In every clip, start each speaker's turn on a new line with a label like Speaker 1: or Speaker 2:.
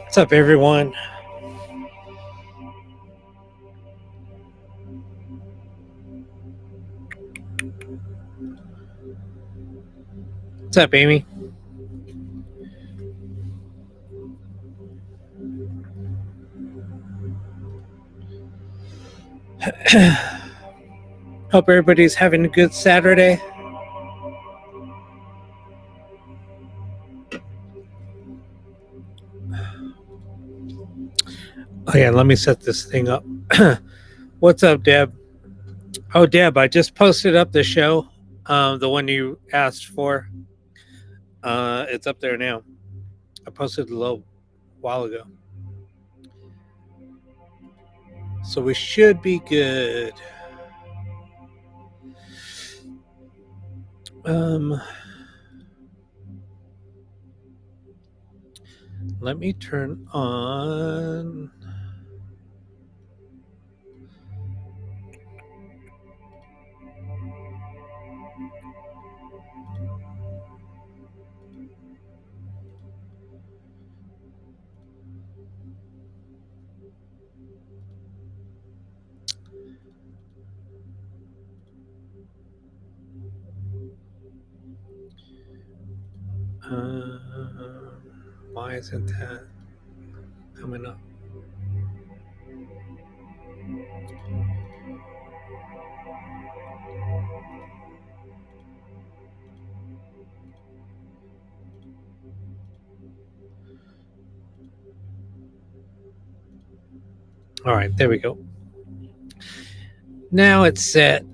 Speaker 1: What's up, everyone? What's up, Amy? Hope everybody's having a good Saturday. Oh, yeah, let me set this thing up. What's up, Deb? Oh, Deb, I just posted up the show, the one you asked for. It's up there now. I posted it a little while ago. So we should be good. Let me turn on. Why isn't that coming up? All right, there we go. Now it's set.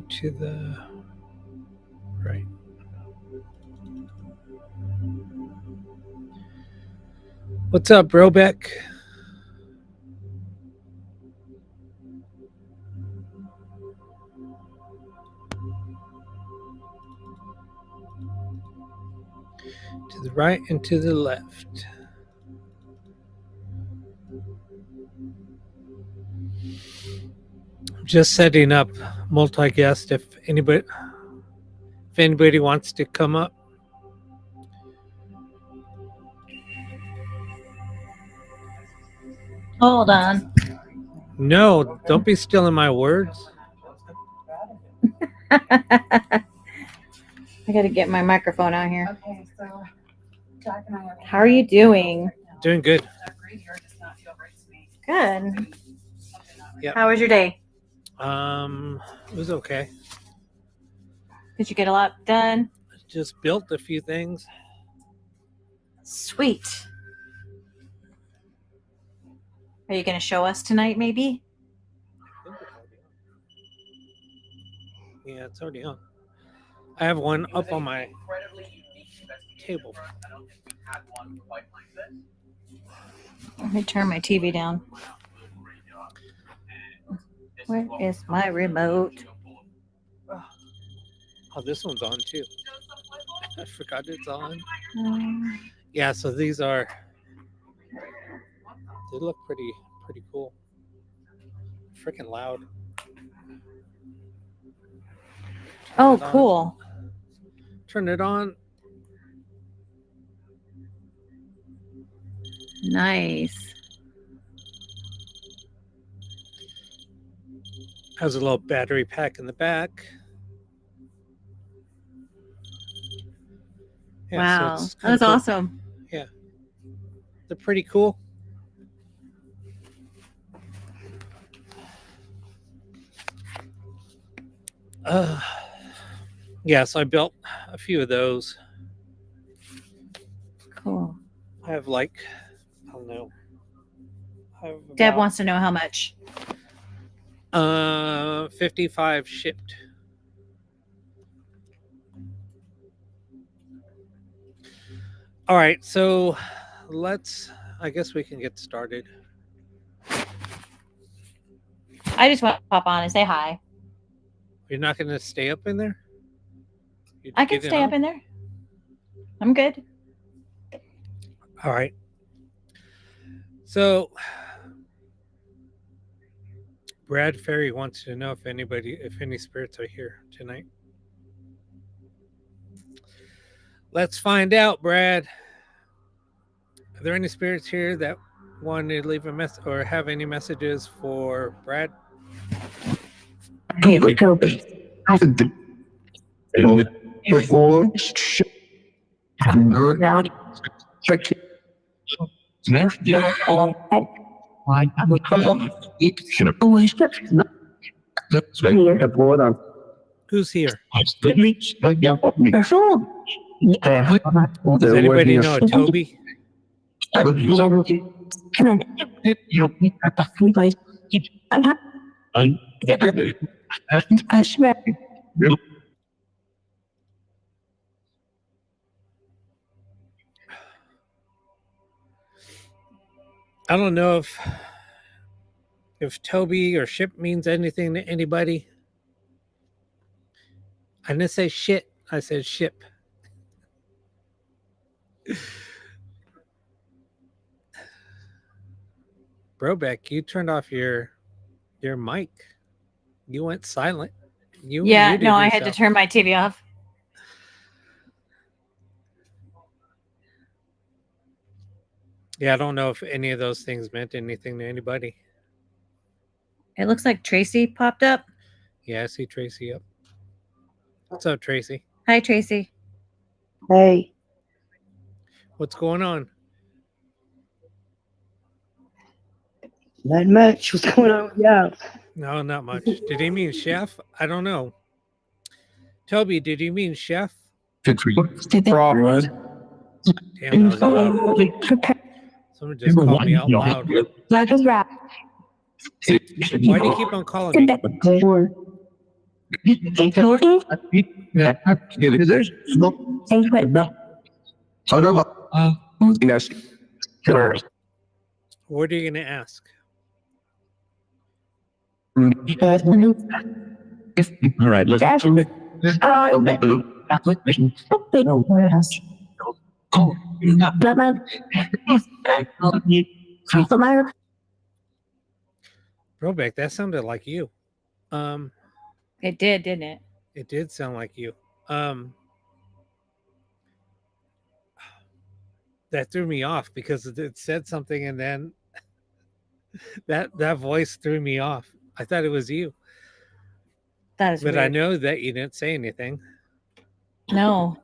Speaker 1: To the right. What's up, Brobeck? To the right and to the left. Just setting up multi-guest if anybody wants to come up.
Speaker 2: Hold on.
Speaker 1: No, don't be stealing my words.
Speaker 2: I got to get my microphone out here.
Speaker 3: Okay, so Jack and I are.
Speaker 2: How are you doing?
Speaker 1: Doing good.
Speaker 2: Good.
Speaker 1: Yep.
Speaker 2: How was your day?
Speaker 1: It was okay.
Speaker 2: Did you get a lot done?
Speaker 1: Just built a few things.
Speaker 2: Sweet. Are you going to show us tonight, maybe?
Speaker 1: Yeah, it's already on. I have one up on my table.
Speaker 2: Let me turn my TV down. Where is my remote?
Speaker 1: Oh, this one's on too. I forgot it's on.
Speaker 2: Um,
Speaker 1: Yeah, so these are. They look pretty cool. Freaking loud.
Speaker 2: oh,
Speaker 1: Turn it on.
Speaker 2: cool.
Speaker 1: Turn it on.
Speaker 2: Nice.
Speaker 1: Has a little battery pack in the back. Yeah,
Speaker 2: Wow.
Speaker 1: so it's
Speaker 2: That was
Speaker 1: cool.
Speaker 2: awesome.
Speaker 1: They're pretty cool. Yeah, so I built a few of those.
Speaker 2: Cool.
Speaker 1: I have I don't know.
Speaker 2: Deb wants to know how much.
Speaker 1: 55 shipped. All right, so I guess we can get started.
Speaker 2: I just want to pop on and say hi.
Speaker 1: You're not going to stay up in there? You're
Speaker 2: I can
Speaker 1: getting
Speaker 2: stay up
Speaker 1: off?
Speaker 2: in there. I'm good.
Speaker 1: All right. So, Brad Ferry wants to know if any spirits are here tonight. Let's find out, Brad. Are there any spirits here that want to leave a message or have any messages for Brad? Who's here? Does anybody know a Toby? I don't know if Toby or ship means anything to anybody. I didn't say shit. I said ship. Brobeck, you turned off your mic. You went silent. You
Speaker 2: Yeah,
Speaker 1: muted
Speaker 2: no, I had to
Speaker 1: yourself.
Speaker 2: turn my TV off.
Speaker 1: Yeah, I don't know if any of those things meant anything to anybody.
Speaker 2: It looks like Tracy popped up.
Speaker 1: Yeah, I see Tracy up. What's up, Tracy?
Speaker 2: Hi, Tracy.
Speaker 4: Hey,
Speaker 1: What's going on?
Speaker 4: not much. What's going on with y'all?
Speaker 1: No, not much. Did he mean chef? I don't know. Toby, did he mean chef? Damn, that was loud. Someone just called me out loud. Why do you keep on calling me? What are you going to ask?
Speaker 5: All right, let's
Speaker 1: Brobeck, that sounded like you.
Speaker 2: It did, didn't it?
Speaker 1: It did sound like you. That threw me off because it said something and then that voice threw me off. I thought it was you.
Speaker 2: That is
Speaker 1: But
Speaker 2: weird.
Speaker 1: I know that you didn't say anything.
Speaker 2: No.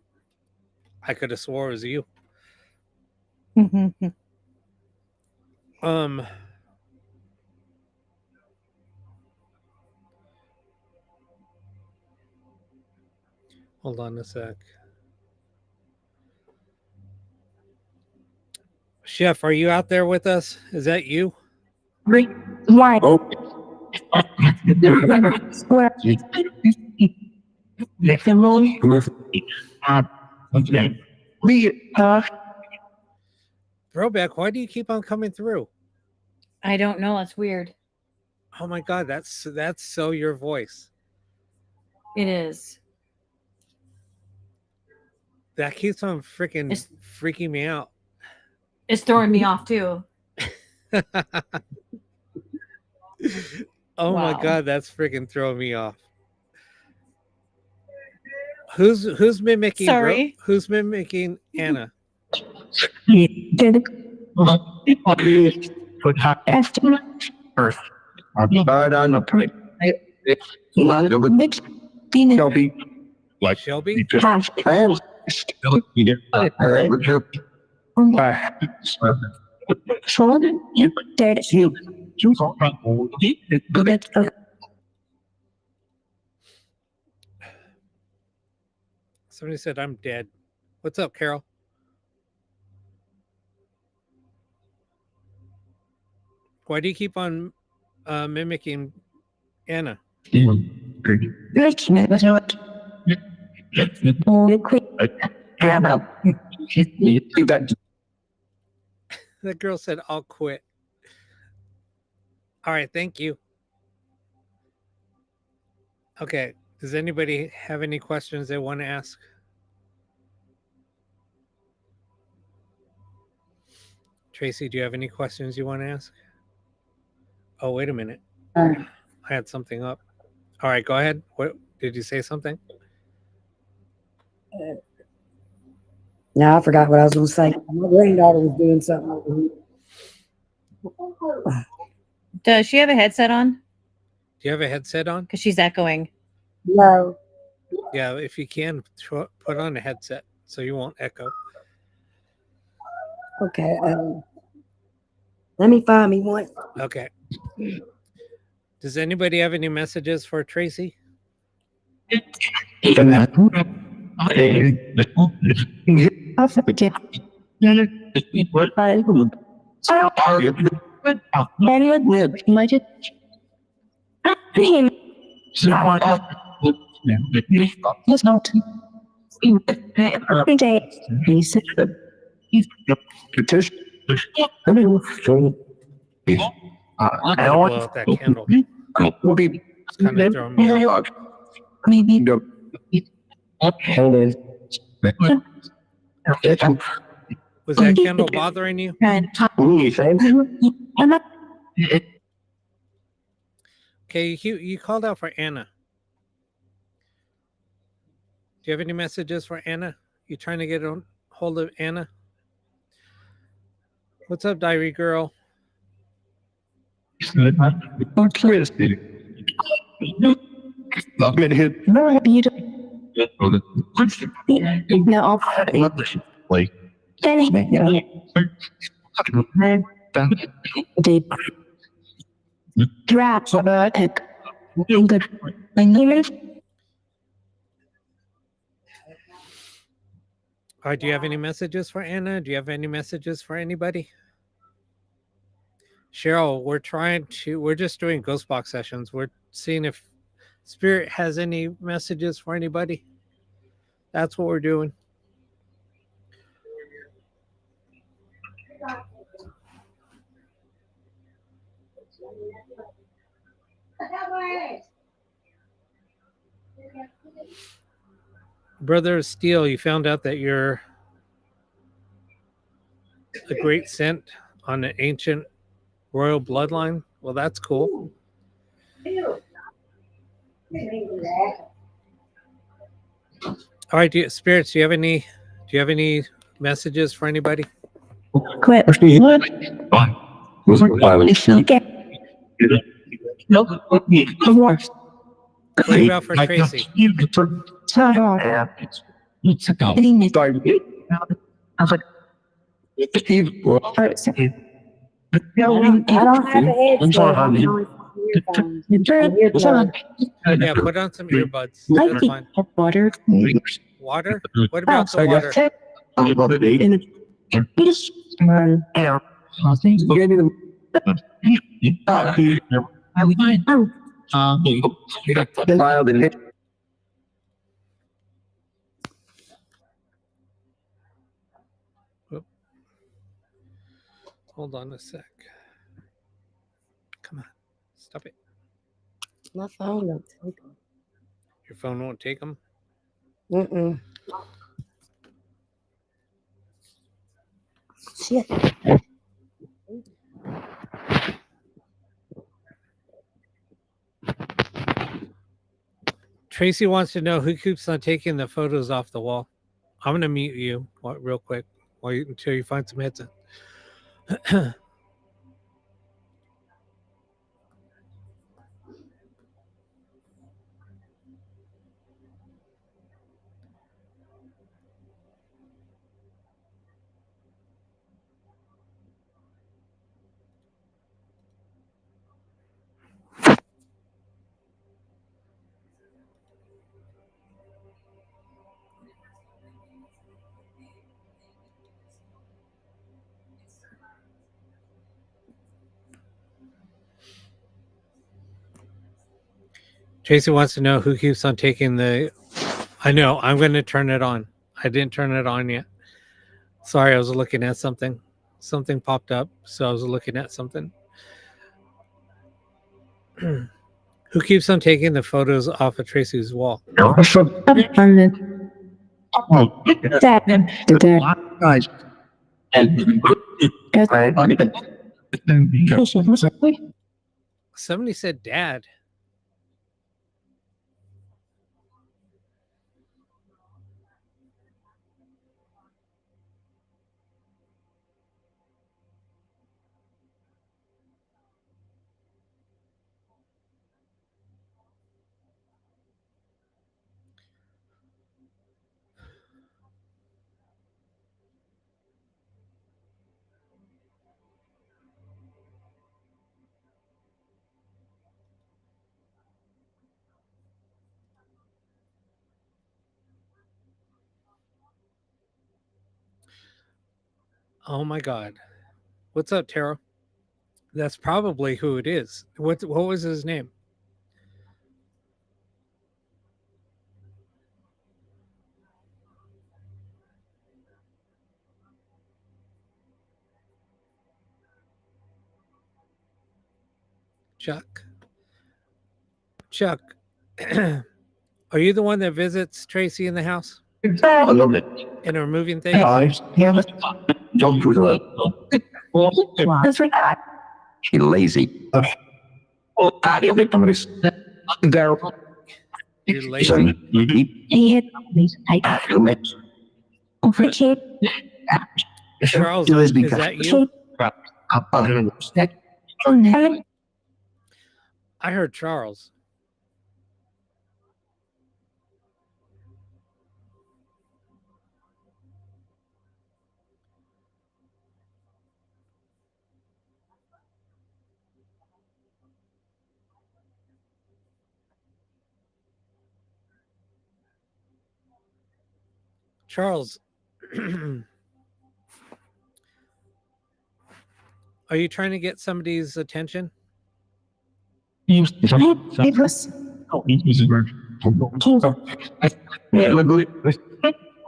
Speaker 1: I could have swore it was you. Hold on a sec. Chef, are you out there with us? Is that you? Brobeck, why do you keep on coming through?
Speaker 2: I don't know. It's weird.
Speaker 1: Oh my god, that's so your voice.
Speaker 2: It is.
Speaker 1: That keeps on
Speaker 2: It's-
Speaker 1: freaking me out.
Speaker 2: It's throwing me off too.
Speaker 1: Oh my
Speaker 2: Wow.
Speaker 1: god, that's freaking throwing me off. Who's mimicking?
Speaker 2: Sorry.
Speaker 1: Who's mimicking Anna? Shelby? Somebody said I'm dead. What's up, Carol? Why do you keep on mimicking Anna? That girl said I'll quit. All right, thank you. Okay, Does anybody have any questions they want to ask? Tracy, do you have any questions you want to ask? Oh, wait a minute. I had something up. All right, go ahead. What did you say something?
Speaker 4: Now I forgot what I was going to say. My granddaughter was doing something over here.
Speaker 2: Does she have a headset on?
Speaker 1: Do you have a headset on?
Speaker 2: Because she's echoing.
Speaker 4: No.
Speaker 1: Yeah, if you can, put on a headset so you won't echo.
Speaker 4: Okay. Let me find me one.
Speaker 1: Okay. Does anybody have any messages for Tracy? I gotta blow out that candle. It's kind of throwing me off. Was that candle bothering you? Okay, you called out for Anna. Do you have any messages for Anna? You trying to get on hold of Anna? What's up, diary girl? All right, do you have any messages for Anna? Do you have any messages for anybody? Cheryl, we're just doing ghost box sessions. We're seeing if Spirit has any messages for anybody. That's what we're doing. Brother of Steel, you found out that you're a great scent on an ancient royal bloodline. Well, that's cool. All right, Spirits, do you have any messages for anybody?
Speaker 2: Quit.
Speaker 1: What about for Tracy?
Speaker 4: I don't have a headset. I'm on earphones. Earplugs.
Speaker 1: Yeah, put on some earbuds. That's fine.
Speaker 2: Water.
Speaker 1: Water? What about the water? Hold on a sec. Come on. Stop it.
Speaker 4: My phone don't take them.
Speaker 1: Your phone won't take them?
Speaker 4: Mm-mm. Shit.
Speaker 1: Tracy wants to know who keeps on taking the photos off the wall. I'm going to mute you real quick until you find some headset. Tracy wants to know who keeps on taking the... I know, I'm going to turn it on. I didn't turn it on yet. Sorry, I was looking at something. Something popped up, so I was looking at something. Who keeps on taking the photos off of Tracy's wall?
Speaker 4: On the that to the
Speaker 5: Guys.
Speaker 1: Somebody said dad. Oh my God. What's up, Tara? That's probably who it is. What was his name? Chuck. Chuck, are you the one that visits Tracy in the house
Speaker 5: I love it.
Speaker 1: and removing things?
Speaker 5: Guys. Don't do that.
Speaker 4: that's right.
Speaker 5: She lazy. Oh, I don't think I'm there.
Speaker 1: You're lazy.
Speaker 4: He hit me. I overhead.
Speaker 1: Charles,
Speaker 5: It was
Speaker 1: is
Speaker 5: because-
Speaker 1: that you?
Speaker 4: On heaven.
Speaker 1: I heard Charles. Charles, are you trying to get somebody's attention?
Speaker 4: It was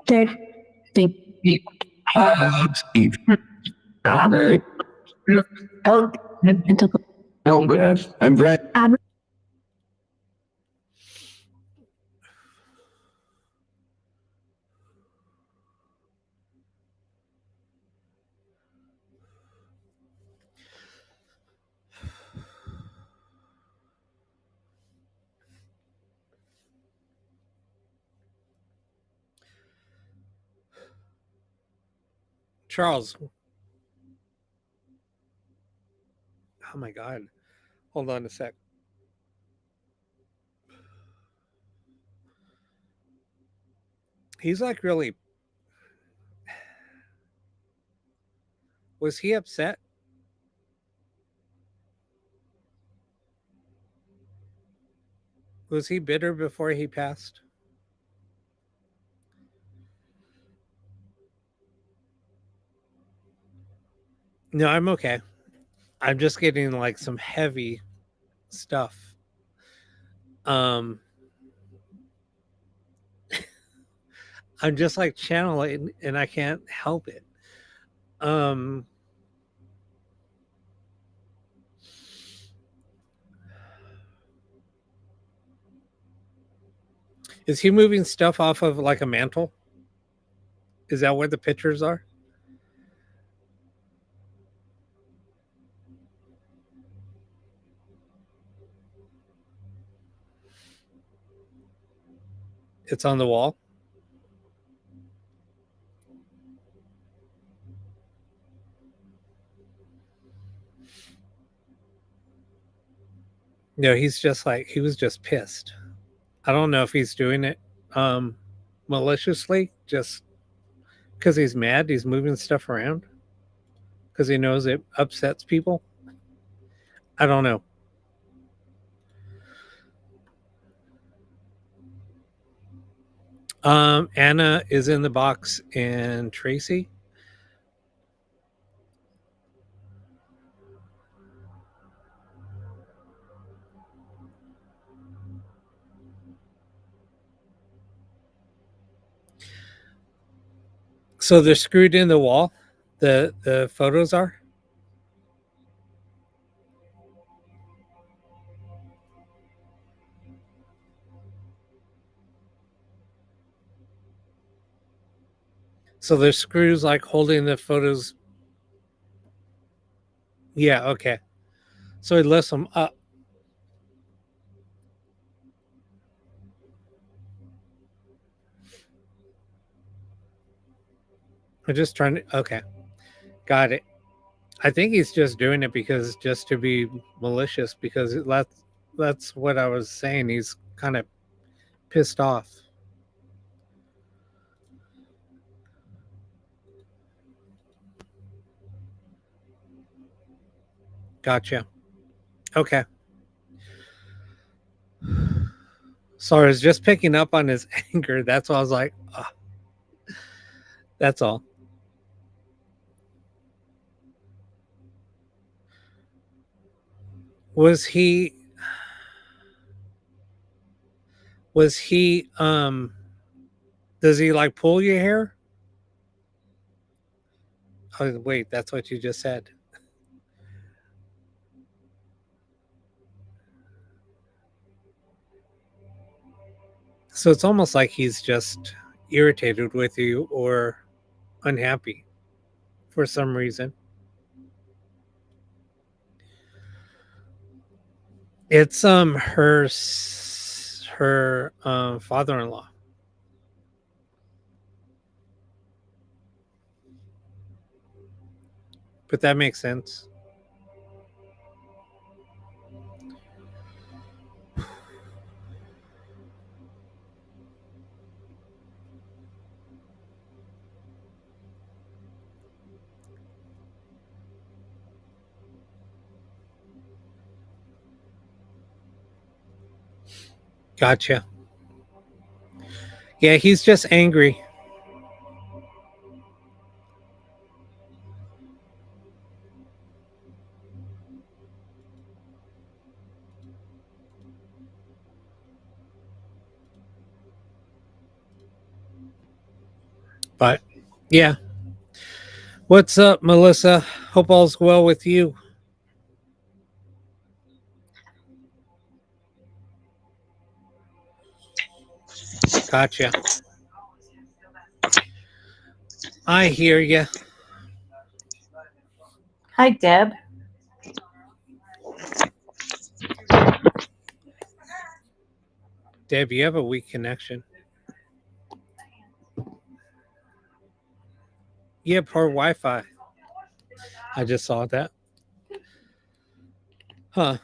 Speaker 4: third thing.
Speaker 5: Steve.
Speaker 4: Mental.
Speaker 5: I'm Brad.
Speaker 1: Charles. Oh my God. Hold on a sec. He's like really. Was he upset? Was he bitter before he passed? No, I'm okay. I'm just getting like some heavy stuff. I'm just like channeling and I can't help it. Is he moving stuff off of like a mantle? Is that where the pictures are? It's on the wall. No, he's just like, he was just pissed. I don't know if he's doing it maliciously, just because he's mad. He's moving stuff around because he knows it upsets people. I don't know. Anna is in the box and Tracy. So they're screwed in the wall. The photos are. So there's screws like holding the photos. Yeah, okay. So he lifts them up. I'm just trying to. Okay, got it. I think he's just doing it because just to be malicious. Because that's what I was saying. He's kind of pissed off. Gotcha. Okay. So I was just picking up on his anger. That's why I was like, "Ugh." That's all. Was he does he like pull your hair? Oh wait, that's what you just said. So it's almost like he's just irritated with you or unhappy for some reason. It's her father-in-law. But that makes sense. Gotcha. Yeah, he's just angry. But yeah. What's up, Melissa? Hope all's well with you. Gotcha. I hear you.
Speaker 2: Hi, Deb.
Speaker 1: Deb, you have a weak connection. Yeah, poor Wi-Fi. I just saw that. Huh.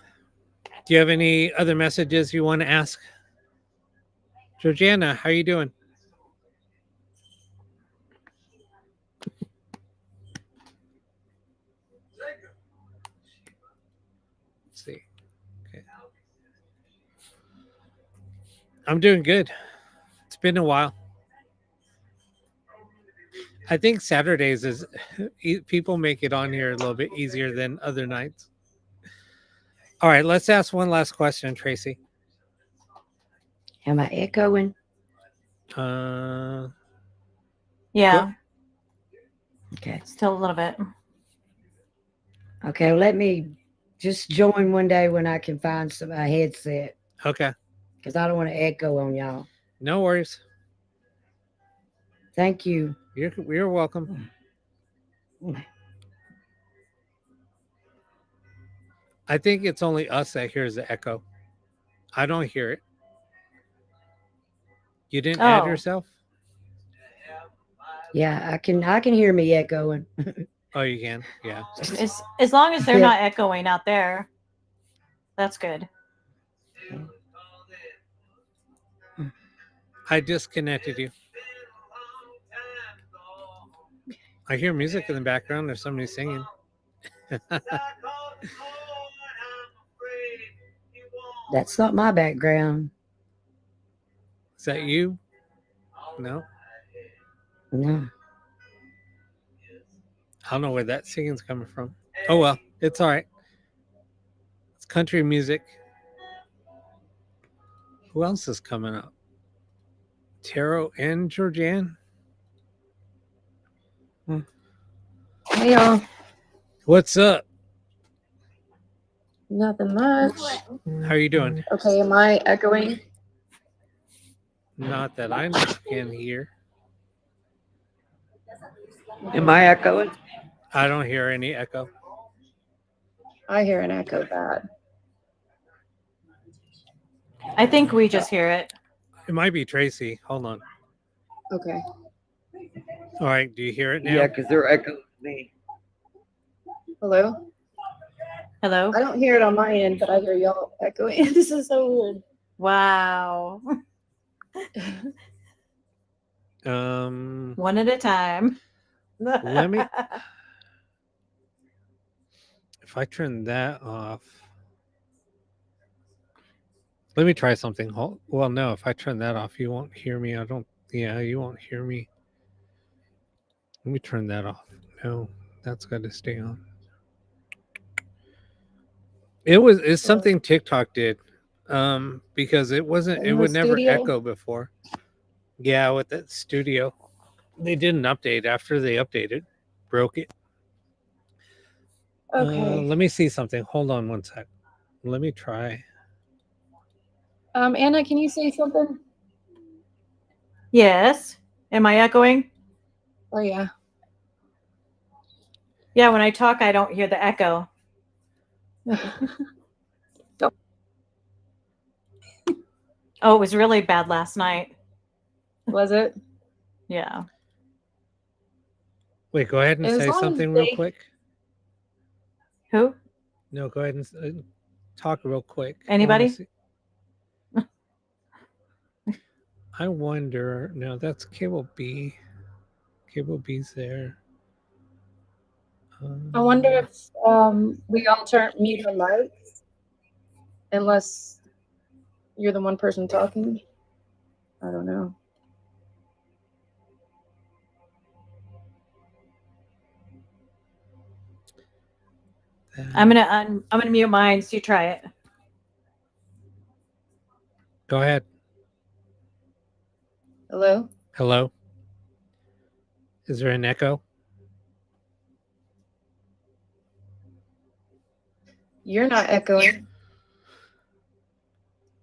Speaker 1: Do you have any other messages you want to ask? Georgiana, how you doing? Let's see. Okay. I'm doing good. It's been a while. I think Saturdays is people make it on here a little bit easier than other nights. All right, let's ask one last question, Tracy.
Speaker 4: Am I echoing?
Speaker 2: Yeah,
Speaker 4: Okay.
Speaker 2: still a little bit.
Speaker 4: Okay, well, let me just join one day when I can find a headset
Speaker 1: Okay,
Speaker 4: because I don't want to echo on y'all.
Speaker 1: no worries.
Speaker 4: Thank you.
Speaker 1: You're welcome. I think it's only us that hears the echo. I don't hear it. You didn't add
Speaker 2: Oh.
Speaker 1: yourself?
Speaker 4: Yeah, I can hear me echoing.
Speaker 1: Oh, you can. Yeah.
Speaker 2: As long as they're
Speaker 4: Yeah.
Speaker 2: not echoing out there, that's good.
Speaker 1: I disconnected you. I hear music in the background. There's somebody singing.
Speaker 4: That's not my background.
Speaker 1: Is that you? No.
Speaker 4: No.
Speaker 1: I don't know where that singing's coming from. Oh well, it's all right. It's country music. Who else is coming up? Taro and Georgianne.
Speaker 6: Hey y'all,
Speaker 1: What's up?
Speaker 6: nothing much.
Speaker 1: How are you doing?
Speaker 6: Okay, am I echoing?
Speaker 1: Not that I can hear.
Speaker 7: Am I echoing?
Speaker 1: I don't hear any echo.
Speaker 6: I hear an echo bad.
Speaker 2: I think we just hear it.
Speaker 1: It might be Tracy. Hold on.
Speaker 6: Okay.
Speaker 1: All right. Do you hear it now?
Speaker 7: Yeah, because they're echoing me.
Speaker 6: Hello?
Speaker 2: Hello?
Speaker 6: I don't hear it on my end, but I hear y'all echoing. This is so weird.
Speaker 2: Wow. One at a time.
Speaker 1: Let me- If I turn that off. Let me try something. Well, no, if I turn that off, you won't hear me. You won't hear me. Let me turn that off. No, that's got to stay on. It's something TikTok did. Because it wasn't, it
Speaker 6: In the
Speaker 1: would never
Speaker 6: studio?
Speaker 1: echo before. Yeah, with that studio. They did an update. After they updated, broke it.
Speaker 6: Okay.
Speaker 1: Let me see something. Hold on one sec. Let me try.
Speaker 6: Anna, can you say something?
Speaker 2: Yes. Am I echoing?
Speaker 6: Oh yeah.
Speaker 2: Yeah, when I talk, I don't hear the echo. Oh, it was really bad last night.
Speaker 6: Was it?
Speaker 2: Yeah.
Speaker 1: Wait, go ahead and
Speaker 6: As
Speaker 1: say
Speaker 6: long as
Speaker 1: something real
Speaker 6: they-
Speaker 1: quick.
Speaker 2: Who?
Speaker 1: No, go ahead and talk real quick.
Speaker 2: Anybody?
Speaker 1: I wonder. No, that's Cable B. Cable B's there.
Speaker 6: I wonder if we all turn mute our mics, unless you're the one person talking. I don't know.
Speaker 2: I'm gonna mute mine. So you try it.
Speaker 1: Go ahead.
Speaker 6: Hello?
Speaker 1: Hello. Is there an echo?
Speaker 6: You're not echoing.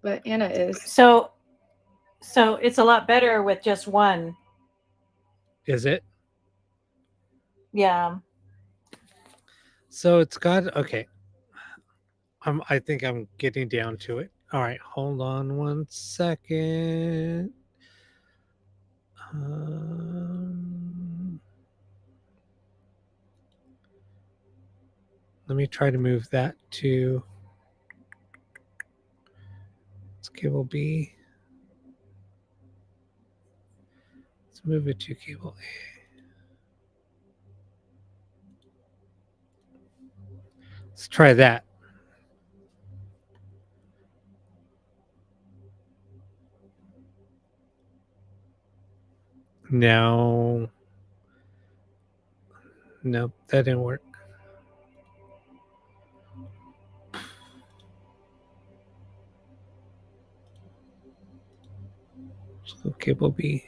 Speaker 6: But Anna is.
Speaker 2: So it's a lot better with just one.
Speaker 1: Is it?
Speaker 2: Yeah.
Speaker 1: So it's got okay. I think I'm getting down to it. All right, hold on one second. Let me try to move that to. It's Cable B. Let's move it to Cable A. Let's try that. No. Nope, that didn't work. Let's go Cable B.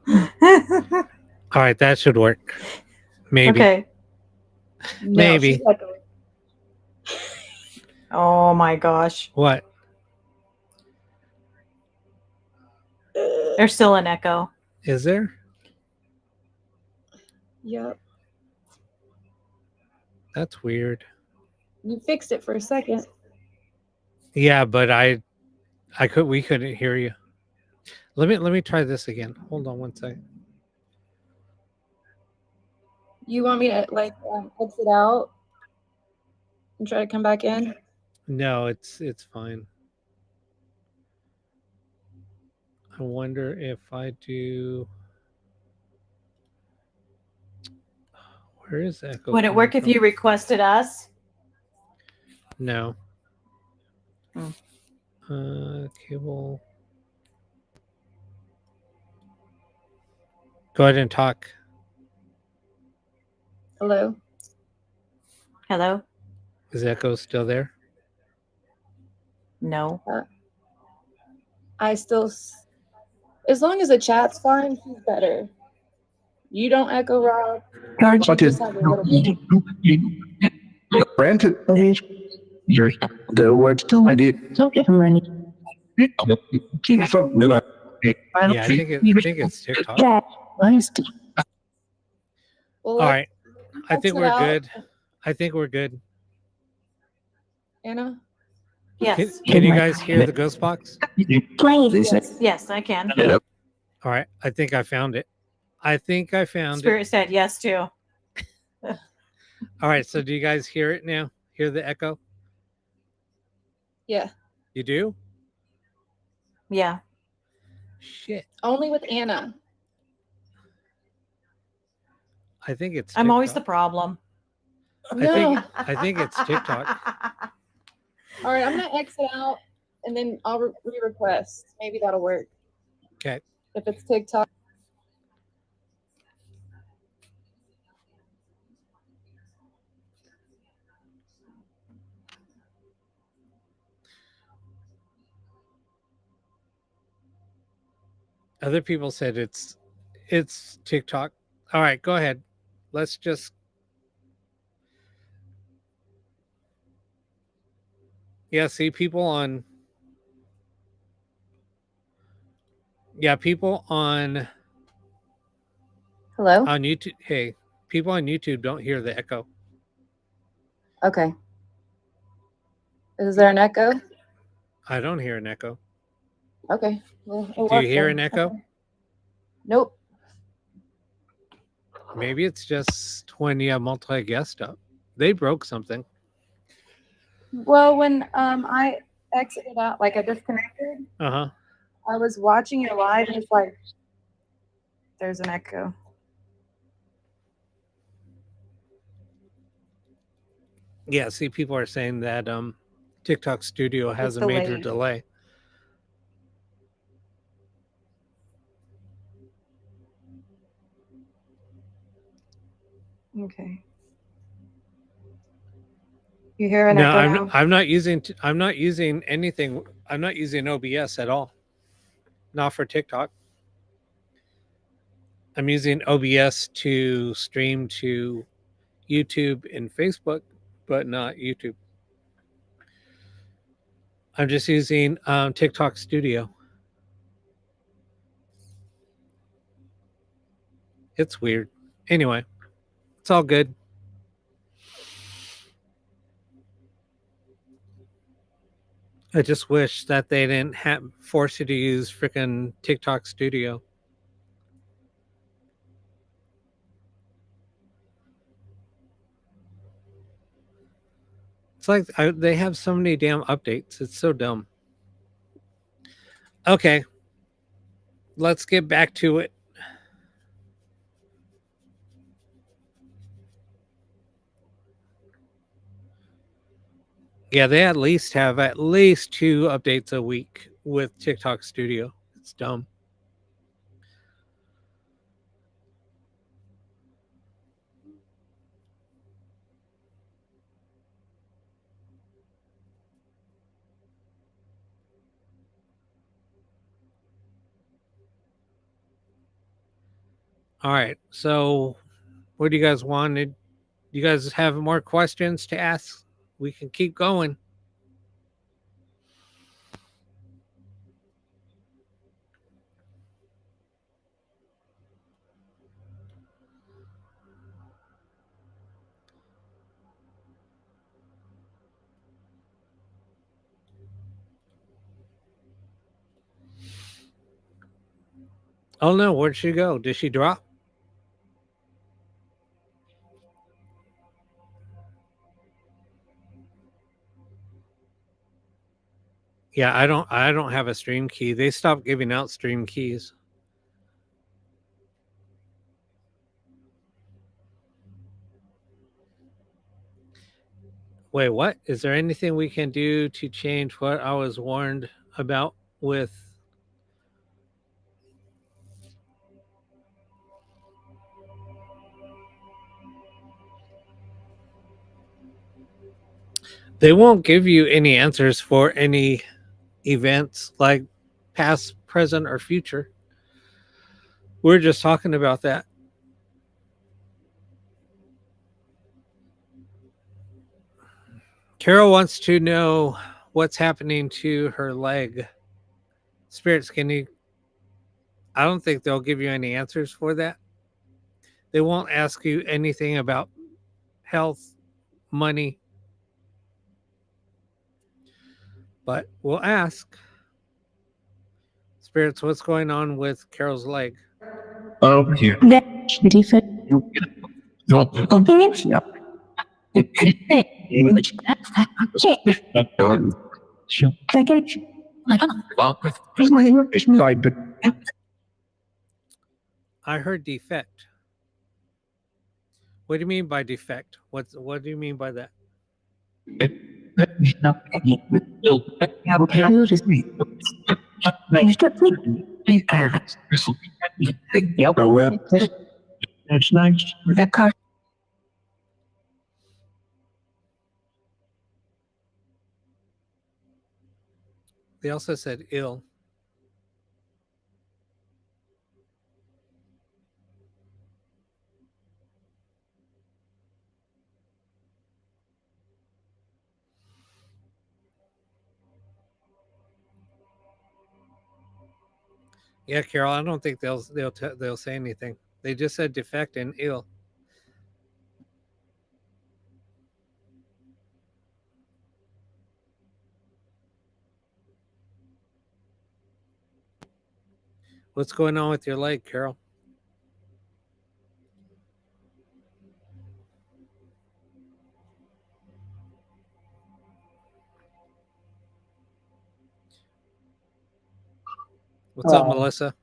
Speaker 1: All right, that should work. Maybe.
Speaker 2: Okay.
Speaker 6: No,
Speaker 1: Maybe.
Speaker 6: she's echoing.
Speaker 2: Oh my gosh.
Speaker 1: What?
Speaker 2: There's still an echo.
Speaker 1: Is there?
Speaker 6: Yep.
Speaker 1: That's weird.
Speaker 6: You fixed it for a second.
Speaker 1: Yeah, but we couldn't hear you. Let me try this again. Hold on one second.
Speaker 6: You want me to exit out and try to come back in?
Speaker 1: No, it's fine. I wonder if I do. Where is echo?
Speaker 2: Would it
Speaker 1: coming
Speaker 2: work if
Speaker 1: from?
Speaker 2: you requested us?
Speaker 1: No.
Speaker 2: Hmm.
Speaker 1: Cable. Go ahead and talk.
Speaker 6: Hello?
Speaker 2: Hello?
Speaker 1: Is echo still there?
Speaker 2: No.
Speaker 6: I still... As long as the chat's fine, she's better. You don't echo, Rob.
Speaker 5: Guys,
Speaker 6: You just have a little bit.
Speaker 5: Granted, you're the word I did.
Speaker 4: Okay, I'm ready.
Speaker 5: Keep something that
Speaker 1: Yeah, I think it's TikTok.
Speaker 6: Well,
Speaker 1: All right. I
Speaker 6: let's
Speaker 1: think
Speaker 6: head
Speaker 1: we're
Speaker 6: out.
Speaker 1: good. I think we're good.
Speaker 6: Anna?
Speaker 2: Yes.
Speaker 1: Can you guys hear the ghost box?
Speaker 2: Yes, I can.
Speaker 5: Yep.
Speaker 1: All right. I think I found it. I think I found it.
Speaker 2: Spirit said yes too.
Speaker 1: All right. So do you guys hear it now? Hear the echo?
Speaker 6: Yeah.
Speaker 1: You do?
Speaker 2: Yeah.
Speaker 1: Shit.
Speaker 6: Only with Anna.
Speaker 1: I think it's
Speaker 2: I'm always the
Speaker 1: TikTok.
Speaker 2: problem.
Speaker 6: No.
Speaker 1: I think it's TikTok.
Speaker 6: All right, I'm gonna exit out and then I'll re-request. Maybe that'll work.
Speaker 1: Okay.
Speaker 6: If it's TikTok.
Speaker 1: Other people said it's TikTok. All right, go ahead. Let's just see people on people on
Speaker 6: Hello?
Speaker 1: YouTube. Hey, people on YouTube don't hear the echo.
Speaker 6: Okay. Is there an echo?
Speaker 1: I don't hear an echo.
Speaker 6: Okay. Well,
Speaker 1: Do you hear an echo?
Speaker 6: Nope.
Speaker 1: Maybe it's just when you have multi guest up. They broke something.
Speaker 6: Well, when I exited out, like I disconnected,
Speaker 1: Uh-huh.
Speaker 6: I was watching it live and it's like there's an echo.
Speaker 1: Yeah, see, people are saying that TikTok Studio has
Speaker 2: It's
Speaker 1: a major
Speaker 2: delayed.
Speaker 1: delay.
Speaker 6: Okay. You hear an
Speaker 1: No,
Speaker 6: echo
Speaker 1: I'm
Speaker 6: now?
Speaker 1: I'm not using anything. I'm not using OBS at all. Not for TikTok. I'm using OBS to stream to YouTube and Facebook, but not YouTube. I'm just using TikTok Studio. It's weird. Anyway, it's all good. I just wish that they didn't force you to use freaking TikTok Studio. It's like they have so many damn updates. It's so dumb. Okay. Let's get back to it. Yeah, they at least have at least 2 updates a week with TikTok Studio. It's dumb. All right. So, what do you guys wanted? You guys have more questions to ask? We can keep going. Oh no, where'd she go? Did she drop? Yeah, I don't have a stream key. They stopped giving out stream keys. Wait, what? Is there anything we can do to change what I was warned about with they won't give you any answers for any events like past, present, or future. We're just talking about that. Carol wants to know what's happening to her leg. Spirits, can you I don't think they'll give you any answers for that. They won't ask you anything about health, money, but we'll ask. Spirits, what's going on with Carol's leg?
Speaker 5: Over here.
Speaker 4: Defect.
Speaker 1: I heard defect. What do you mean by defect? What do you mean by that?
Speaker 5: That's nice.
Speaker 1: They also said ill. Yeah, Carol, I don't think they'll say anything. They just said defect and ill. What's going on with your leg, Carol? What's up, Melissa?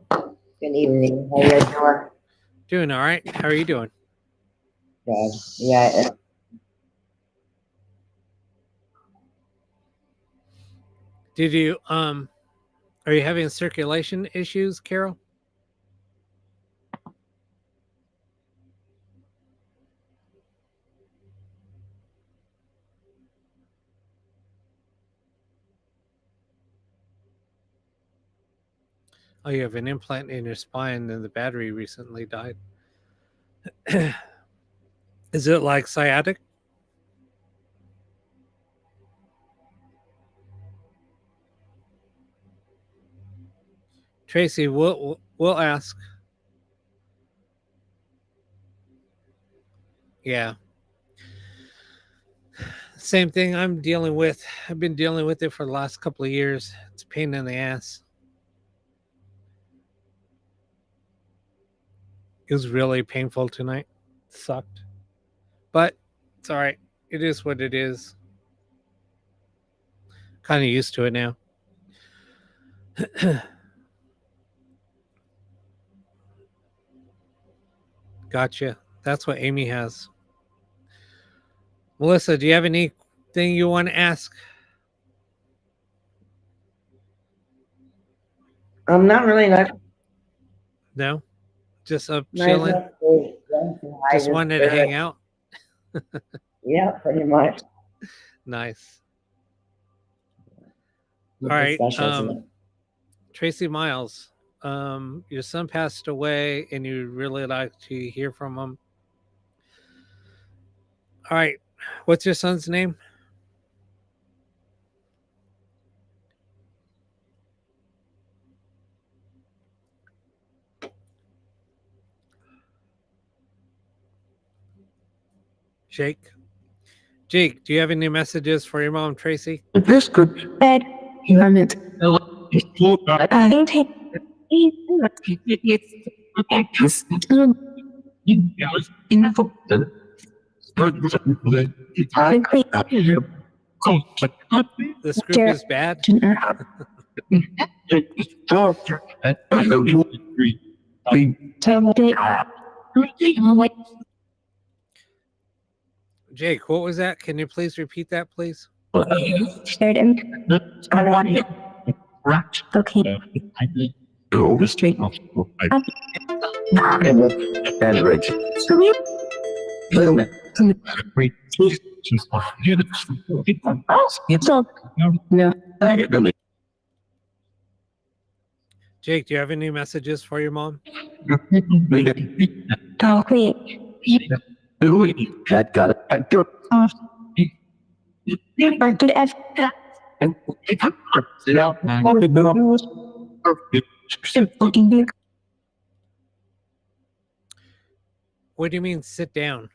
Speaker 8: Good evening. How you doing?
Speaker 1: Doing all right. How are you doing?
Speaker 8: Good. Yeah.
Speaker 1: Did you are you having circulation issues, Carol? Oh, you have an implant in your spine and the battery recently died. Is it like sciatic? Tracy, we'll ask. Yeah. Same thing I'm dealing with. I've been dealing with it for the last couple of years. It's a pain in the ass. It was really painful tonight. It sucked. But it's all right. It is what it is. Kind of used to it now. Gotcha. That's what Amy has. Melissa, do you have anything you want to ask?
Speaker 8: I'm not really like.
Speaker 1: No? Just up chilling? Just wanted to hang out?
Speaker 8: Yeah, pretty much.
Speaker 1: Nice. All right. Tracy Miles, your son passed away and you'd really like to hear from him. All right. What's your son's name? Jake. Jake, do you have any messages for your mom, Tracy?
Speaker 5: This could
Speaker 4: Bed. You have it. I don't take.
Speaker 1: This group is bad. Jake, what was that? Can you please repeat that, please?
Speaker 4: Shared him. I want it. Okay.
Speaker 5: Go straight off.
Speaker 4: It's all. No.
Speaker 1: Jake, do you have any messages for your mom?
Speaker 4: Talk quick.
Speaker 5: That got it. I do
Speaker 4: Good F.
Speaker 5: it. Sit out.
Speaker 1: What do you mean sit down?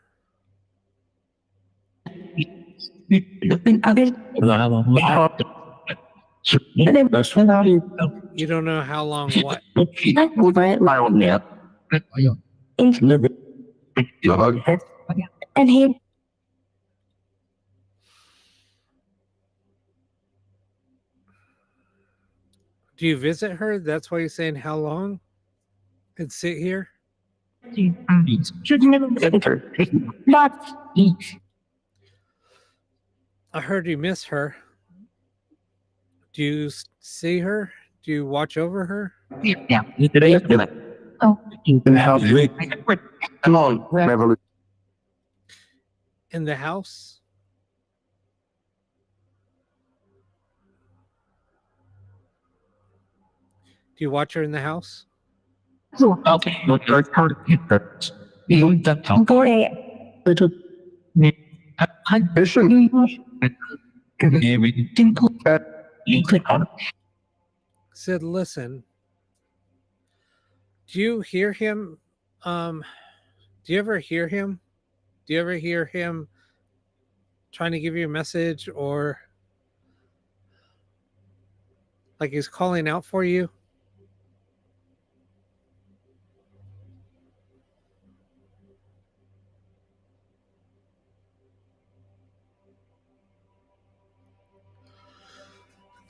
Speaker 1: You don't know how long what?
Speaker 4: And he
Speaker 1: Do you visit her? That's why you're saying how long? And sit here?
Speaker 4: not
Speaker 1: I heard you miss her. Do you see her? Do you watch over her?
Speaker 4: Oh.
Speaker 5: Come on, Beverly.
Speaker 1: In the house? Do you watch her in the house? Said, listen. Do you hear him? Do you ever hear him? Do you ever hear him trying to give you a message or like he's calling out for you?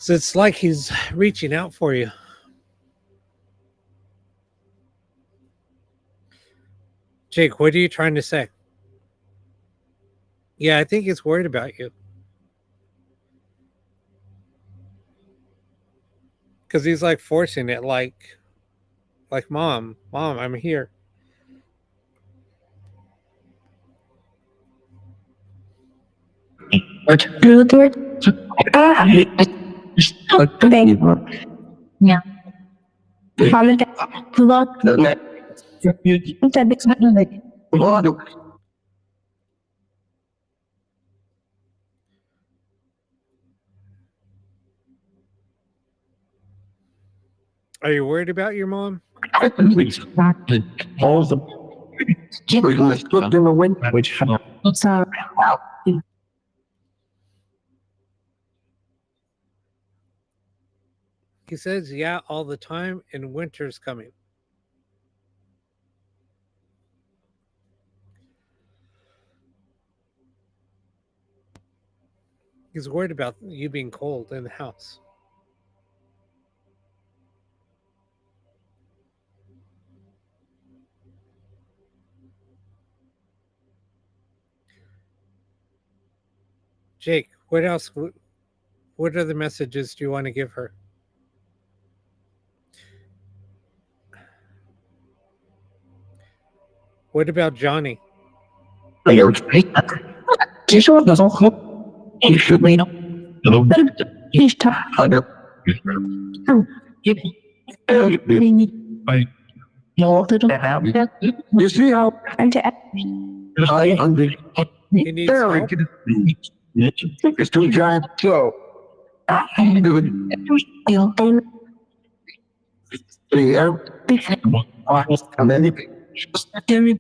Speaker 1: So it's like he's reaching out for you. Jake, what are you trying to say? Yeah, I think he's worried about you. Because he's like forcing it, like mom, I'm here. Are you worried about your mom?
Speaker 5: All the looked in the window, which
Speaker 1: He says, yeah, all the time, and winter's coming. He's worried about you being cold in the house. Jake, what else? What other messages do you want to give her? What about Johnny?
Speaker 5: you see how I hungry.
Speaker 1: He needs help.
Speaker 5: It's too giant. So and then you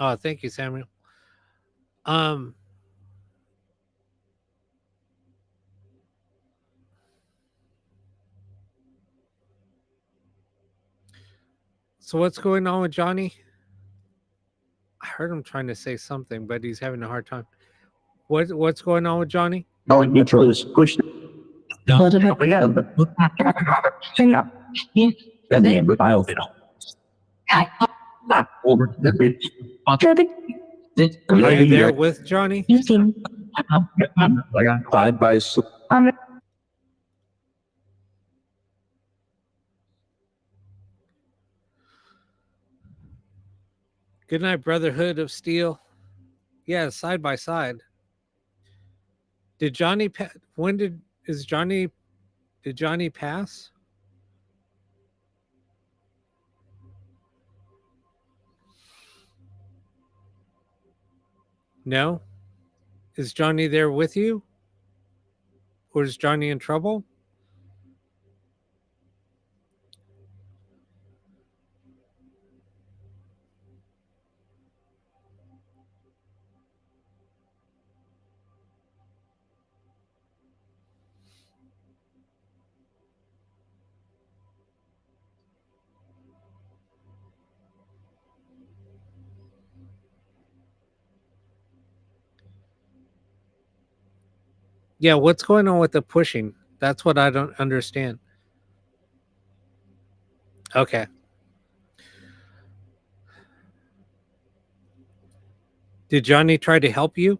Speaker 1: Oh, thank you, Samuel. Um, so what's going on with Johnny? I heard him trying to say something, but he's having a hard time. What's going on with Johnny?
Speaker 5: no, you try to squish it. And then with I'll fit over the bit.
Speaker 1: Are you there with Johnny?
Speaker 5: I got 5 by 6.
Speaker 1: Good night, Brotherhood of Steel. Yeah, side by side. Did Johnny did Johnny pass? No? Is Johnny there with you? Or is Johnny in trouble? Yeah, what's going on with the pushing? That's what I don't understand. Okay. Did Johnny try to help you?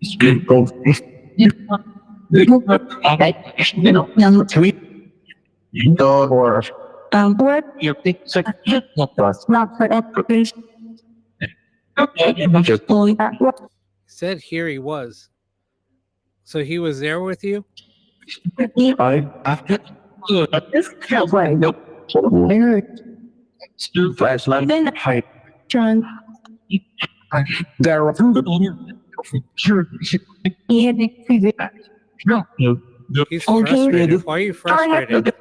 Speaker 1: Said here he was. So he was there with you? He's frustrated. Why are you frustrated?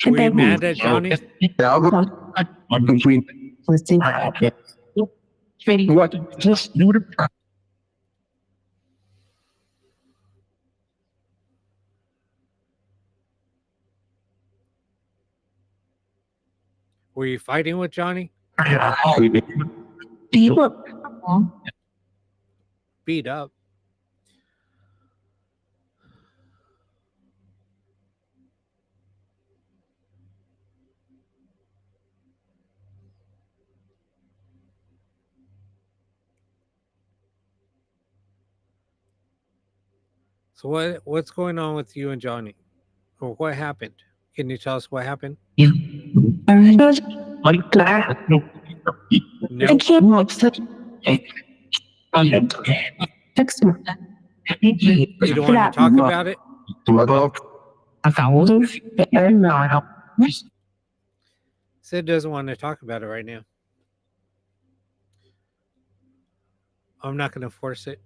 Speaker 1: Were you mad at Johnny? Were you fighting with Johnny? Beat up. So what's going on with you and Johnny? Or what happened? Can you tell us what happened? No. You don't want to talk about it? Sid doesn't want to talk about it right now. I'm not going to force it.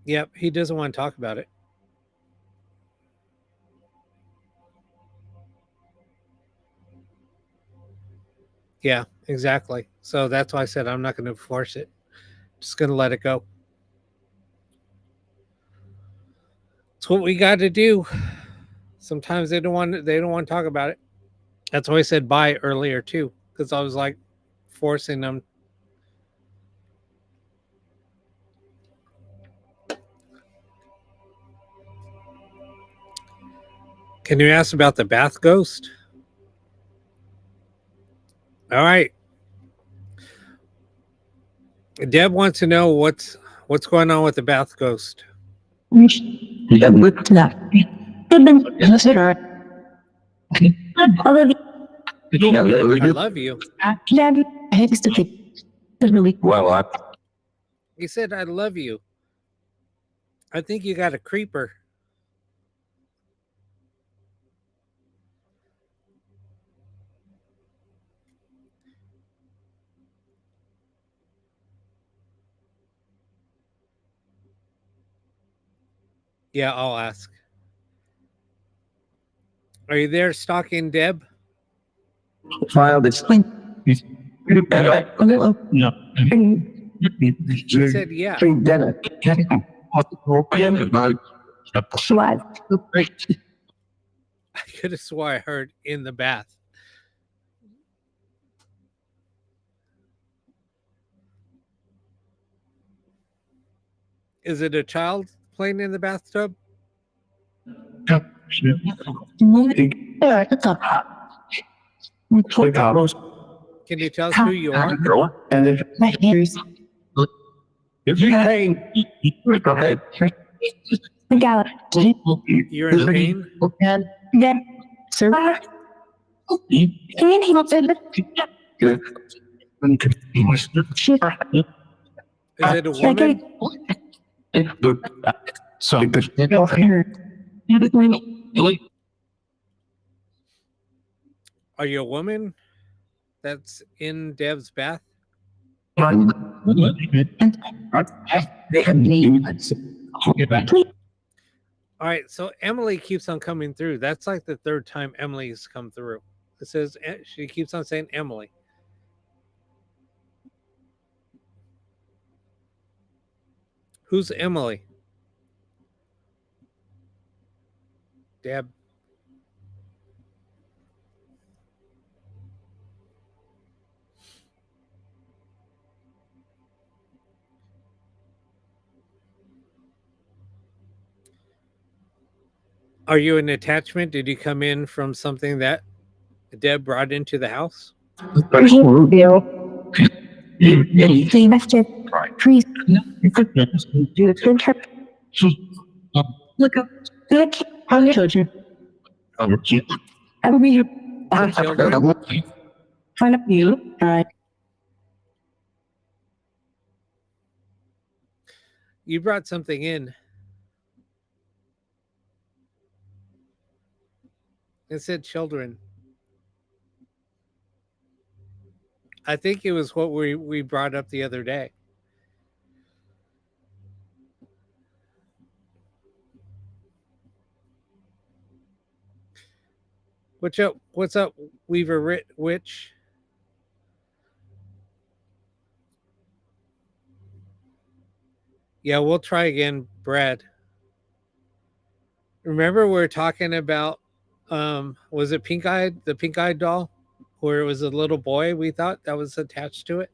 Speaker 1: Yep, he doesn't want to talk about it. Yeah, exactly. So that's why I said I'm not going to force it. Just going to let it go. It's what we got to do. Sometimes they don't want to talk about it. That's why I said bye earlier too, because I was like forcing them. Can you ask about the bath ghost? All right. Deb wants to know what's going on with the bath ghost. I love you.
Speaker 5: Well,
Speaker 1: He said, I love you. I think you got a creeper. Yeah, I'll ask. Are you there stalking Deb?
Speaker 5: file this thing.
Speaker 1: He said, yeah. I could have swore I heard in the bath. Is it a child playing in the bathtub? Can you tell us who you are? You're in pain? Is it a woman? Are you a woman that's in Deb's bath? All right, so Emily keeps on coming through. That's like the third time Emily's come through. It says she keeps on saying Emily. Who's Emily? Deb. Are you an attachment? Did you come in from something that Deb brought into the house? You brought something in. It said children. I think it was what we brought up the other day. What's up, Weaver Witch? Yeah, we'll try again, Brad. Remember we were talking about was it the pink-eyed doll? Where it was a little boy, we thought that was attached to it.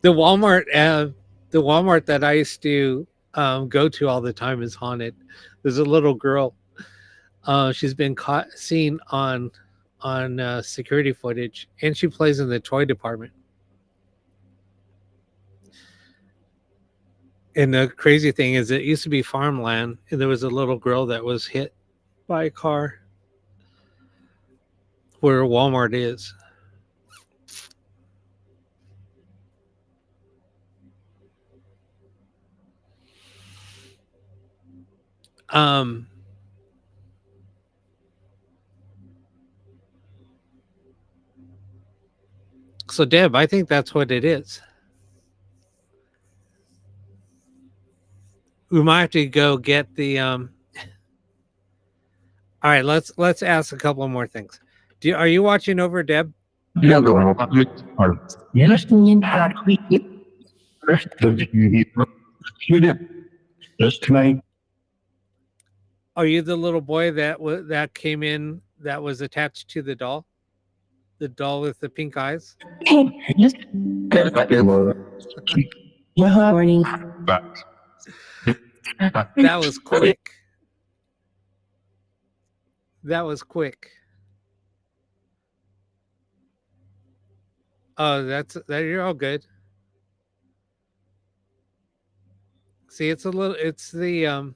Speaker 1: The Walmart that I used to go to all the time is haunted. There's a little girl. She's been seen on security footage, and she plays in the toy department. And the crazy thing is, it used to be farmland, and there was a little girl that was hit by a car where Walmart is. So Deb, I think that's what it is. We might have to go get the all right, let's ask a couple more things. Are you watching over Deb? Are you the little boy that came in that was attached to the doll? The doll with the pink eyes? That was quick. That was quick. Oh, you're all good. See, it's the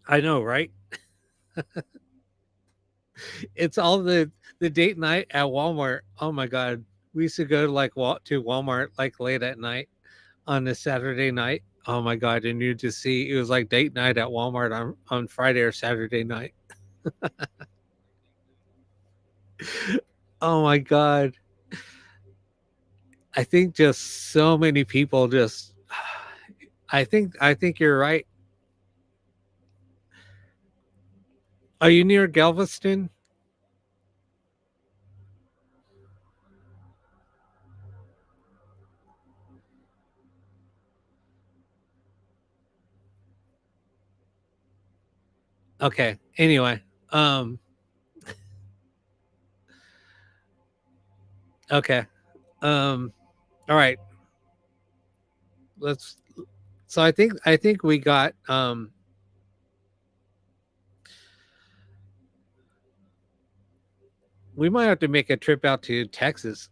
Speaker 1: I know, right? It's all the date night at Walmart. Oh my God. We used to go to Walmart like late at night on a Saturday night. Oh my God. And you just see, it was like date night at Walmart on Friday or Saturday night. Oh my God. I think just so many people just I think you're right. Are you near Galveston? Okay. Anyway, um, okay. All right. Let's. So I think we got we might have to make a trip out to Texas.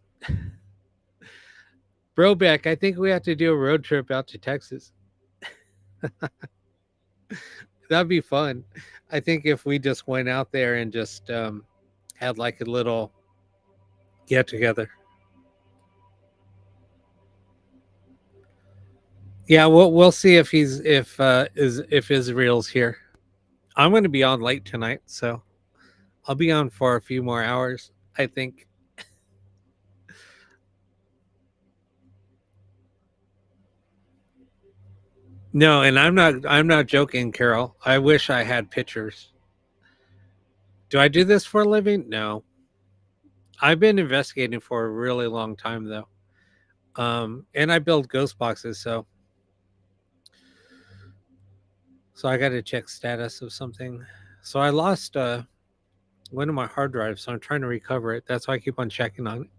Speaker 1: Brobeck, I think we have to do a road trip out to Texas. That'd be fun. I think if we just went out there and just had like a little get together. Yeah, we'll see if if Israel's here. I'm going to be on late tonight, so I'll be on for a few more hours, I think. No, and I'm not joking, Carol. I wish I had pictures. Do I do this for a living? No. I've been investigating for a really long time though. And I build ghost boxes, so I got to check status of something. So I lost one of my hard drives, so I'm trying to recover it. That's why I keep on checking on it.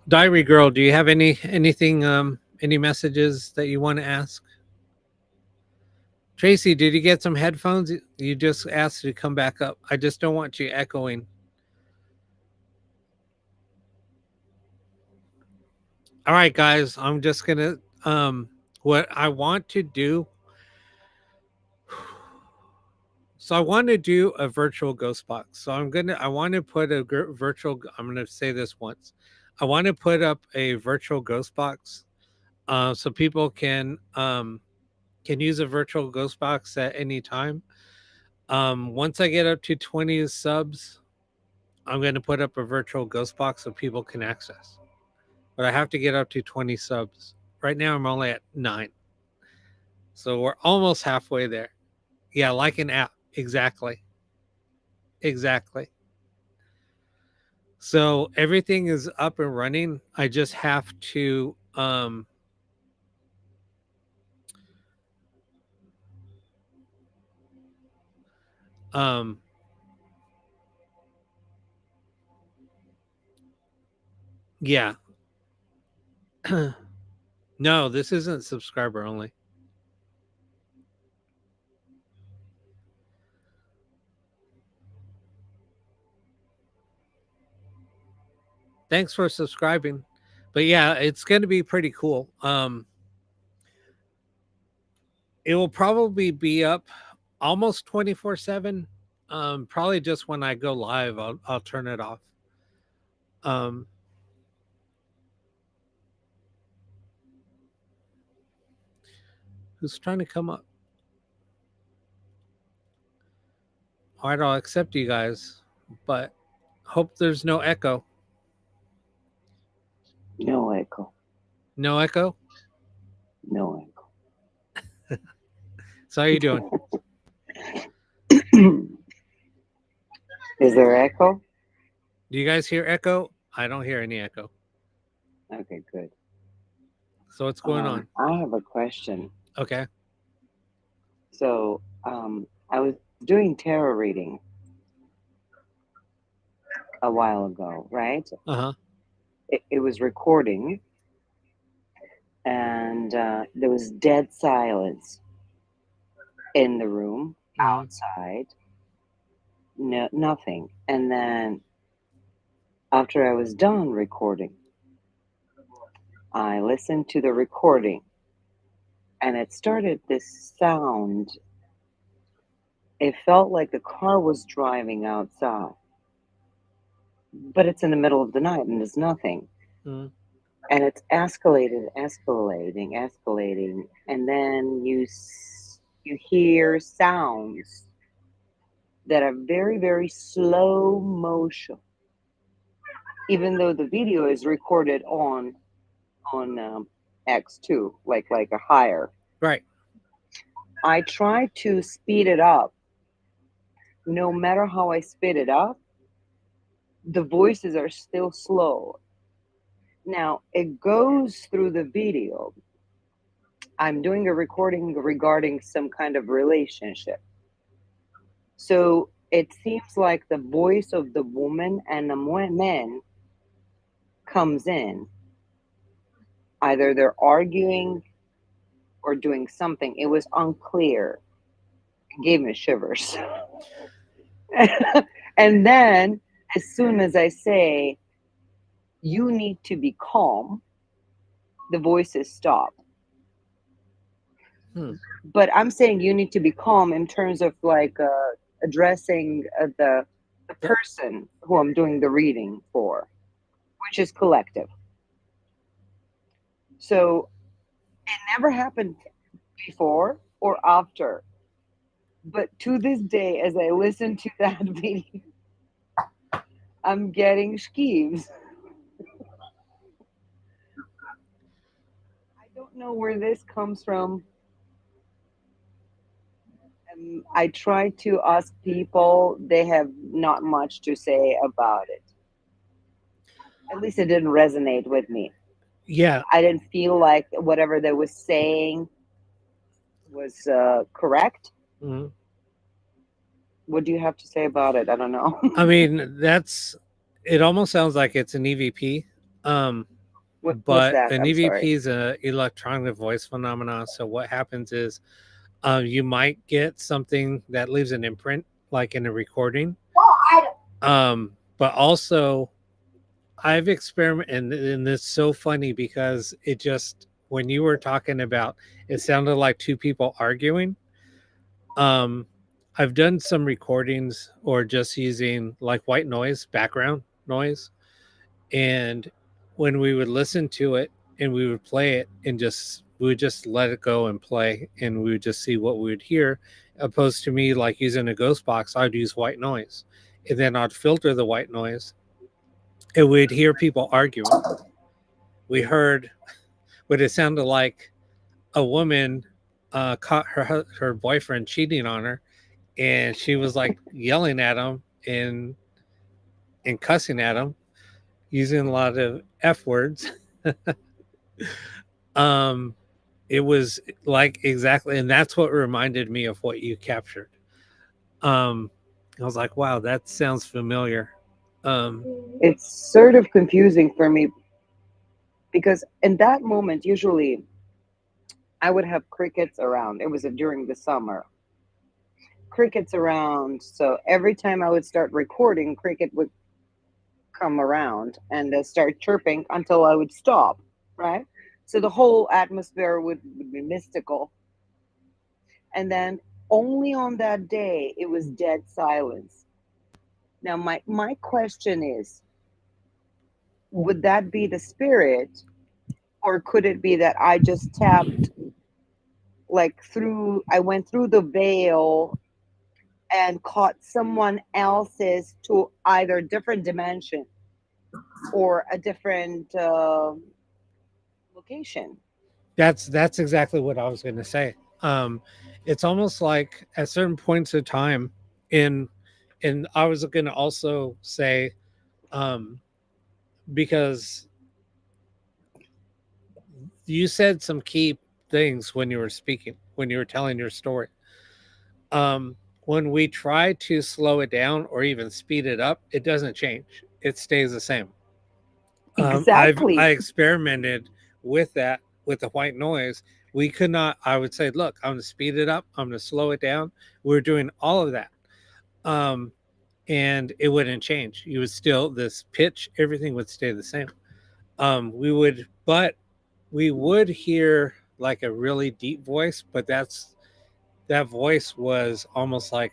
Speaker 1: Diary girl, do you have anything any messages that you want to ask? Tracy, did you get some headphones? You just asked to come back up. I just don't want you echoing. All right, guys, I'm just gonna what I want to do. So I want to do a virtual ghost box. So I want to put a virtual. I'm gonna say this once. I want to put up a virtual ghost box, so people can use a virtual ghost box at any time. Once I get up to 20 subs, I'm going to put up a virtual ghost box so people can access. But I have to get up to 20 subs. Right now, I'm only at 9. So we're almost halfway there. Yeah, like an app. Exactly. So everything is up and running. I just have to yeah. No, this isn't subscriber only. Thanks for subscribing. But yeah, it's going to be pretty cool. It will probably be up almost 24/7. Probably just when I go live, I'll turn it off. Who's trying to come up? All right, I'll accept you guys, but hope there's no echo.
Speaker 8: No echo.
Speaker 1: No echo?
Speaker 8: No echo.
Speaker 1: So how you doing?
Speaker 8: Is there echo?
Speaker 1: Do you guys hear echo? I don't hear any echo.
Speaker 8: Okay, good.
Speaker 1: So what's going on?
Speaker 8: I have a question.
Speaker 1: Okay.
Speaker 8: So, I was doing tarot reading a while ago, right?
Speaker 1: Uh-huh.
Speaker 8: It was recording, and there was dead silence in the room, outside, no, nothing. And then after I was done recording, I listened to the recording, and it started this sound. It felt like the car was driving outside, but it's in the middle of the night and there's nothing.
Speaker 1: Mm.
Speaker 8: And it's escalating, and then you hear sounds that are very, very slow motion, even though the video is recorded on X2, like a higher.
Speaker 1: Right.
Speaker 8: I try to speed it up. No matter how I speed it up, the voices are still slow. Now, it goes through the video. I'm doing a recording regarding some kind of relationship. So it seems like the voice of the woman and the man comes in. Either they're arguing or doing something. It was unclear. It gave me shivers. And then, as soon as I say, you need to be calm, the voices stop. But I'm saying you need to be calm in terms of like addressing the person who I'm doing the reading for, which is collective. So it never happened before or after. But to this day, as I listen to that video, I'm getting skeeves. I don't know where this comes from. I try to ask people, they have not much to say about it. At least it didn't resonate with me.
Speaker 1: Yeah.
Speaker 8: I didn't feel like whatever they was saying was correct.
Speaker 1: Mm-hmm.
Speaker 8: What do you have to say about it? I don't know.
Speaker 1: I mean, it almost sounds like it's an EVP.
Speaker 8: What's
Speaker 1: But
Speaker 8: that?
Speaker 1: an
Speaker 8: I'm
Speaker 1: EVP
Speaker 8: sorry.
Speaker 1: is an electronic voice phenomenon. So what happens is you might get something that leaves an imprint, like in a recording. But also, I've experimented, and it's so funny because it just, when you were talking about, it sounded like two people arguing. I've done some recordings or just using like white noise, background noise. And when we would listen to it and we would play it and we would just let it go and play, and we would just see what we would hear, opposed to me like using a ghost box, I'd use white noise. And then I'd filter the white noise and we'd hear people arguing. We heard what it sounded like a woman caught her boyfriend cheating on her, and she was like yelling at him and cussing at him, using a lot of F words. It was like exactly, and that's what reminded me of what you captured. I was like, wow, that sounds familiar.
Speaker 8: It's sort of confusing for me because in that moment, usually I would have crickets around. It was during the summer. Crickets around. So every time I would start recording, cricket would come around and start chirping until I would stop, right? So the whole atmosphere would be mystical. And then only on that day, it was dead silence. Now, my question is, would that be the spirit, or could it be that I just tapped I went through the veil and caught someone else's to either different dimension or a different location?
Speaker 1: That's exactly what I was going to say. It's almost like at certain points of time and I was going to also say, because you said some key things when you were speaking, when you were telling your story. When we try to slow it down or even speed it up, it doesn't change. It stays the same.
Speaker 8: Exactly.
Speaker 1: I experimented with that with the white noise. We could not, I would say, look, I'm going to speed it up. I'm going to slow it down. We're doing all of that. And it wouldn't change. You would still, this pitch, everything would stay the same. We would hear like a really deep voice, but that voice was almost like,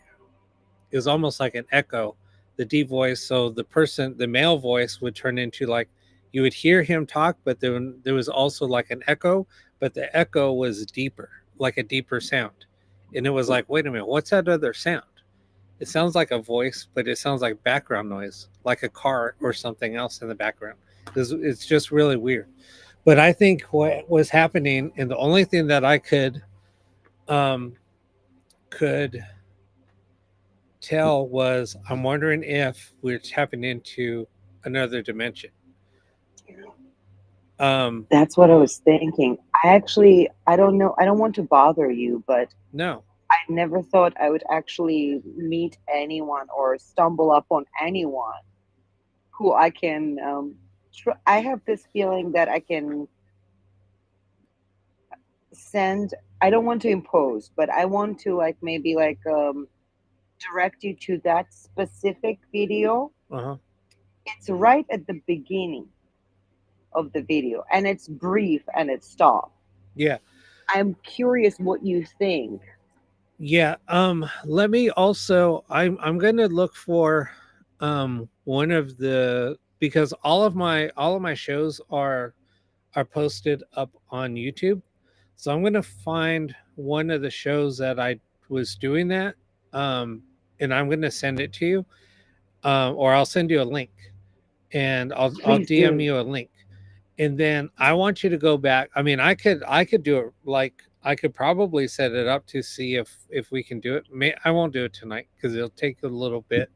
Speaker 1: it was almost like an echo, the deep voice. So the male voice would turn into like, you would hear him talk, but then there was also like an echo, but the echo was deeper, like a deeper sound. And it was like, wait a minute, what's that other sound? it sounds like a voice, but it sounds like background noise, like a car or something else in the background. It's just really weird. But I think what was happening, and the only thing that I could tell was, I'm wondering if we're tapping into another dimension.
Speaker 8: That's what I was thinking. I don't know. I don't want to bother you, but
Speaker 1: No.
Speaker 8: I never thought I would actually meet anyone or stumble upon anyone who I can. I have this feeling that I can send. I don't want to impose, but I want to maybe direct you to that specific video.
Speaker 1: Uh-huh.
Speaker 8: It's right at the beginning of the video, and it's brief and it stops.
Speaker 1: Yeah.
Speaker 8: I'm curious what you think.
Speaker 1: Yeah. Let me also, I'm gonna look for one of the, because all of my shows are posted up on YouTube. So I'm gonna find one of the shows that I was doing that. And I'm gonna send it to you. Or I'll send you a link, and I'll
Speaker 8: Please
Speaker 1: DM
Speaker 8: do.
Speaker 1: you a link. And then I want you to go back. I mean, I could do it, like I could probably set it up to see if we can do it. I won't do it tonight because it'll take a little bit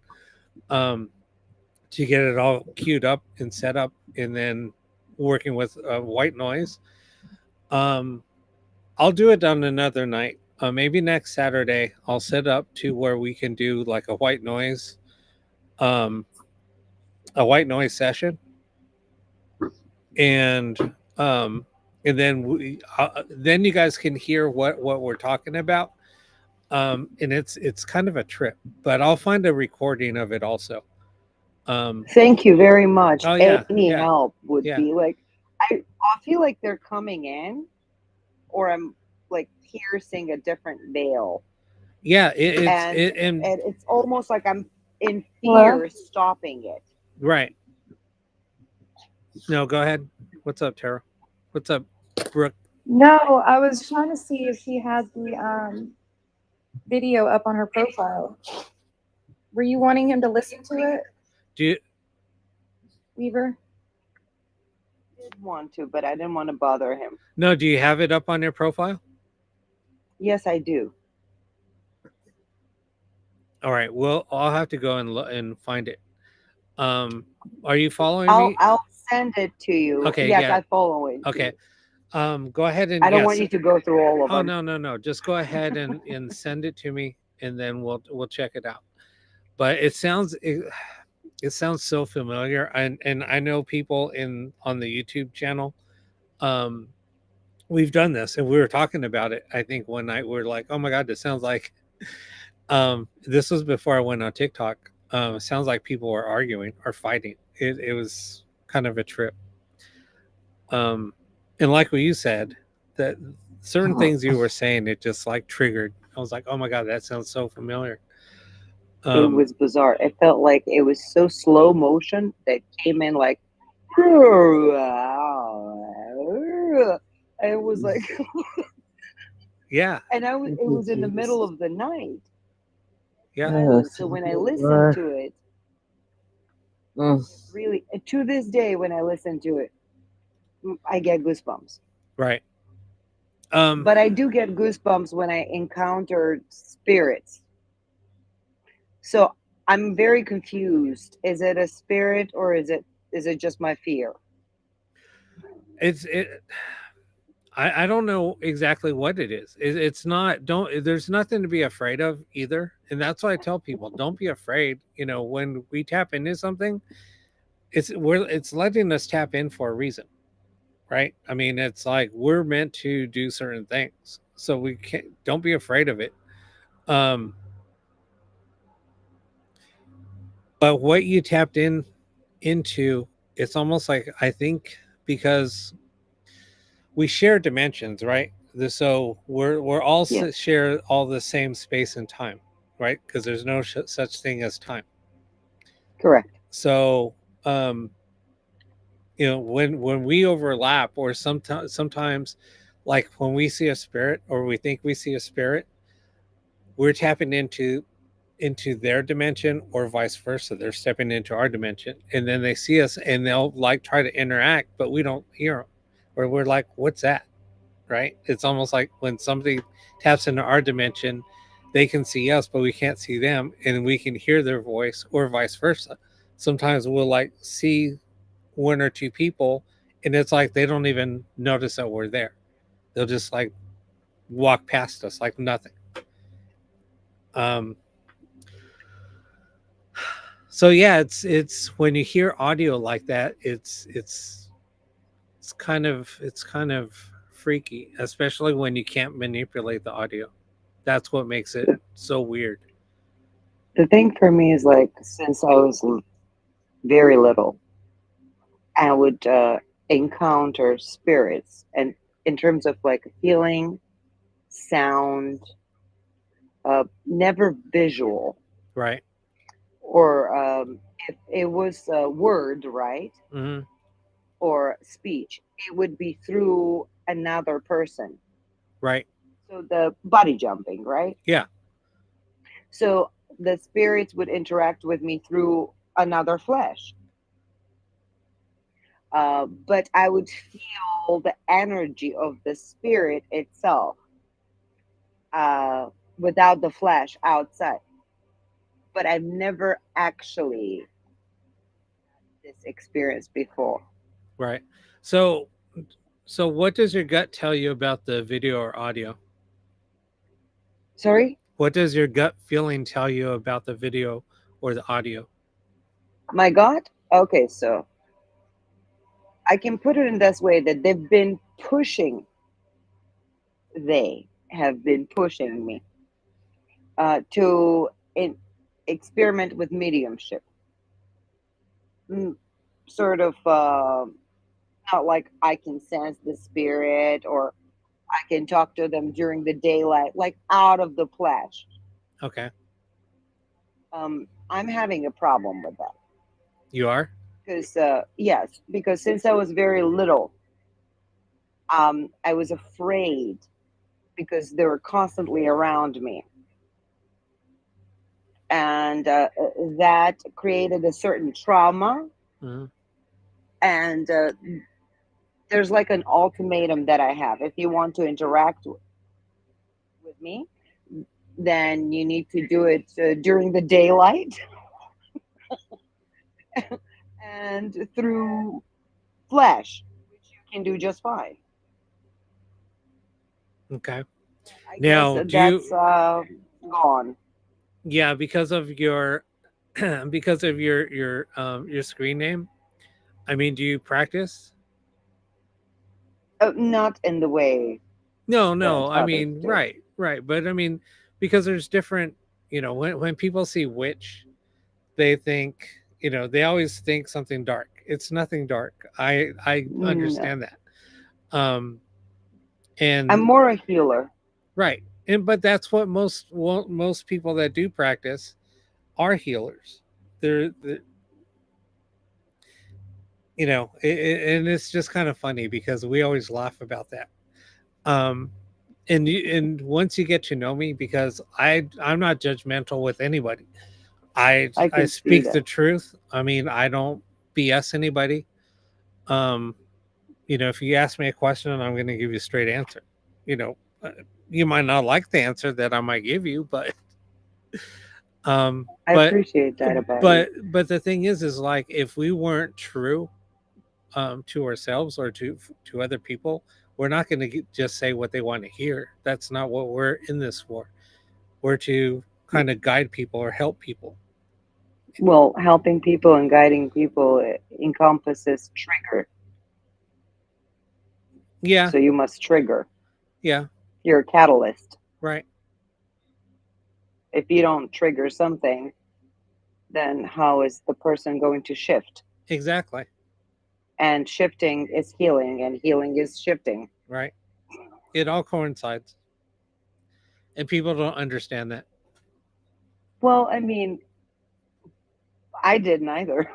Speaker 1: to get it all queued up and set up, and then working with white noise. I'll do it on another night. Maybe next Saturday I'll set up to where we can do like a white noise session. And then then you guys can hear what we're talking about. And it's kind of a trip, but I'll find a recording of it also.
Speaker 8: Thank you very much.
Speaker 1: Oh, yeah,
Speaker 8: Any
Speaker 1: yeah,
Speaker 8: help would
Speaker 1: yeah.
Speaker 8: be I feel like they're coming in, or I'm piercing a veil.
Speaker 1: Yeah,
Speaker 8: And it's almost like I'm in
Speaker 6: Hello?
Speaker 8: fear stopping it.
Speaker 1: right. No, go ahead. What's up, Tara? What's up, Brooke?
Speaker 6: No, I was trying to see if she had the video up on her profile. Were you wanting him to listen to it,
Speaker 1: Do you,
Speaker 6: Weaver?
Speaker 8: I did want to, but I didn't want to bother him.
Speaker 1: no, do you have it up on your profile?
Speaker 8: Yes, I do.
Speaker 1: All right. Well, I'll have to go and find it. Are you following me?
Speaker 8: I'll send it to you.
Speaker 1: Okay,
Speaker 8: Yes,
Speaker 1: yeah.
Speaker 8: I follow it.
Speaker 1: Okay. Go ahead and
Speaker 8: I don't
Speaker 1: yes.
Speaker 8: want you to go through all of
Speaker 1: Oh,
Speaker 8: them.
Speaker 1: no. Just go ahead and send it to me, and then we'll check it out. But it sounds so familiar, and I know people on the YouTube channel. We've done this, and we were talking about it. I think one night we are like, "Oh my God, this sounds like." This was before I went on TikTok. It sounds like people were arguing or fighting. It was kind of a trip. And like what you said, that certain things you were saying, it just triggered. I was like, "Oh my God, that sounds so familiar."
Speaker 8: It was bizarre. It felt like it was so slow motion that came in and it was like
Speaker 1: yeah,
Speaker 8: and it was in the middle of the night.
Speaker 1: yeah.
Speaker 8: So when I listened to it, really, to this day, when I listen to it, I get goosebumps.
Speaker 1: Right.
Speaker 8: But I do get goosebumps when I encounter spirits. So I'm very confused. Is it a spirit, or is it just my fear?
Speaker 1: I don't know exactly what it is. It's not, there's nothing to be afraid of either. And that's why I tell people, don't be afraid. When we tap into something, it's letting us tap in for a reason, right? I mean, it's like we're meant to do certain things, so don't be afraid of it. But what you tapped into, it's almost like, I think, because we share dimensions, right? So we're all share all the same space and time, right? Because there's no such thing as time.
Speaker 8: Correct.
Speaker 1: So when we overlap, or sometimes like when we see a spirit, or we think we see a spirit, we're tapping into into their dimension or vice versa. They're stepping into our dimension, and then they see us and they'll like try to interact, but we don't hear them, or we're like, what's that? Right? It's almost like when somebody taps into our dimension, they can see us, but we can't see them, and we can hear their voice, or vice versa. Sometimes we'll like see one or two people, and it's like they don't even notice that we're there. They'll just like walk past us like nothing. So yeah, it's when you hear audio like that, it's kind of freaky, especially when you can't manipulate the audio. That's what makes it so weird.
Speaker 8: The thing for me is like, since I was very little, I would encounter spirits, and in terms of like feeling, sound, never visual,
Speaker 1: Right.
Speaker 8: or if it was a word, right,
Speaker 1: Hmm.
Speaker 8: or speech, it would be through another person.
Speaker 1: Right.
Speaker 8: So the body jumping, right?
Speaker 1: Yeah.
Speaker 8: So the spirits would interact with me through another flesh. But I would feel the energy of the spirit itself without the flesh outside. But I've never actually had this experience before.
Speaker 1: Right. So what does your gut tell you about the video or audio?
Speaker 8: Sorry?
Speaker 1: What does your gut feeling tell you about the video or the audio?
Speaker 8: My God? Okay, so I can put it in this way, that they have been pushing me to experiment with mediumship. Sort of not like I can sense the spirit, or I can talk to them during the daylight, like out of the flesh.
Speaker 1: Okay.
Speaker 8: I'm having a problem with that.
Speaker 1: You are?
Speaker 8: Because yes, because since I was very little, I was afraid because they were constantly around me, and that created a certain trauma.
Speaker 1: Mm-hmm.
Speaker 8: And there's like an ultimatum that I have: if you want to interact with me, then you need to do it during the daylight and through flesh, which you can do just fine.
Speaker 1: Okay.
Speaker 8: I
Speaker 1: Now,
Speaker 8: guess that's gone.
Speaker 1: Yeah, because of your because of your screen name. I mean, do you practice?
Speaker 8: Not in the way
Speaker 1: No,
Speaker 8: that
Speaker 1: I
Speaker 8: others
Speaker 1: mean,
Speaker 8: do.
Speaker 1: right. But I mean, because there's different, when people see witch, they think, they always think something dark. It's nothing dark. I
Speaker 8: No.
Speaker 1: understand that.
Speaker 8: I'm
Speaker 1: And
Speaker 8: more a healer.
Speaker 1: right. But that's what most people that do practice are healers. They're and it's just kind of funny because we always laugh about that. And once you get to know me, because I'm not judgmental with anybody. I
Speaker 8: can see
Speaker 1: speak
Speaker 8: that.
Speaker 1: the truth. I mean, I don't BS anybody. If you ask me a question, I'm going to give you a straight answer. You might not like the answer that I might give you, but
Speaker 8: I
Speaker 1: but
Speaker 8: appreciate that about you.
Speaker 1: but the thing is like, if we weren't true to ourselves or to other people, we're not going to just say what they want to hear. That's not what we're in this for. We're to kind of guide people or help people.
Speaker 8: Well, helping people and guiding people encompasses trigger.
Speaker 1: Yeah.
Speaker 8: So you must trigger.
Speaker 1: Yeah.
Speaker 8: You're a catalyst.
Speaker 1: Right.
Speaker 8: If you don't trigger something, then how is the person going to shift?
Speaker 1: Exactly.
Speaker 8: And shifting is healing, and healing is shifting.
Speaker 1: Right. It all coincides. And people don't understand that.
Speaker 8: Well, I mean, I didn't either.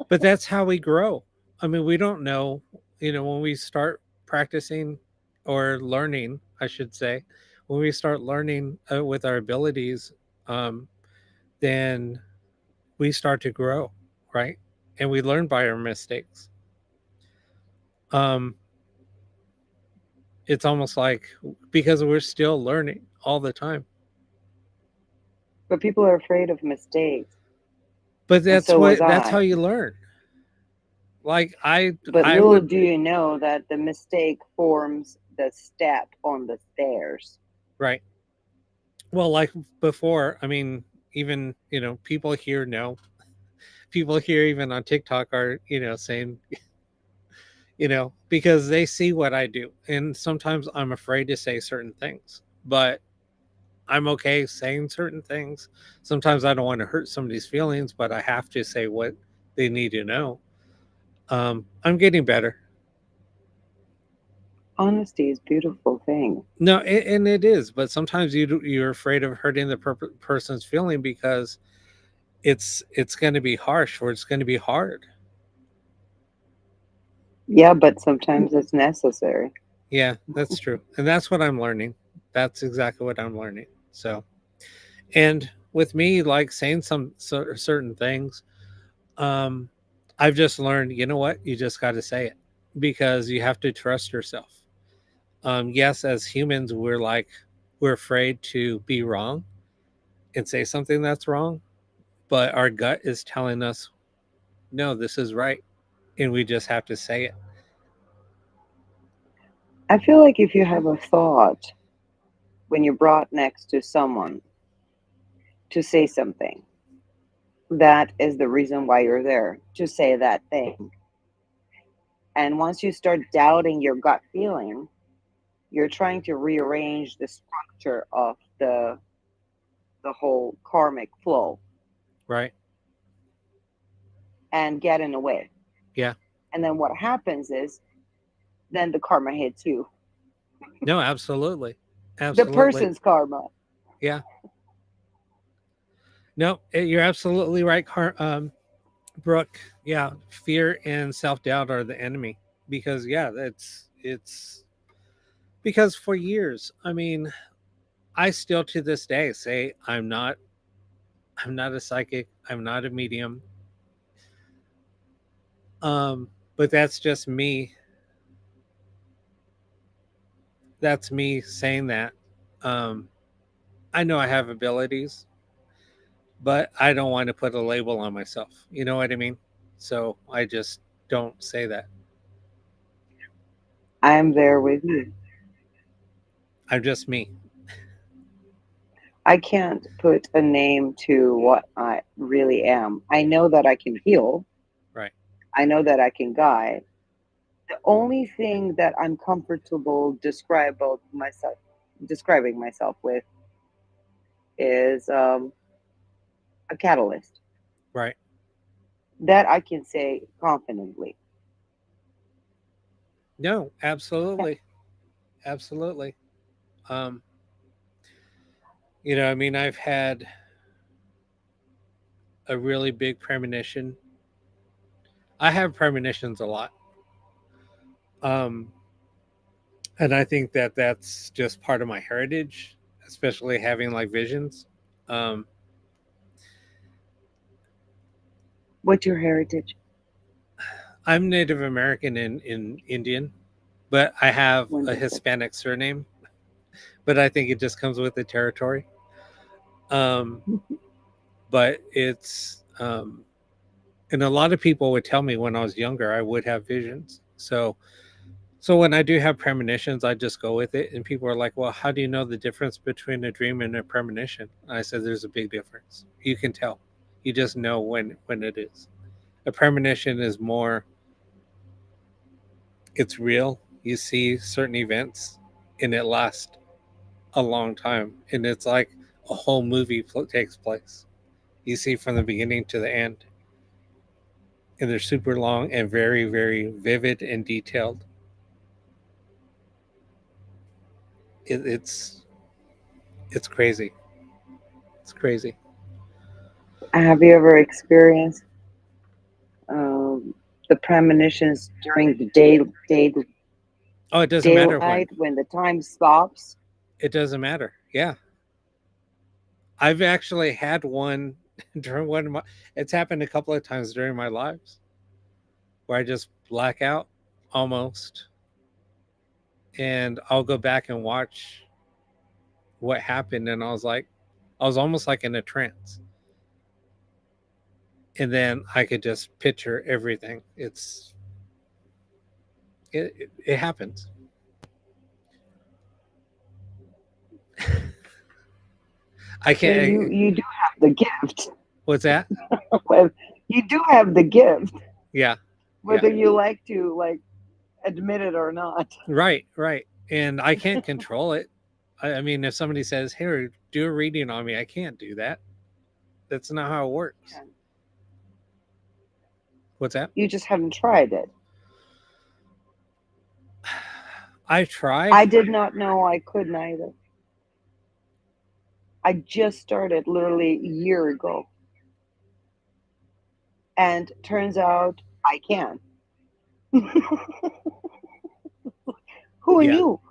Speaker 1: But that's how we grow. I mean, we don't know, when we start practicing or learning, I should say, when we start learning with our abilities, then we start to grow, right? And we learn by our mistakes. It's almost like because we're still learning all the time.
Speaker 8: But people are afraid of mistakes.
Speaker 1: But that's
Speaker 8: so was
Speaker 1: that's
Speaker 8: I.
Speaker 1: how you learn. Like
Speaker 8: But
Speaker 1: I
Speaker 8: little
Speaker 1: would,
Speaker 8: do you know that the mistake forms the step on the stairs.
Speaker 1: right. Well, like before, I mean, even, people here know, people here even on TikTok are, saying, because they see what I do. And sometimes I'm afraid to say certain things, but I'm okay saying certain things. Sometimes I don't want to hurt somebody's feelings, but I have to say what they need to know. I'm getting better.
Speaker 8: Honesty is a beautiful thing.
Speaker 1: No, and it is, but sometimes you're afraid of hurting the person's feeling because it's going to be harsh or it's going to be hard.
Speaker 8: Yeah, but sometimes it's necessary.
Speaker 1: Yeah, that's true. And that's what I'm learning. That's exactly what I'm learning. So, and with me, like saying some certain things, I've just learned, you know what? You just got to say it because you have to trust yourself. Yes, as humans, we're afraid to be wrong and say something that's wrong, but our gut is telling us, no, this is right. And we just have to say it.
Speaker 8: I feel like if you have a thought when you're brought next to someone to say something, that is the reason why you're there, to say that thing. And once you start doubting your gut feeling, you're trying to rearrange the structure of the whole karmic flow
Speaker 1: Right.
Speaker 8: and get in the way.
Speaker 1: Yeah.
Speaker 8: And then what happens is then the karma hits you.
Speaker 1: No, absolutely.
Speaker 8: The
Speaker 1: Absolutely.
Speaker 8: person's karma.
Speaker 1: Yeah. No, you're absolutely right, Brooke. Yeah, fear and self-doubt are the enemy because it's because for years, I mean, I still to this day say I'm not a psychic, I'm not a medium. But that's just me. That's me saying that. Um I know I have abilities, but I don't want to put a label on myself. You know what I mean? So I just don't say that.
Speaker 8: I'm there with you.
Speaker 1: I'm just me.
Speaker 8: I can't put a name to what I really am. I know that I can heal.
Speaker 1: Right.
Speaker 8: I know that I can guide. The only thing that I'm comfortable describing myself with is a catalyst.
Speaker 1: Right.
Speaker 8: That I can say confidently.
Speaker 1: No, absolutely. Absolutely. Um, I mean, I've had a really big premonition. I have premonitions a lot. Um, and I think that that's just part of my heritage, especially having like visions. Um,
Speaker 8: What's your heritage?
Speaker 1: I'm Native American in Indian, but I have a
Speaker 8: Wonderful.
Speaker 1: Hispanic surname, but I think it just comes with the territory. But it's, and a lot of people would tell me when I was younger, I would have visions. So when I do have premonitions, I just go with it. And people are like, well, how do you know the difference between a dream and a premonition? And I said, there's a big difference. You can tell. You just know when it is. A premonition is more, it's real. You see certain events and it lasts a long time. And it's like a whole movie takes place. You see from the beginning to the end. And they're super long and very, very vivid and detailed. It's crazy. It's crazy.
Speaker 8: Have you ever experienced the premonitions during the
Speaker 1: Oh, it doesn't matter when.
Speaker 8: daylight when the time stops?
Speaker 1: It doesn't matter. Yeah. I've actually had one during one of my. It's happened a couple of times during my lives where I just black out almost, and I'll go back and watch what happened, and I was almost like in a trance, and then I could just picture everything. It happens. I
Speaker 8: So
Speaker 1: can't.
Speaker 8: you do have the gift.
Speaker 1: What's that?
Speaker 8: Well, you do have the gift,
Speaker 1: Yeah.
Speaker 8: whether you like to admit it or not.
Speaker 1: Right. And I can't control it. I mean, if somebody says, "Here, do a reading on me," I can't do that. That's not how it works.
Speaker 8: Yeah.
Speaker 1: What's that?
Speaker 8: You just haven't tried it.
Speaker 1: I tried.
Speaker 8: I did not know I couldn't either. I just started literally a year ago. And turns out I can. Who
Speaker 1: Yeah.
Speaker 8: knew?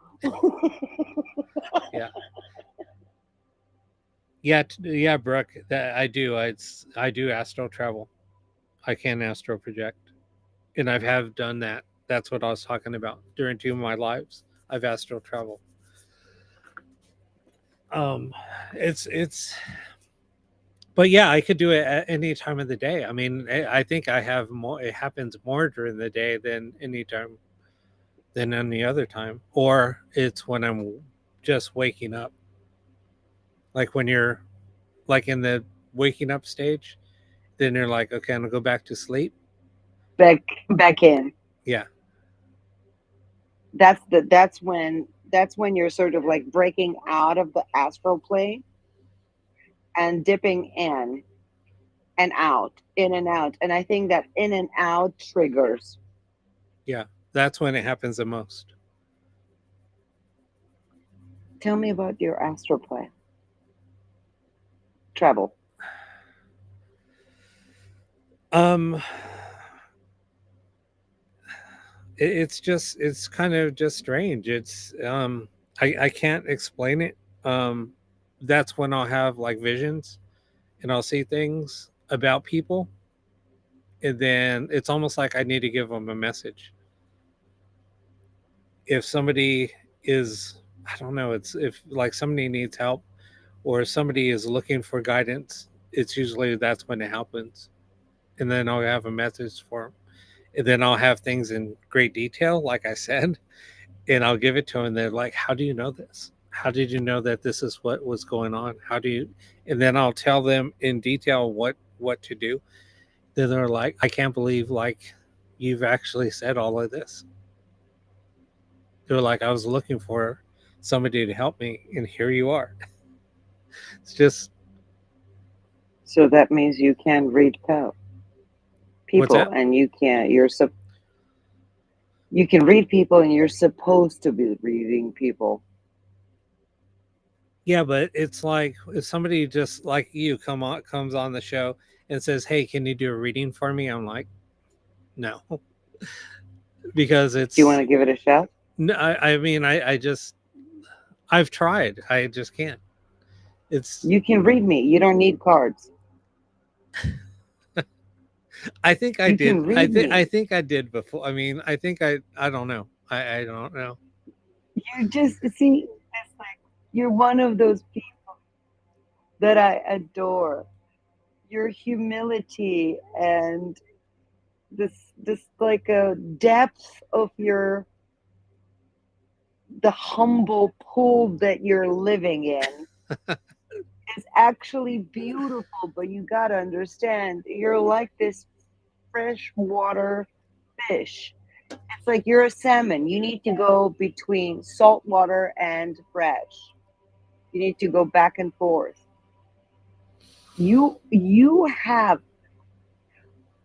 Speaker 1: Yeah, Brooke. That I do. I do astral travel. I can astral project, and I have done that. That's what I was talking about during 2 of my lives. I've astral traveled. It's, but yeah, I could do it at any time of the day. I mean, I think I have more. It happens more during the day than any time than any other time, or it's when I'm just waking up. Like when you're like in the waking up stage, then you're like, okay, I'm gonna go back to sleep.
Speaker 8: Back in.
Speaker 1: Yeah.
Speaker 8: That's when you're sort of like breaking out of the astral plane and dipping in and out, in and out. And I think that in and out triggers.
Speaker 1: Yeah, that's when it happens the most.
Speaker 8: Tell me about your astral plane. Travel.
Speaker 1: It's kind of just strange. I can't explain it. That's when I'll have like visions and I'll see things about people, and then it's almost like I need to give them a message. If somebody is, I don't know, it's if like somebody needs help or if somebody is looking for guidance, it's usually that's when it happens. And then I'll have a message for them. And then I'll have things in great detail, like I said, and I'll give it to them. And they're like, "How do you know this? How did you know that this is what was going on? How do you?" And then I'll tell them in detail what to do. Then they're like, "I can't believe like you've actually said all of this." They're like, "I was looking for somebody to help me, and here you are." It's just
Speaker 8: So that means you can read people,
Speaker 1: that?
Speaker 8: and you can you can read people, and you're supposed to be reading people.
Speaker 1: Yeah, but it's like if somebody just like you comes on the show and says, "Hey, can you do a reading for me?" I'm like, "No," because it's.
Speaker 8: Do you want to give it a shot?
Speaker 1: No, I mean, I just I've tried. I just can't. It's.
Speaker 8: You can read me. You don't need cards.
Speaker 1: I think I
Speaker 8: You
Speaker 1: did.
Speaker 8: can read me.
Speaker 1: I think I did before. I mean, I think I don't know. I don't know.
Speaker 8: You just see, it's like you're one of those people that I adore. Your humility and this like a depth of the humble pool that you're living in is actually beautiful. But you gotta understand, you're like this freshwater fish. It's like you're a salmon. You need to go between salt water and fresh. You need to go back and forth. You have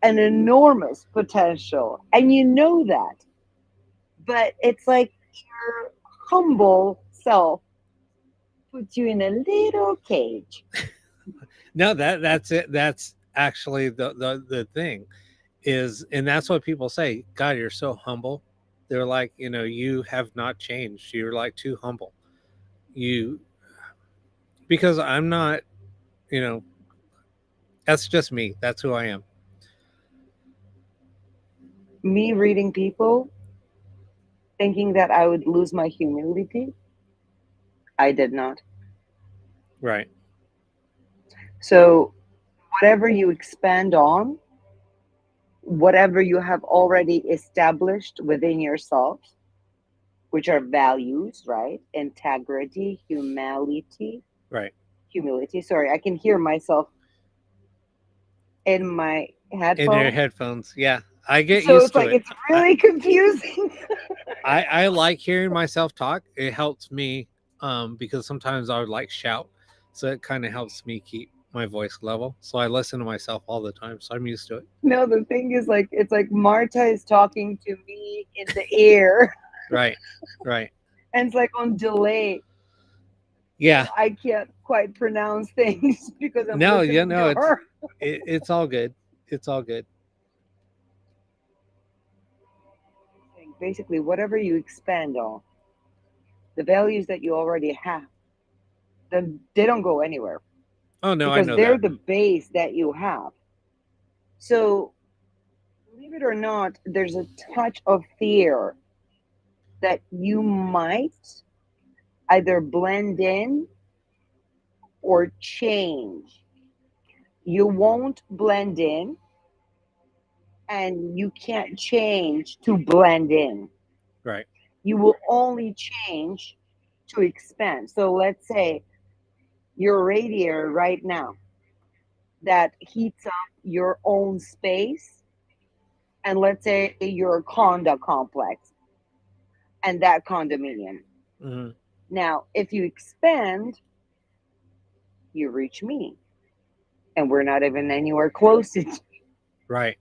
Speaker 8: an enormous potential, and you know that. But it's like your humble self puts you in a little cage.
Speaker 1: No, that's it. That's actually the thing is, and that's what people say. God, you're so humble. They're like, you have not changed. You're like too humble. You, because I'm not. you know, that's just me. That's who I am.
Speaker 8: Me reading people, thinking that I would lose my humility, I did not.
Speaker 1: Right.
Speaker 8: So whatever you expand on, whatever you have already established within yourself, which are values, right? Integrity,
Speaker 1: Right.
Speaker 8: humility. Sorry, I can hear myself in my
Speaker 1: In
Speaker 8: headphones.
Speaker 1: your headphones. Yeah. I get
Speaker 8: So
Speaker 1: used
Speaker 8: it's
Speaker 1: to
Speaker 8: like
Speaker 1: it.
Speaker 8: it's really confusing.
Speaker 1: I like hearing myself talk. It helps me because sometimes I would like shout. So it kind of helps me keep my voice level. So I listen to myself all the time. So I'm used to it.
Speaker 8: No, the thing is like it's like Marta is talking to me in the air
Speaker 1: Right. Right.
Speaker 8: and it's like on delay.
Speaker 1: Yeah.
Speaker 8: I can't quite pronounce things because I'm
Speaker 1: No,
Speaker 8: listening
Speaker 1: yeah, no,
Speaker 8: to her.
Speaker 1: it's all good. It's all good.
Speaker 8: Basically, whatever you expand on, the values that you already have, then they don't go anywhere
Speaker 1: Oh no, I
Speaker 8: because
Speaker 1: know
Speaker 8: they're
Speaker 1: that.
Speaker 8: the base that you have. So, believe it or not, there's a touch of fear that you might either blend in or change. You won't blend in and you can't change to blend in.
Speaker 1: Right.
Speaker 8: You will only change to expand. So let's say your radiator right now that heats up your own space, and let's say your condo complex and that condominium.
Speaker 1: Hmm.
Speaker 8: Now, if you expand, you reach me, and we're not even anywhere close to.
Speaker 1: Right.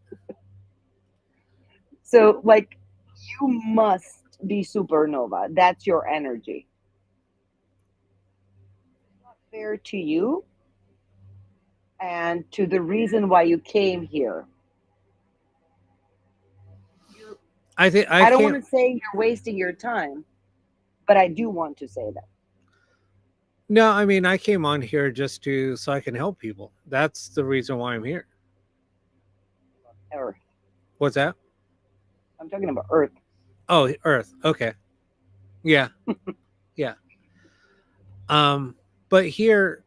Speaker 8: So, like, you must be supernova. That's your energy. It's not fair to you and to the reason why you came here.
Speaker 1: I think
Speaker 8: I don't want
Speaker 1: can't.
Speaker 8: to say you're wasting your time, but I do want to say that.
Speaker 1: No, I mean I came on here just to so I can help people. That's the reason why I'm here.
Speaker 8: Earth.
Speaker 1: What's that?
Speaker 8: I'm talking about Earth.
Speaker 1: Oh, Earth. Okay. Yeah. Yeah. But here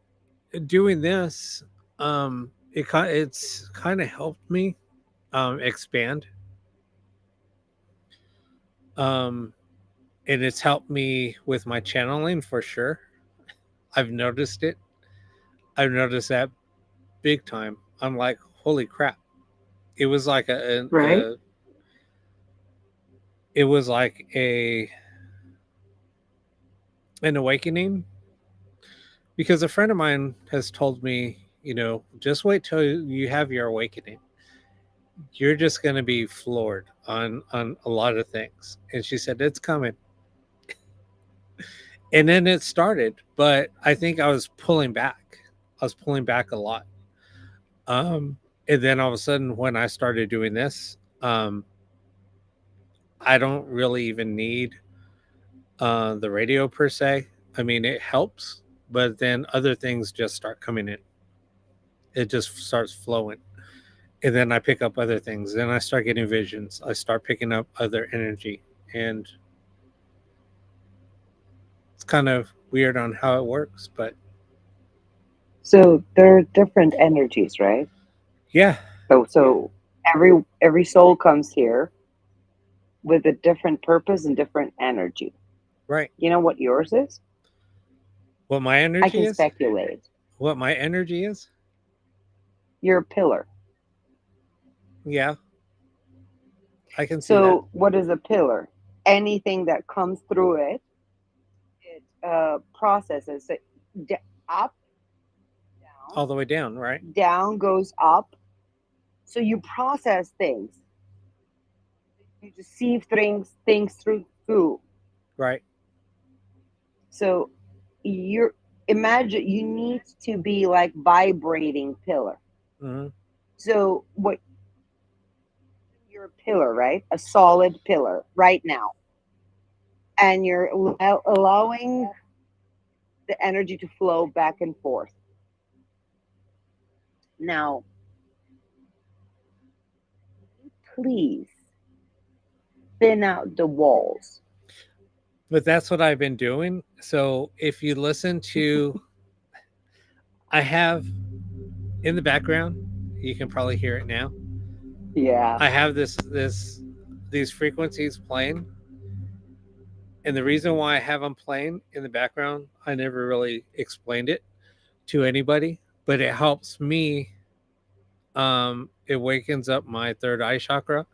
Speaker 1: doing this, it's kind of helped me expand. Um and it's helped me with my channeling for sure. I've noticed it. I've noticed that big time. I'm like, holy crap. It was like
Speaker 8: Right.
Speaker 1: it was like an awakening because a friend of mine has told me, just wait till you have your awakening. You're just going to be floored on a lot of things. And she said it's coming. And then it started, but I think I was pulling back. I was pulling back a lot. And then all of a sudden when I started doing this, I don't really even need the radio per se. I mean, it helps, but then other things just start coming in. It just starts flowing. And then I pick up other things. Then I start getting visions. I start picking up other energy. And it's kind of weird on how it works, but
Speaker 8: So there are different energies, right?
Speaker 1: yeah,
Speaker 8: So every soul comes here with a different purpose and different energy.
Speaker 1: right.
Speaker 8: You know what yours is?
Speaker 1: What my
Speaker 8: I
Speaker 1: energy
Speaker 8: can
Speaker 1: is?
Speaker 8: speculate.
Speaker 1: What my energy is?
Speaker 8: You're a pillar.
Speaker 1: Yeah. I can see that.
Speaker 8: So what is a pillar? Anything that comes through it, it processes it up,
Speaker 1: All the way down, right?
Speaker 8: down goes up. So you process things. You receive things through.
Speaker 1: Right.
Speaker 8: So you're imagine you need to be like vibrating pillar.
Speaker 1: Hmm.
Speaker 8: So what you're a pillar, right? A solid pillar right now. And you're allowing the energy to flow back and forth. Now, please thin out the walls.
Speaker 1: But that's what I've been doing. So if you listen to, I have in the background, you can probably hear it now.
Speaker 8: Yeah.
Speaker 1: I have these frequencies playing, and the reason why I have them playing in the background, I never really explained it to anybody, but it helps me. It wakens up my third eye chakra,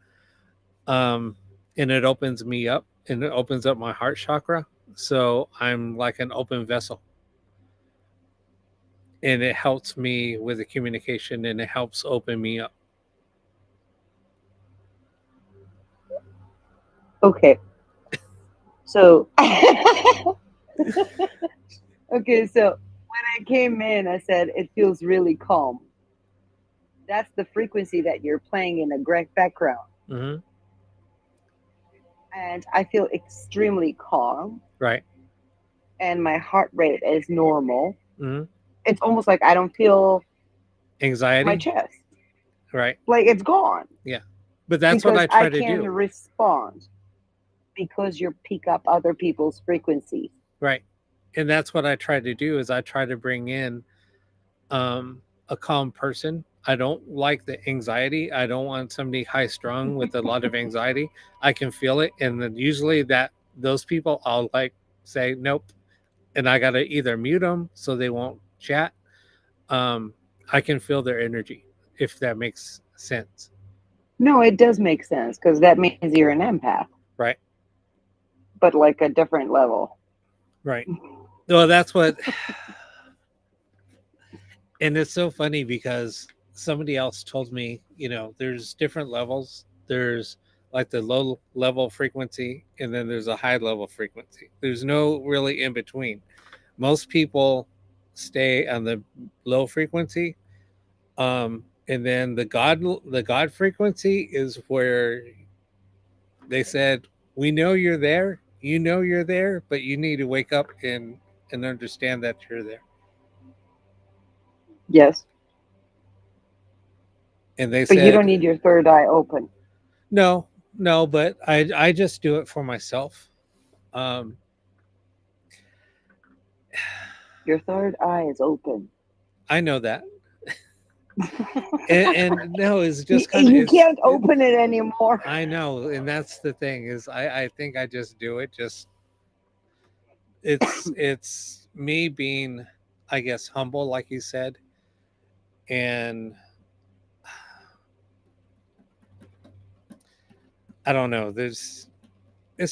Speaker 1: and it opens me up, and it opens up my heart chakra. So I'm like an open vessel, and it helps me with the communication, and it helps open me up.
Speaker 8: Okay. So, okay, so when I came in, I said it feels really calm. That's the frequency that you're playing in the background.
Speaker 1: Mm-hmm.
Speaker 8: And I feel extremely calm,
Speaker 1: Right.
Speaker 8: and my heart rate is normal.
Speaker 1: Mm-hmm.
Speaker 8: It's almost like I don't feel
Speaker 1: Anxiety.
Speaker 8: my chest.
Speaker 1: Right.
Speaker 8: Like it's gone.
Speaker 1: Yeah. But that's what I
Speaker 8: Because
Speaker 1: try to
Speaker 8: can
Speaker 1: do.
Speaker 8: respond because you pick up other people's frequencies.
Speaker 1: Right. And that's what I try to do is I try to bring in a calm person. I don't like the anxiety. I don't want somebody high strung with a lot of anxiety. I can feel it. And then usually those people I'll like say, nope. And I got to either mute them so they won't chat. I can feel their energy, if that makes sense.
Speaker 8: No, it does make sense because that means you're an empath,
Speaker 1: Right.
Speaker 8: but like a different level.
Speaker 1: Right. Well, that's what. And it's so funny because somebody else told me, there's different levels. There's like the low level frequency, and then there's a high level frequency. There's no really in between. Most people stay on the low frequency. And then the God frequency is where they said, we know you're there, you're there, but you need to wake up and understand that you're there.
Speaker 8: Yes.
Speaker 1: And they
Speaker 8: But
Speaker 1: said,
Speaker 8: you don't need your third eye open.
Speaker 1: no, but I just do it for myself.
Speaker 8: Your third eye is open.
Speaker 1: I know that. and no, it's just
Speaker 8: kind of, you can't open it anymore.
Speaker 1: I know, and that's the thing is I think I just do it. Just it's me being, I guess, humble, like you said, and I don't know. It's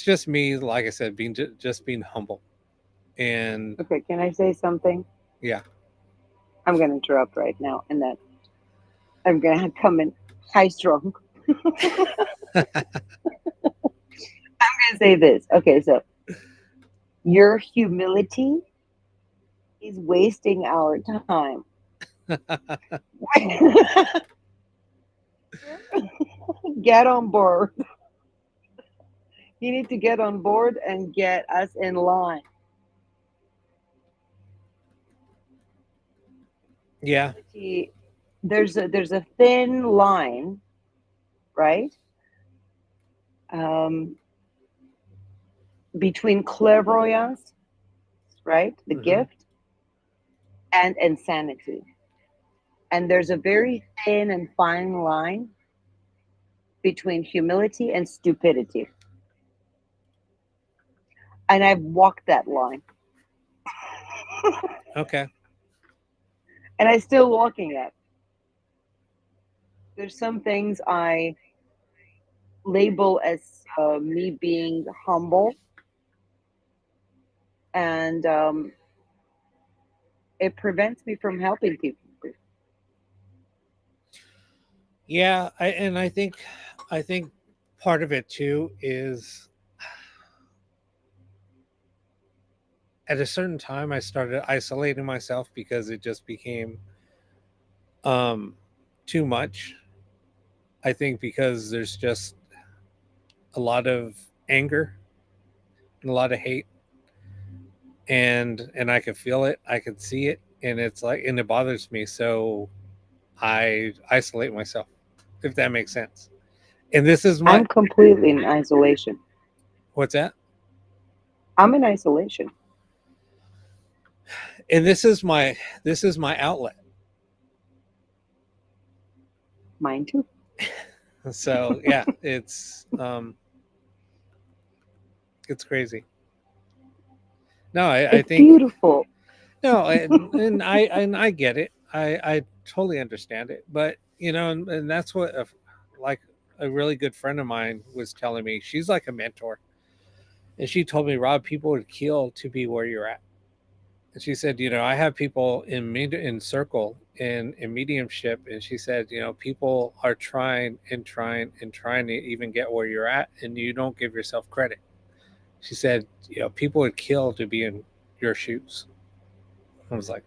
Speaker 1: just me, like I said, just being humble. And
Speaker 8: okay, can I say something?
Speaker 1: Yeah.
Speaker 8: I'm going to interrupt right now, and then I'm going to come in high strung. I'm going to say this. Okay, so your humility is wasting our time. Get on board. You need to get on board and get us in line.
Speaker 1: Yeah.
Speaker 8: There's a thin line, right? Between clairvoyance, right? The gift, and insanity. And there's a very thin and fine line between humility and stupidity. And I've walked that line.
Speaker 1: Okay.
Speaker 8: And I'm still walking it. There's some things I label as me being humble. And it prevents me from helping people.
Speaker 1: Yeah, I think part of it too is at a certain time I started isolating myself because it just became too much. I think because there's just a lot of anger and a lot of hate, and I could feel it, I could see it, and it's like, and it bothers me. So I isolate myself, if that makes sense. And this is my
Speaker 8: I'm completely in isolation.
Speaker 1: what's that?
Speaker 8: I'm in isolation.
Speaker 1: And this is my outlet.
Speaker 8: Mine too.
Speaker 1: So yeah, it's crazy. No, I
Speaker 8: It's
Speaker 1: think
Speaker 8: beautiful.
Speaker 1: no, and I get it. I totally understand it. But you know, and that's what like a really good friend of mine was telling me. She's like a mentor, and she told me, Rob, people would kill to be where you're at. And she said, you know, I have people in circle in mediumship, and she said, you know, people are trying and trying and trying to even get where you're at, and you don't give yourself credit. She said, you know, people would kill to be in your shoes. I was like,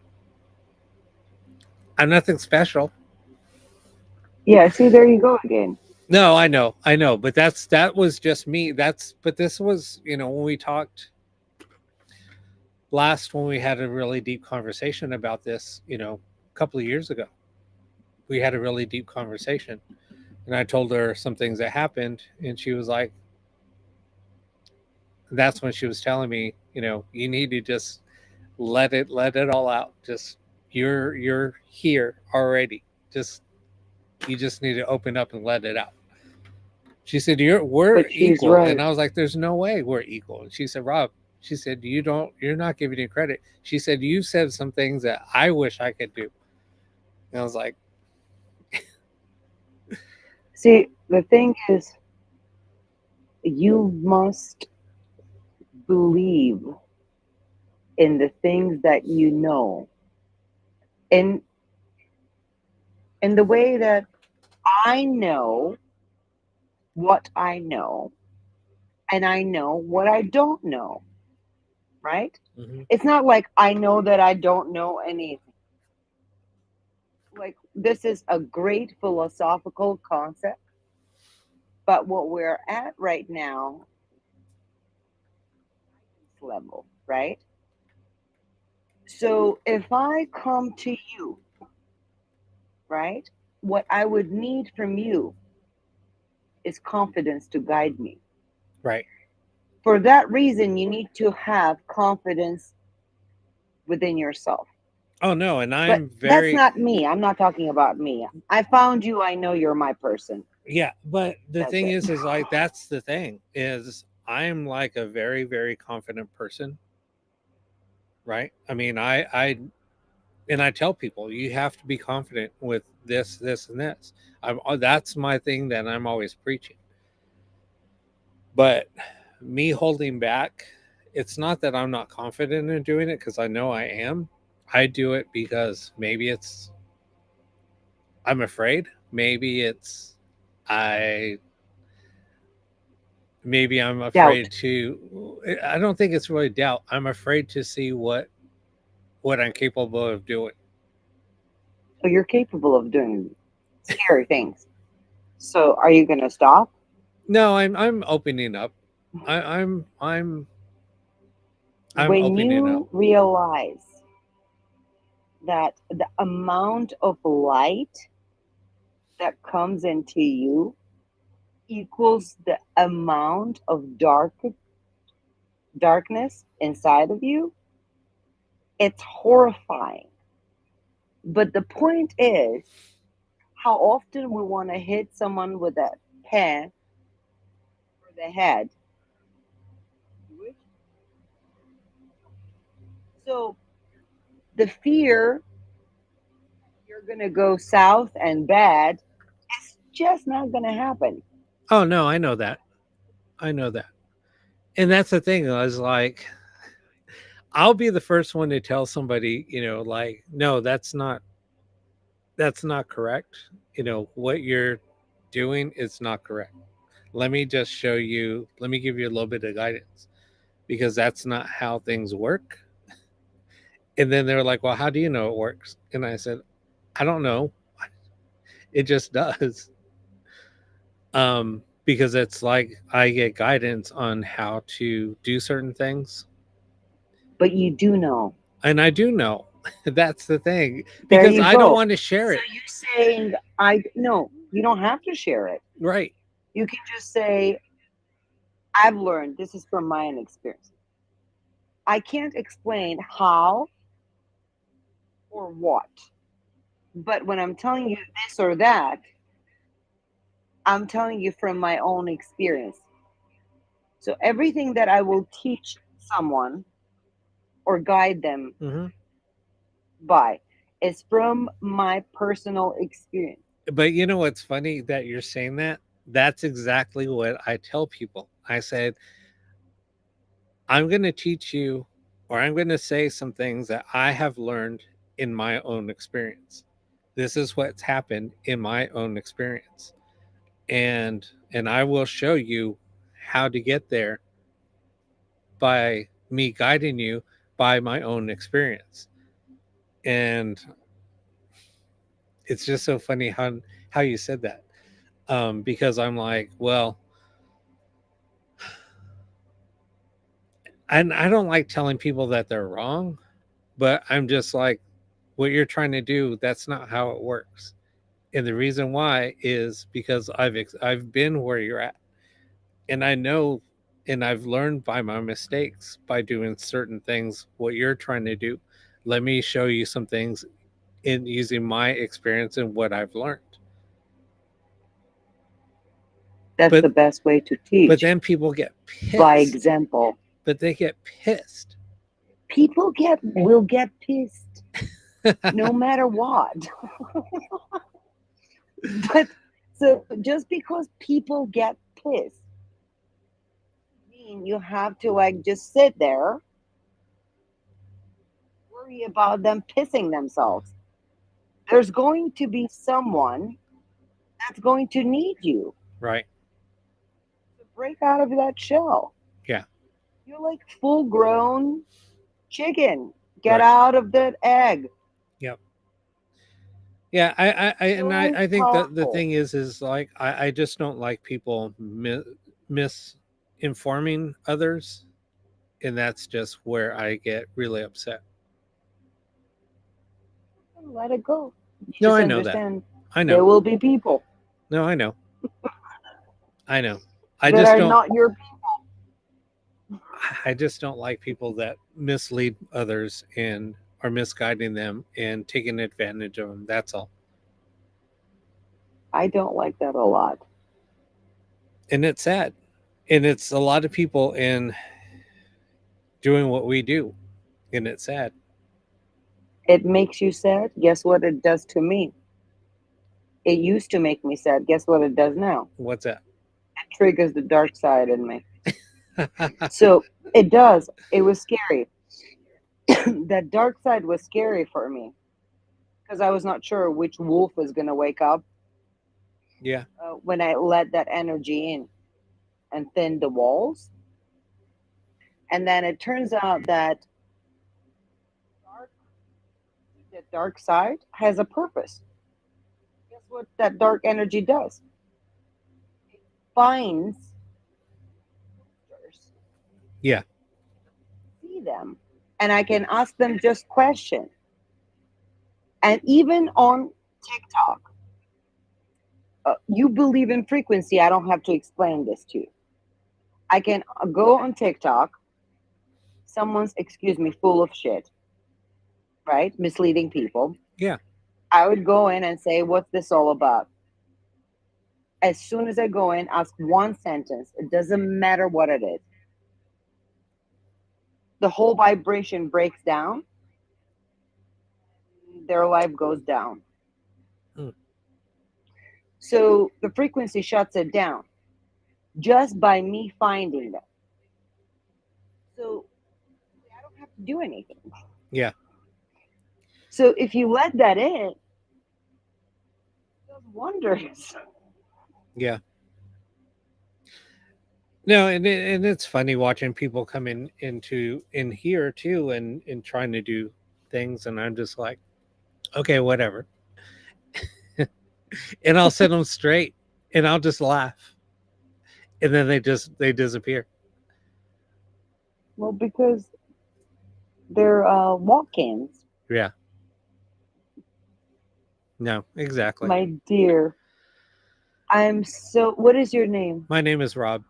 Speaker 1: I'm nothing special.
Speaker 8: Yeah, see, there you go again.
Speaker 1: No, I know, but that was just me. But this was, you know, when we talked last, when we had a really deep conversation about this, you know, a couple of years ago, we had a really deep conversation, and I told her some things that happened, and she was like, that's when she was telling me, you know, you need to just let it all out. Just you're here already. You just need to open up and let it out. She said, we're
Speaker 8: But she's
Speaker 1: equal.
Speaker 8: right.
Speaker 1: And I was like, there's no way we're equal. And she said, Rob, she said, you're not giving you credit. She said, you said some things that I wish I could do. And I was like,
Speaker 8: See, the thing is, you must believe in the things that you know. In the way that I know what I know, and I know what I don't know, right?
Speaker 1: mm-hmm.
Speaker 8: It's not like I know that I don't know anything. Like, this is a great philosophical concept, but what we're at right now, level, right? So if I come to you, right, what I would need from you is confidence to guide me.
Speaker 1: Right.
Speaker 8: For that reason, you need to have confidence within yourself.
Speaker 1: Oh no, and
Speaker 8: But
Speaker 1: I'm
Speaker 8: that's
Speaker 1: very
Speaker 8: not me. I'm not talking about me. I found you. I know you're my person.
Speaker 1: yeah, but the
Speaker 8: That's
Speaker 1: thing
Speaker 8: it.
Speaker 1: is like that's the thing is I'm like a very, very confident person. Right. I mean, I tell people you have to be confident with this, and this. That's my thing that I'm always preaching. But me holding back, it's not that I'm not confident in doing it because I know I am. I do it because maybe I'm afraid. I maybe I'm afraid
Speaker 8: Doubt.
Speaker 1: to. I don't think it's really doubt. I'm afraid to see what I'm capable of doing.
Speaker 8: So you're capable of doing scary things. So are you going to stop?
Speaker 1: No, I'm opening up. I'm
Speaker 8: When
Speaker 1: opening up.
Speaker 8: you realize that the amount of light that comes into you equals the amount of darkness inside of you, it's horrifying. But the point is, how often we want to hit someone with a pen or the head. So the fear you're going to go south and bad, it's just not going to happen.
Speaker 1: Oh no, I know that. And that's the thing. I was like, I'll be the first one to tell somebody, you know, like, no, that's not correct. You know, what you're doing is not correct. Let me just show you, let me give you a little bit of guidance because that's not how things work. And then they're like, well, how do you know it works? And I said, I don't know. It just does. Because it's like I get guidance on how to do certain things.
Speaker 8: But you do know.
Speaker 1: And I do know. That's the thing.
Speaker 8: There
Speaker 1: Because
Speaker 8: you
Speaker 1: I
Speaker 8: go.
Speaker 1: don't want to share
Speaker 8: So
Speaker 1: it.
Speaker 8: you're saying no, you don't have to share it.
Speaker 1: Right.
Speaker 8: You can just say, I've learned, this is from my own experience. I can't explain how or what. But when I'm telling you this or that, I'm telling you from my own experience. So everything that I will teach someone or guide them
Speaker 1: Hmm.
Speaker 8: by is from my personal experience.
Speaker 1: But you know what's funny that you're saying that? That's exactly what I tell people. I said, I'm going to teach you, or I'm going to say some things that I have learned in my own experience. This is what's happened in my own experience. And I will show you how to get there by me guiding you by my own experience. And it's just so funny how you said that. Because I'm like, well, and I don't like telling people that they're wrong, but I'm just like, what you're trying to do, that's not how it works. And the reason why is because I've been where you're at, and I know, and I've learned by my mistakes by doing certain things what you're trying to do. Let me show you some things in using my experience and what I've learned.
Speaker 8: That's
Speaker 1: But-
Speaker 8: the best way to teach.
Speaker 1: But then people get pissed.
Speaker 8: By example.
Speaker 1: But they get pissed.
Speaker 8: People will get pissed no matter what. But so just because people get pissed, mean you have to like just sit there, worry about them pissing themselves. There's going to be someone that's going to need you
Speaker 1: Right.
Speaker 8: to break out of that shell.
Speaker 1: Yeah.
Speaker 8: You're like full grown chicken. Get
Speaker 1: Right.
Speaker 8: out of that egg.
Speaker 1: Yeah, I think that the
Speaker 8: powerful.
Speaker 1: thing is like I just don't like people misinforming others, and that's just where I get really upset.
Speaker 8: Let it go. You
Speaker 1: No,
Speaker 8: just
Speaker 1: I know that.
Speaker 8: understand
Speaker 1: I
Speaker 8: there
Speaker 1: know.
Speaker 8: will be people
Speaker 1: No, I know. I know. I
Speaker 8: that
Speaker 1: just
Speaker 8: are
Speaker 1: don't.
Speaker 8: not your
Speaker 1: I just don't like people that mislead others and are misguiding them and taking advantage of them. That's all.
Speaker 8: I don't like that a lot.
Speaker 1: And it's sad. And it's a lot of people in doing what we do. And it's sad.
Speaker 8: It makes you sad. Guess what it does to me? It used to make me sad. Guess what it does now?
Speaker 1: What's that?
Speaker 8: It triggers the dark side in me. So it does. It was scary. That dark side was scary for me because I was not sure which wolf was going to wake up
Speaker 1: Yeah.
Speaker 8: when I let that energy in and thin the walls. And then it turns out that the dark side has a purpose. Guess what that dark energy does? It finds monsters.
Speaker 1: Yeah.
Speaker 8: See them, and I can ask them just questions. And even on TikTok, you believe in frequency. I don't have to explain this to you. I can go on TikTok. Someone's, excuse me, full of shit, right? Misleading people.
Speaker 1: Yeah.
Speaker 8: I would go in and say, what's this all about? As soon as I go in, ask one sentence. It doesn't matter what it is. The whole vibration breaks down. Their life goes down.
Speaker 1: Hmm.
Speaker 8: So the frequency shuts it down just by me finding them. So I don't have to do anything.
Speaker 1: Yeah.
Speaker 8: So if you let that in, it does wonders.
Speaker 1: Yeah. No, and it's funny watching people come in here too and trying to do things, and I'm just like, okay, whatever. And I'll set them straight, and I'll just laugh, and then they disappear.
Speaker 8: Well, because they're walk-ins.
Speaker 1: Yeah. No, exactly.
Speaker 8: My dear. I'm so. What is your name?
Speaker 1: My name is Rob.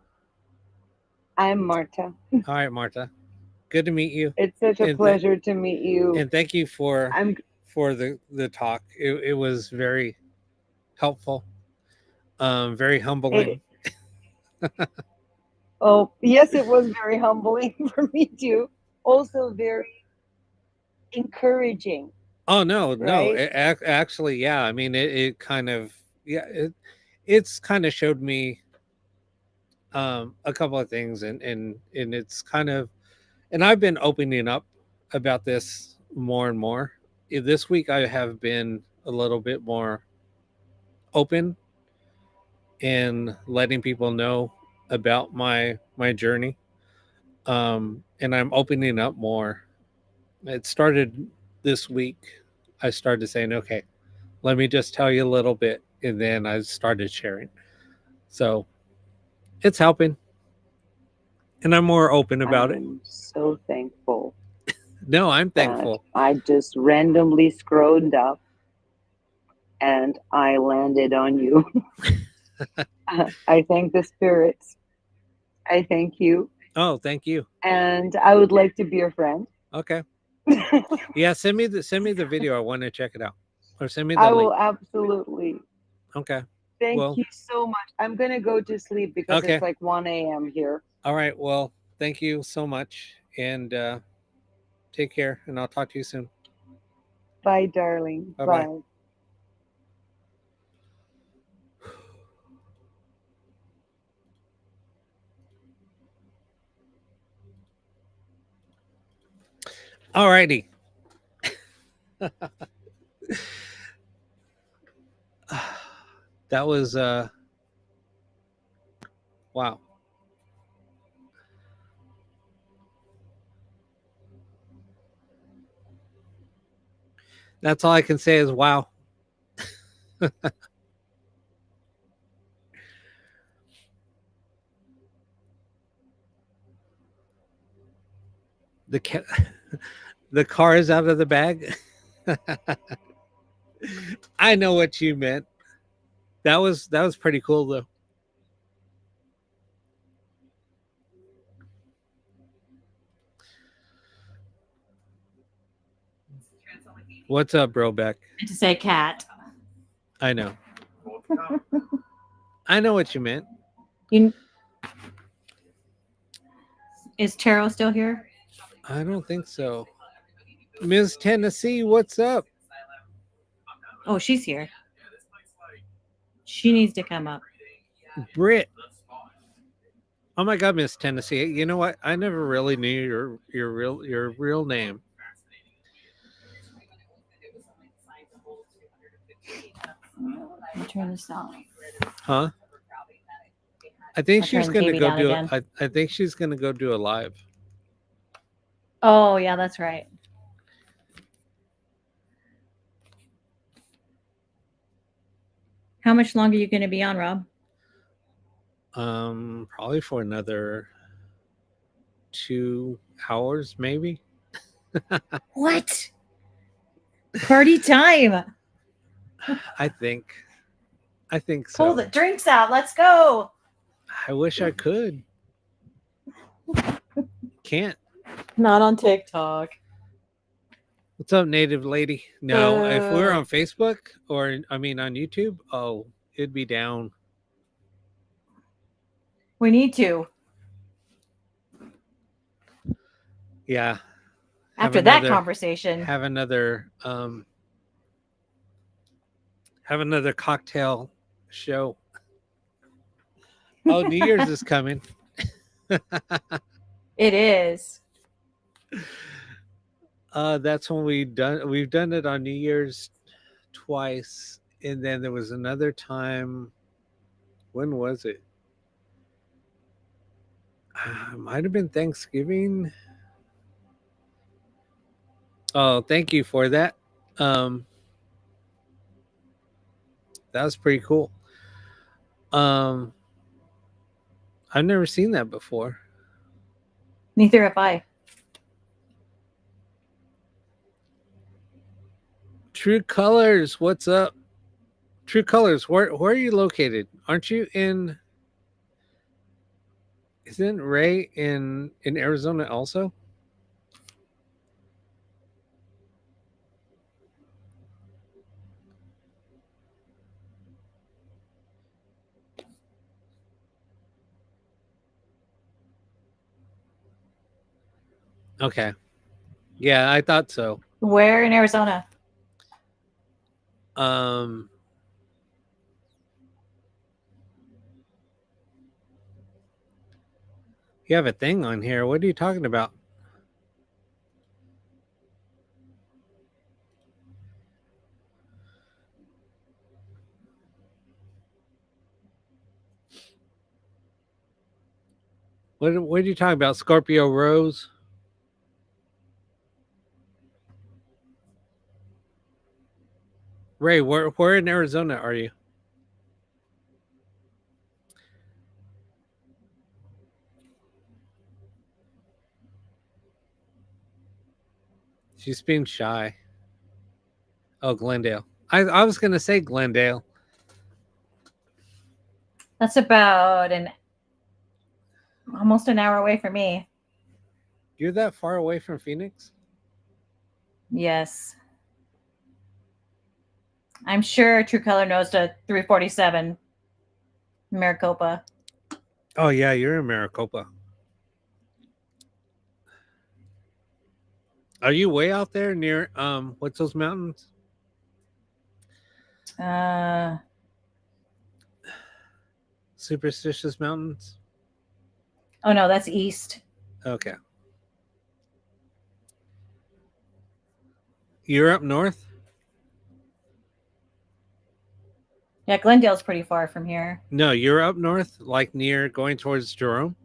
Speaker 8: I'm Marta.
Speaker 1: All right, Marta. Good to meet you.
Speaker 8: It's such a
Speaker 1: And
Speaker 8: pleasure to meet you.
Speaker 1: And thank you for
Speaker 8: I'm.
Speaker 1: the talk. It was very helpful. Very humbling.
Speaker 8: Oh, yes, it was very humbling for me too. Also very encouraging.
Speaker 1: Oh no, no.
Speaker 8: Right?
Speaker 1: Actually, yeah. I mean, it kind of it's kind of showed me a couple of things, and it's kind of, and I've been opening up about this more and more. This week I have been a little bit more open and letting people know about my journey. And I'm opening up more. It started this week. I started saying, okay, let me just tell you a little bit, and then I started sharing. So it's helping, and I'm more open about it.
Speaker 8: I'm so thankful.
Speaker 1: No, I'm
Speaker 8: that
Speaker 1: thankful.
Speaker 8: I just randomly scrolled up and I landed on you. I thank the spirits. I thank you.
Speaker 1: Oh, thank you.
Speaker 8: And I would like to be your friend.
Speaker 1: Okay. Yeah, send me the video. I want to check it out. Or send me the
Speaker 8: I
Speaker 1: link.
Speaker 8: will absolutely.
Speaker 1: Okay.
Speaker 8: Thank
Speaker 1: Well,
Speaker 8: you so much. I'm going to go to sleep because
Speaker 1: Okay.
Speaker 8: it's like 1 a.m. here.
Speaker 1: All right. Well, thank you so much, and take care, and I'll talk to you soon.
Speaker 8: Bye, darling.
Speaker 1: Bye-bye.
Speaker 8: Bye.
Speaker 1: All righty. That was wow. That's all I can say is wow. The the car is out of the bag. I know what you meant. That was pretty cool though. What's up, bro? Beck?
Speaker 2: To say cat.
Speaker 1: I know. I know what you meant.
Speaker 2: Is Taro still here?
Speaker 1: I don't think so. Ms. Tennessee, what's up?
Speaker 2: Oh, she's here. She needs to come up.
Speaker 1: Brit. Oh my God, Miss Tennessee. You know what? I never really knew your real name.
Speaker 2: Let me turn this off.
Speaker 1: Huh? I think
Speaker 2: I'll
Speaker 1: she's
Speaker 2: turn the
Speaker 1: gonna
Speaker 2: TV
Speaker 1: go
Speaker 2: down
Speaker 1: do
Speaker 2: again.
Speaker 1: I think she's gonna go do a live.
Speaker 2: Oh, yeah, that's right. How much longer are you going to be on, Rob?
Speaker 1: Probably for another 2 hours, maybe.
Speaker 2: What? Party time.
Speaker 1: I think so.
Speaker 2: Pull the drinks out. Let's go.
Speaker 1: I wish I could. Can't.
Speaker 2: Not on TikTok.
Speaker 1: What's up, native lady? No, if we're on Facebook or on YouTube, oh, it'd be down.
Speaker 2: We need to.
Speaker 1: Yeah.
Speaker 2: After that conversation.
Speaker 1: Have another cocktail show. Oh, New Year's is coming.
Speaker 2: It is.
Speaker 1: That's when we've done it on New Year's twice, and then there was another time. When was it? Might have been Thanksgiving. Oh, thank you for that. That was pretty cool. I've never seen that before.
Speaker 2: Neither have I.
Speaker 1: True Colors, what's up? True Colors, where are you located? Aren't you in? Isn't Ray in Arizona also? Okay. Yeah, I thought so.
Speaker 2: Where in Arizona?
Speaker 1: Um, you have a thing on here. What are you talking about? What are you talking about? Scorpio Rose? Ray, where in Arizona are you? She's being shy. Oh, Glendale. I was gonna say Glendale.
Speaker 2: That's about almost an hour away from me.
Speaker 1: You're that far away from Phoenix?
Speaker 2: Yes. I'm sure True Color knows the 347 Maricopa.
Speaker 1: Oh yeah, you're in Maricopa. Are you way out there near what's those mountains? Superstitious Mountains?
Speaker 2: Oh no, that's east.
Speaker 1: Okay. You're up north?
Speaker 2: Yeah, Glendale's pretty far from here.
Speaker 1: No, you're up north, like near going towards Jerome?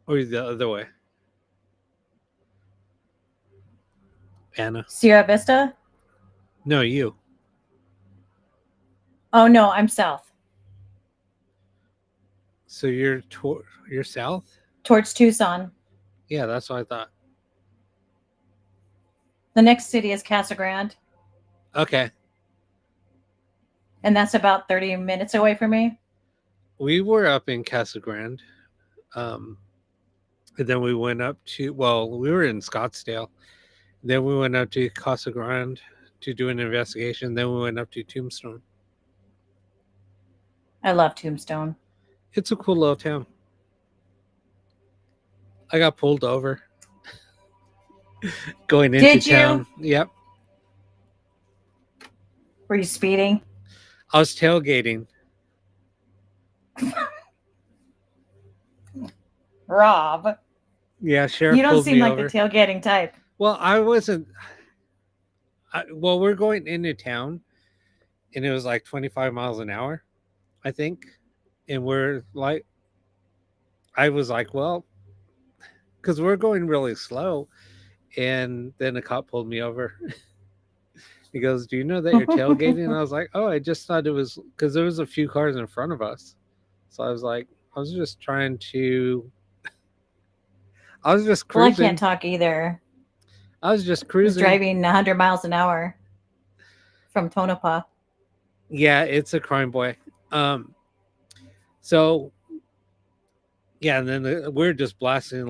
Speaker 1: Or the other way? Anna.
Speaker 2: Sierra Vista?
Speaker 1: No, you.
Speaker 2: Oh no, I'm south.
Speaker 1: So you're south?
Speaker 2: Towards Tucson.
Speaker 1: Yeah, that's what I thought.
Speaker 2: The next city is Casa Grande,
Speaker 1: Okay.
Speaker 2: and that's about 30 minutes away from me.
Speaker 1: We were up in Casa Grande. And then we went up to, we were in Scottsdale. Then we went up to Casa Grande to do an investigation. Then we went up to Tombstone.
Speaker 2: I love Tombstone.
Speaker 1: It's a cool little town. I got pulled over going into
Speaker 2: Did you?
Speaker 1: town. Yep.
Speaker 2: Were you speeding?
Speaker 1: I was tailgating.
Speaker 2: Rob,
Speaker 1: Yeah, sheriff.
Speaker 2: you don't
Speaker 1: pulled
Speaker 2: seem
Speaker 1: me
Speaker 2: like
Speaker 1: over.
Speaker 2: the tailgating type.
Speaker 1: Well, I wasn't. We're going into town, and it was like 25 miles an hour, I think. And we're like, I was like, well, because we're going really slow. And then a cop pulled me over. He goes, "Do you know that you're tailgating?" And I was like, "Oh, I just thought it was because there was a few cars in front of us." So I was like, I was just trying to. I was just
Speaker 2: Well, I
Speaker 1: cruising.
Speaker 2: can't talk either.
Speaker 1: I was just
Speaker 2: I was
Speaker 1: cruising.
Speaker 2: driving 100 miles an hour from Tonopah.
Speaker 1: Yeah, it's a crime boy. So yeah, and then we're just blasting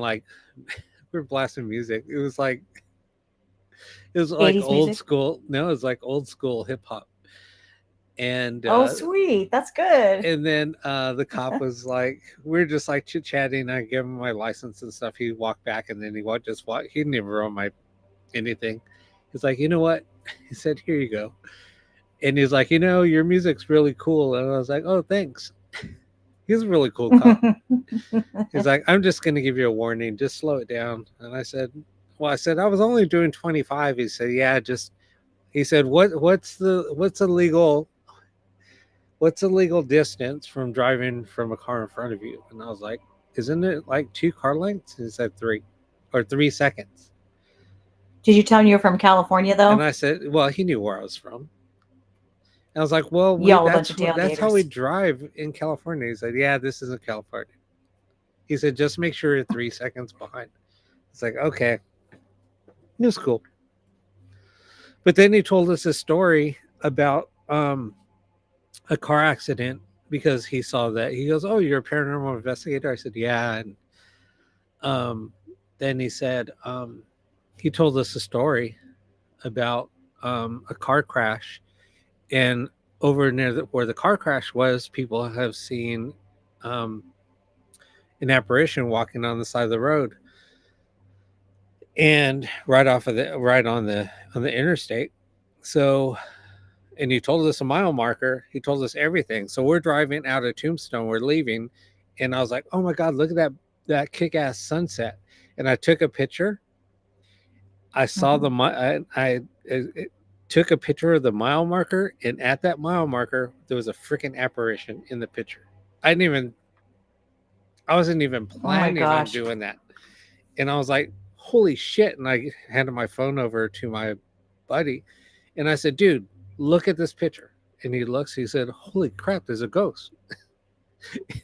Speaker 1: we're blasting music. It was like
Speaker 2: 80s
Speaker 1: old
Speaker 2: music?
Speaker 1: school. No, it was like old school hip hop. And
Speaker 2: Oh, sweet. That's good.
Speaker 1: and then the cop was like, we're just like chit chatting. I gave him my license and stuff. He walked back and then he just walk. He didn't even run my anything. He's like, you know what? He said, here you go. And he's like, your music's really cool. And I was like, oh, thanks. He's a really cool cop. He's like, I'm just gonna give you a warning. Just slow it down. And I said, well, I was only doing 25. He said, yeah, just. He said, what's the legal distance from driving from a car in front of you? And I was like, isn't it like 2 car lengths? He said 3 or 3 seconds.
Speaker 2: Did you tell him you're from California, though?
Speaker 1: And I said, well, he knew where I was from. And I was like, well,
Speaker 2: Y'all a bunch of
Speaker 1: that's how we
Speaker 2: tailgaters.
Speaker 1: drive in California. He said, yeah, this isn't California. He said, just make sure you're 3 seconds behind. It's like, okay. It was cool. But then he told us a story about a car accident because he saw that. He goes, "Oh, you're a paranormal investigator?" I said, "Yeah." And then he said he told us a story about a car crash, and over near where the car crash was, people have seen an apparition walking on the side of the road, and right on the interstate. So, and he told us a mile marker. He told us everything. So we're driving out of Tombstone. We're leaving, and I was like, "Oh my God, look at that kick-ass sunset!" And I took a picture. I saw the I took a picture of the mile marker, and at that mile marker, there was a freaking apparition in the picture. I wasn't even planning on
Speaker 2: gosh.
Speaker 1: doing that, and I was like, "Holy shit!" And I handed my phone over to my buddy, and I said, "Dude, look at this picture." And he looks. He said, "Holy crap, there's a ghost."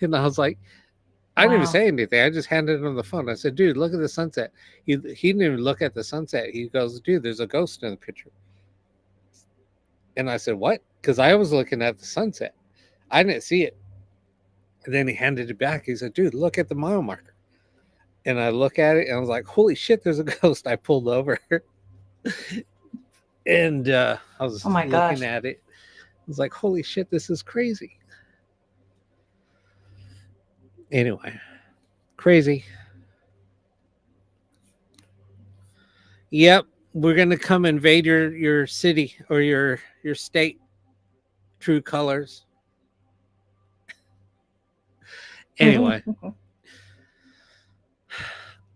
Speaker 1: And I was like, I didn't even
Speaker 2: Wow.
Speaker 1: say anything. I just handed him the phone. I said, "Dude, look at the sunset." He didn't even look at the sunset. He goes, "Dude, there's a ghost in the picture." And I said, "What?" Because I was looking at the sunset. I didn't see it. And then he handed it back. He said, "Dude, look at the mile marker." And I look at it and I was like, "Holy shit, there's a ghost." I pulled over and I was
Speaker 2: Oh my
Speaker 1: looking
Speaker 2: gosh.
Speaker 1: at it. I was like, "Holy shit, this is crazy." Anyway, crazy. Yep, we're gonna come invade your city or your state. True colors. Anyway,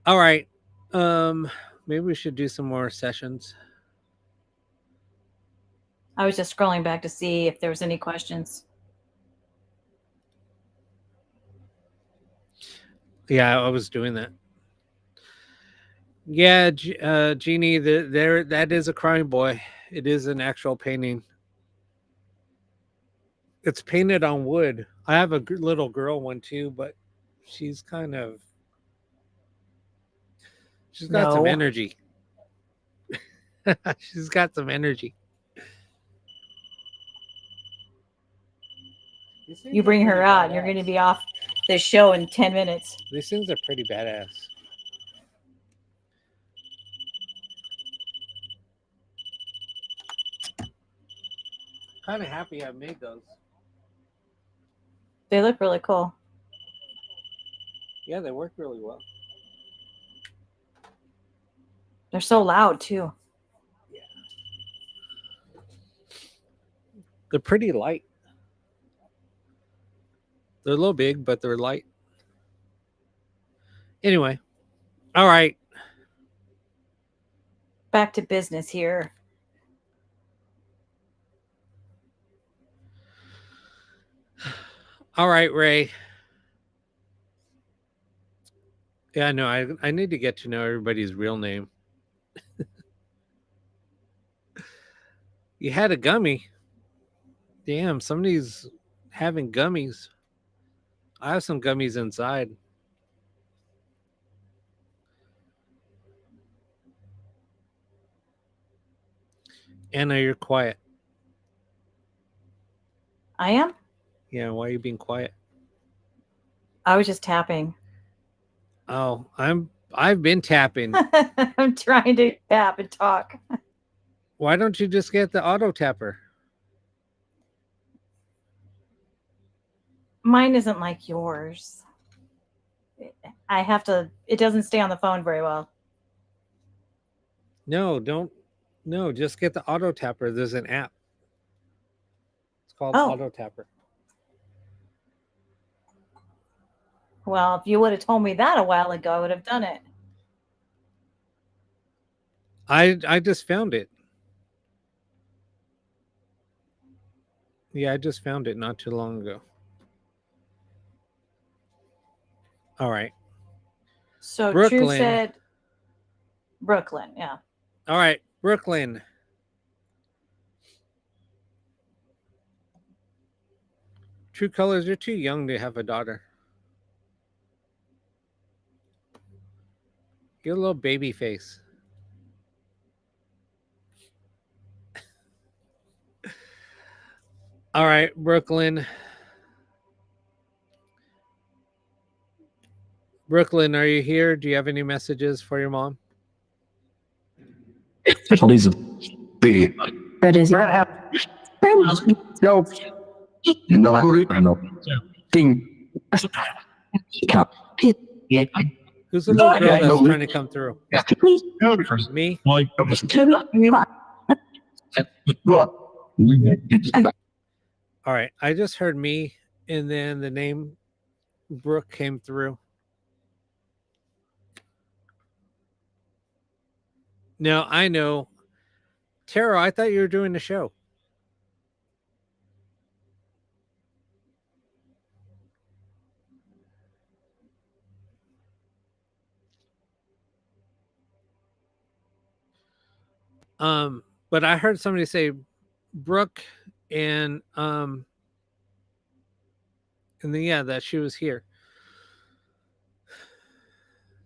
Speaker 1: all right. Maybe we should do some more sessions.
Speaker 2: I was just scrolling back to see if there was any questions.
Speaker 1: Yeah, I was doing that. Yeah, Jeannie, there that is a crying boy. It is an actual painting. It's painted on wood. I have a little girl one too, but she's kind of she's got some
Speaker 2: No.
Speaker 1: energy. She's got some energy. These things
Speaker 2: You
Speaker 1: are
Speaker 2: bring her
Speaker 1: pretty
Speaker 2: out, and you're going to
Speaker 1: badass.
Speaker 2: be off the show in 10 minutes.
Speaker 1: These things are pretty badass. Kind of happy I made those.
Speaker 2: They look really cool.
Speaker 1: Yeah, they work really well.
Speaker 2: They're so loud, too.
Speaker 1: They're pretty light. They're a little big, but they're light. Anyway, all right.
Speaker 2: Back to business here.
Speaker 1: All right, Ray. Yeah, no, I need to get to know everybody's real name. You had a gummy. Damn, somebody's having gummies. I have some gummies inside. Anna, you're quiet.
Speaker 2: I am?
Speaker 1: Yeah, why are you being quiet?
Speaker 2: I was just tapping.
Speaker 1: Oh, I've been tapping.
Speaker 2: I'm trying to tap and talk.
Speaker 1: Why don't you just get the auto tapper?
Speaker 2: Mine isn't like yours. I have to, it doesn't stay on the phone very well.
Speaker 1: No, don't. No, just get the auto tapper. There's an app. It's called
Speaker 2: Oh.
Speaker 1: Auto Tapper.
Speaker 2: Well, if you would have told me that a while ago, I would have done it.
Speaker 1: I just found it. Yeah, I just found it not too long ago. All right.
Speaker 2: So True
Speaker 1: Brooklyn.
Speaker 2: said Brooklyn, yeah.
Speaker 1: All right, Brooklyn. True colors, you're too young to have a daughter. Get a little baby face. All right, Brooklyn. Brooklyn, are you here? Do you have any messages for your mom?
Speaker 5: Please be.
Speaker 4: That is.
Speaker 5: No. No. Thing.
Speaker 1: Who's the little girl
Speaker 5: Yeah,
Speaker 1: that's
Speaker 5: no.
Speaker 1: trying to come through? Me? All right. I just heard me, and then the name Brooke came through. Now I know. Tara, I thought you were doing the show. But I heard somebody say Brooke and then yeah, that she was here.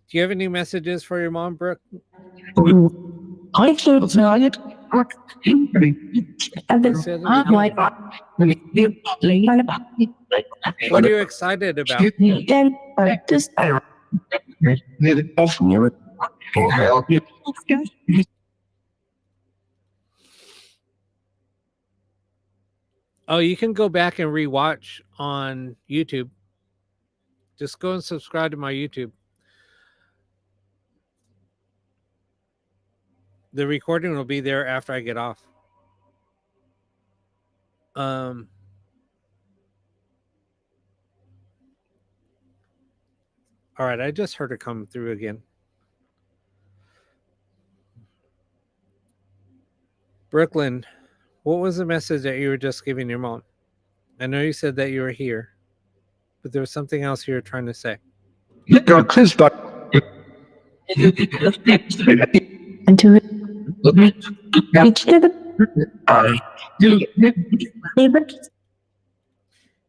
Speaker 1: Do you have any messages for your mom, Brooke?
Speaker 4: I should tell it.
Speaker 1: What are you excited about?
Speaker 4: Then just
Speaker 1: Oh, you can go back and rewatch on YouTube. Just go and subscribe to my YouTube. The recording will be there after I get off. All right, I just heard it come through again. Brooklyn, what was the message that you were just giving your mom? I know you said that you were here, but there was something else you were trying to say.
Speaker 4: into it. Reach to the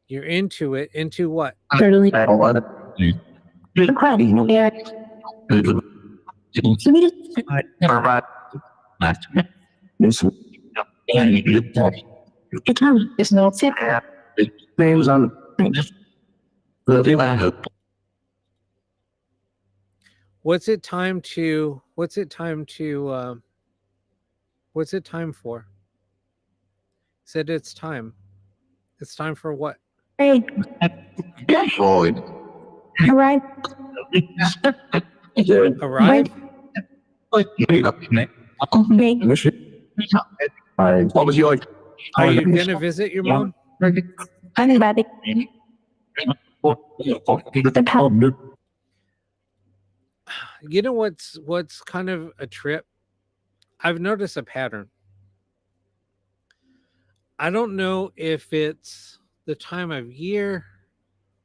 Speaker 1: You're into it. Into what?
Speaker 4: turtly. It's no tip.
Speaker 5: Names on
Speaker 1: What's it time for? Said it's time. It's time for what?
Speaker 4: Hey,
Speaker 5: Floyd.
Speaker 4: all right.
Speaker 1: Arrive?
Speaker 4: Okay.
Speaker 5: What was your?
Speaker 1: Are you gonna visit your mom?
Speaker 4: I'm about it. The power.
Speaker 1: You know what's kind of a trip? I've noticed a pattern. I don't know if it's the time of year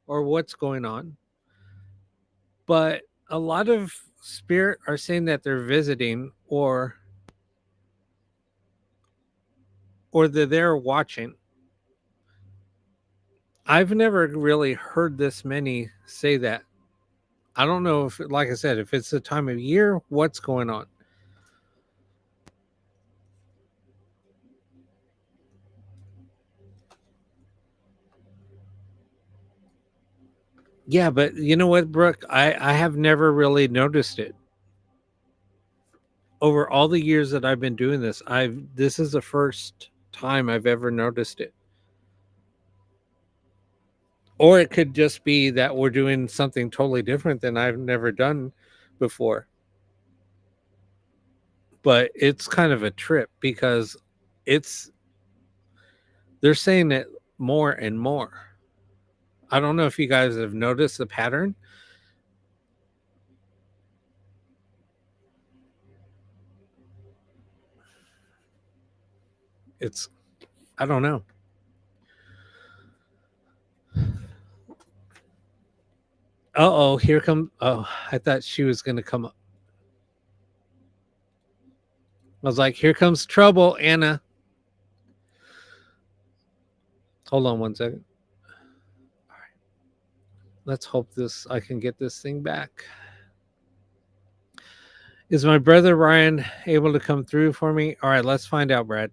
Speaker 1: or what's going on, but a lot of spirit are saying that they're visiting or they're there watching. I've never really heard this many say that. I don't know if, like I said, if it's the time of year, what's going on. Yeah, but you know what, Brooke? I have never really noticed it. Over all the years that I've been doing this, this is the first time I've ever noticed it. Or it could just be that we're doing something totally different than I've never done before. But it's kind of a trip because they're saying it more and more. I don't know if you guys have noticed the pattern. I don't know. Here come. Oh, I thought she was going to come up. I was like, here comes trouble, Anna. Hold on one second. All right. Let's hope I can get this thing back. Is my brother Ryan able to come through for me? All right, let's find out, Brad.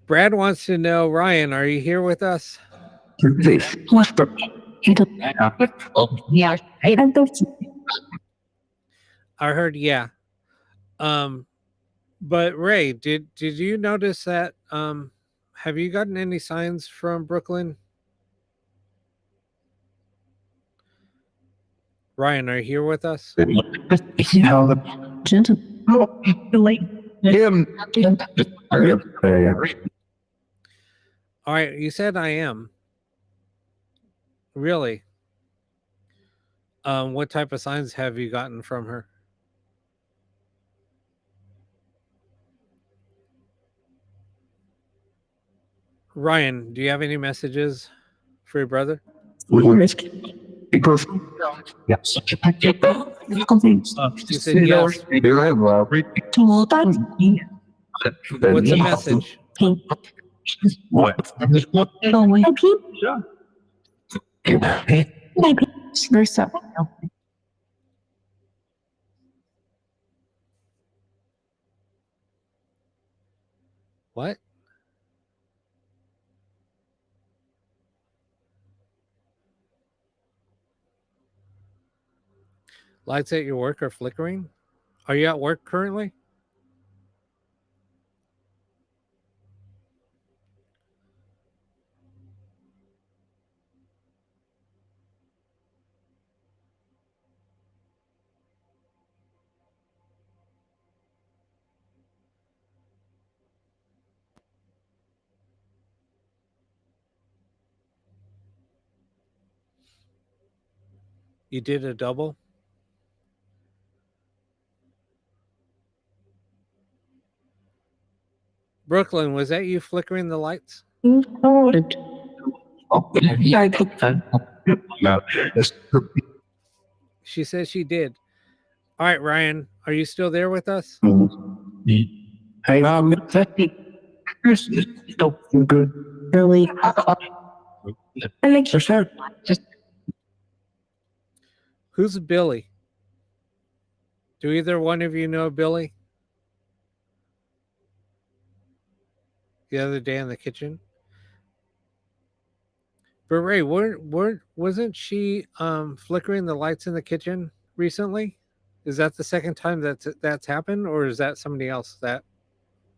Speaker 1: Brad wants to know, Ryan, are you here with us?
Speaker 5: This was the
Speaker 4: Yeah, I don't.
Speaker 1: I heard yeah. But Ray, did you notice that have you gotten any signs from Brooklyn? Ryan, are you here with us?
Speaker 5: how the
Speaker 4: Gentle. Oh, late.
Speaker 5: him.
Speaker 1: All right, you said I am. Really? What type of signs have you gotten from her? Ryan, do you have any messages for your brother?
Speaker 5: Because yes,
Speaker 1: You said yes. What's the message?
Speaker 5: What?
Speaker 4: Versa.
Speaker 1: What? Lights at your work are flickering? Are you at work currently? You did a double? Brooklyn, was that you flickering the lights? She says she did. All right, Ryan, are you still there with us?
Speaker 5: Hey, good.
Speaker 4: Really. I like
Speaker 5: For sure.
Speaker 1: Who's Billy? Do either one of you know Billy? The other day in the kitchen? But Ray, wasn't she flickering the lights in the kitchen recently? Is that the second time that's happened, or is that somebody else that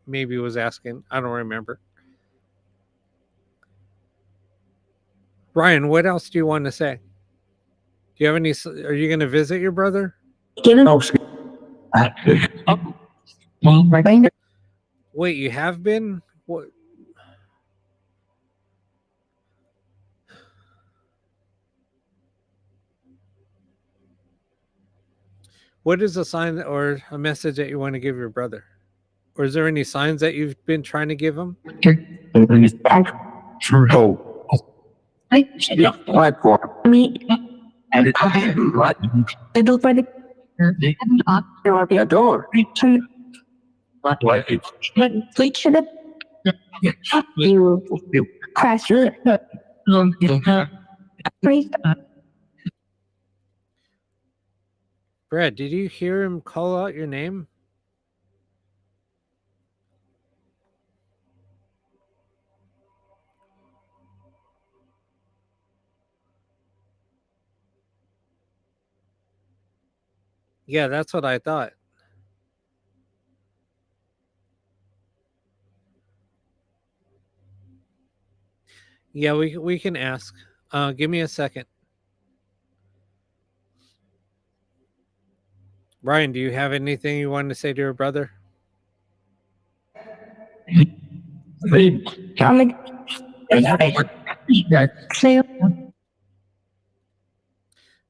Speaker 1: maybe was asking? I don't remember. Ryan, what else do you want to say? Do you have any? Are you going to visit your brother? Wait, you have been? What? What is a sign or a message that you want to give your brother? Or is there any signs that you've been trying to give him?
Speaker 4: me. And I don't find it.
Speaker 5: There will be a door. What?
Speaker 4: Please should have. You crash. Please.
Speaker 1: Brad, did you hear him call out your name? Yeah, that's what I thought. Yeah, we can ask. Give me a second. Ryan, do you have anything you wanted to say to your brother?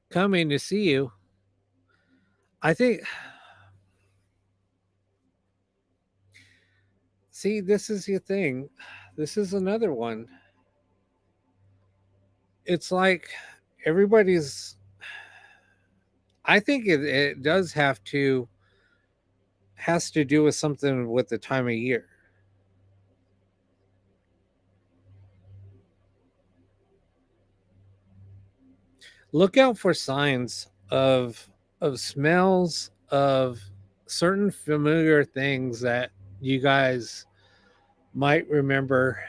Speaker 1: Coming to see you. I think. See, this is your thing. This is another one. It's like everybody's. I think it does has to do with something with the time of year. Look out for signs of smells of certain familiar things that you guys might remember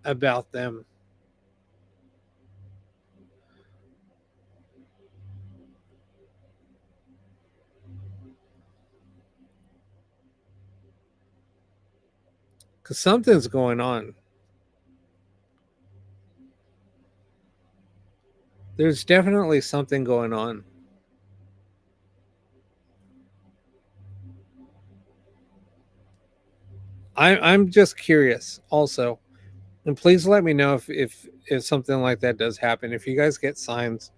Speaker 1: about them. Because something's going on. There's definitely something going on. I'm just curious also. And please let me know if something like that does happen. If you guys get signs,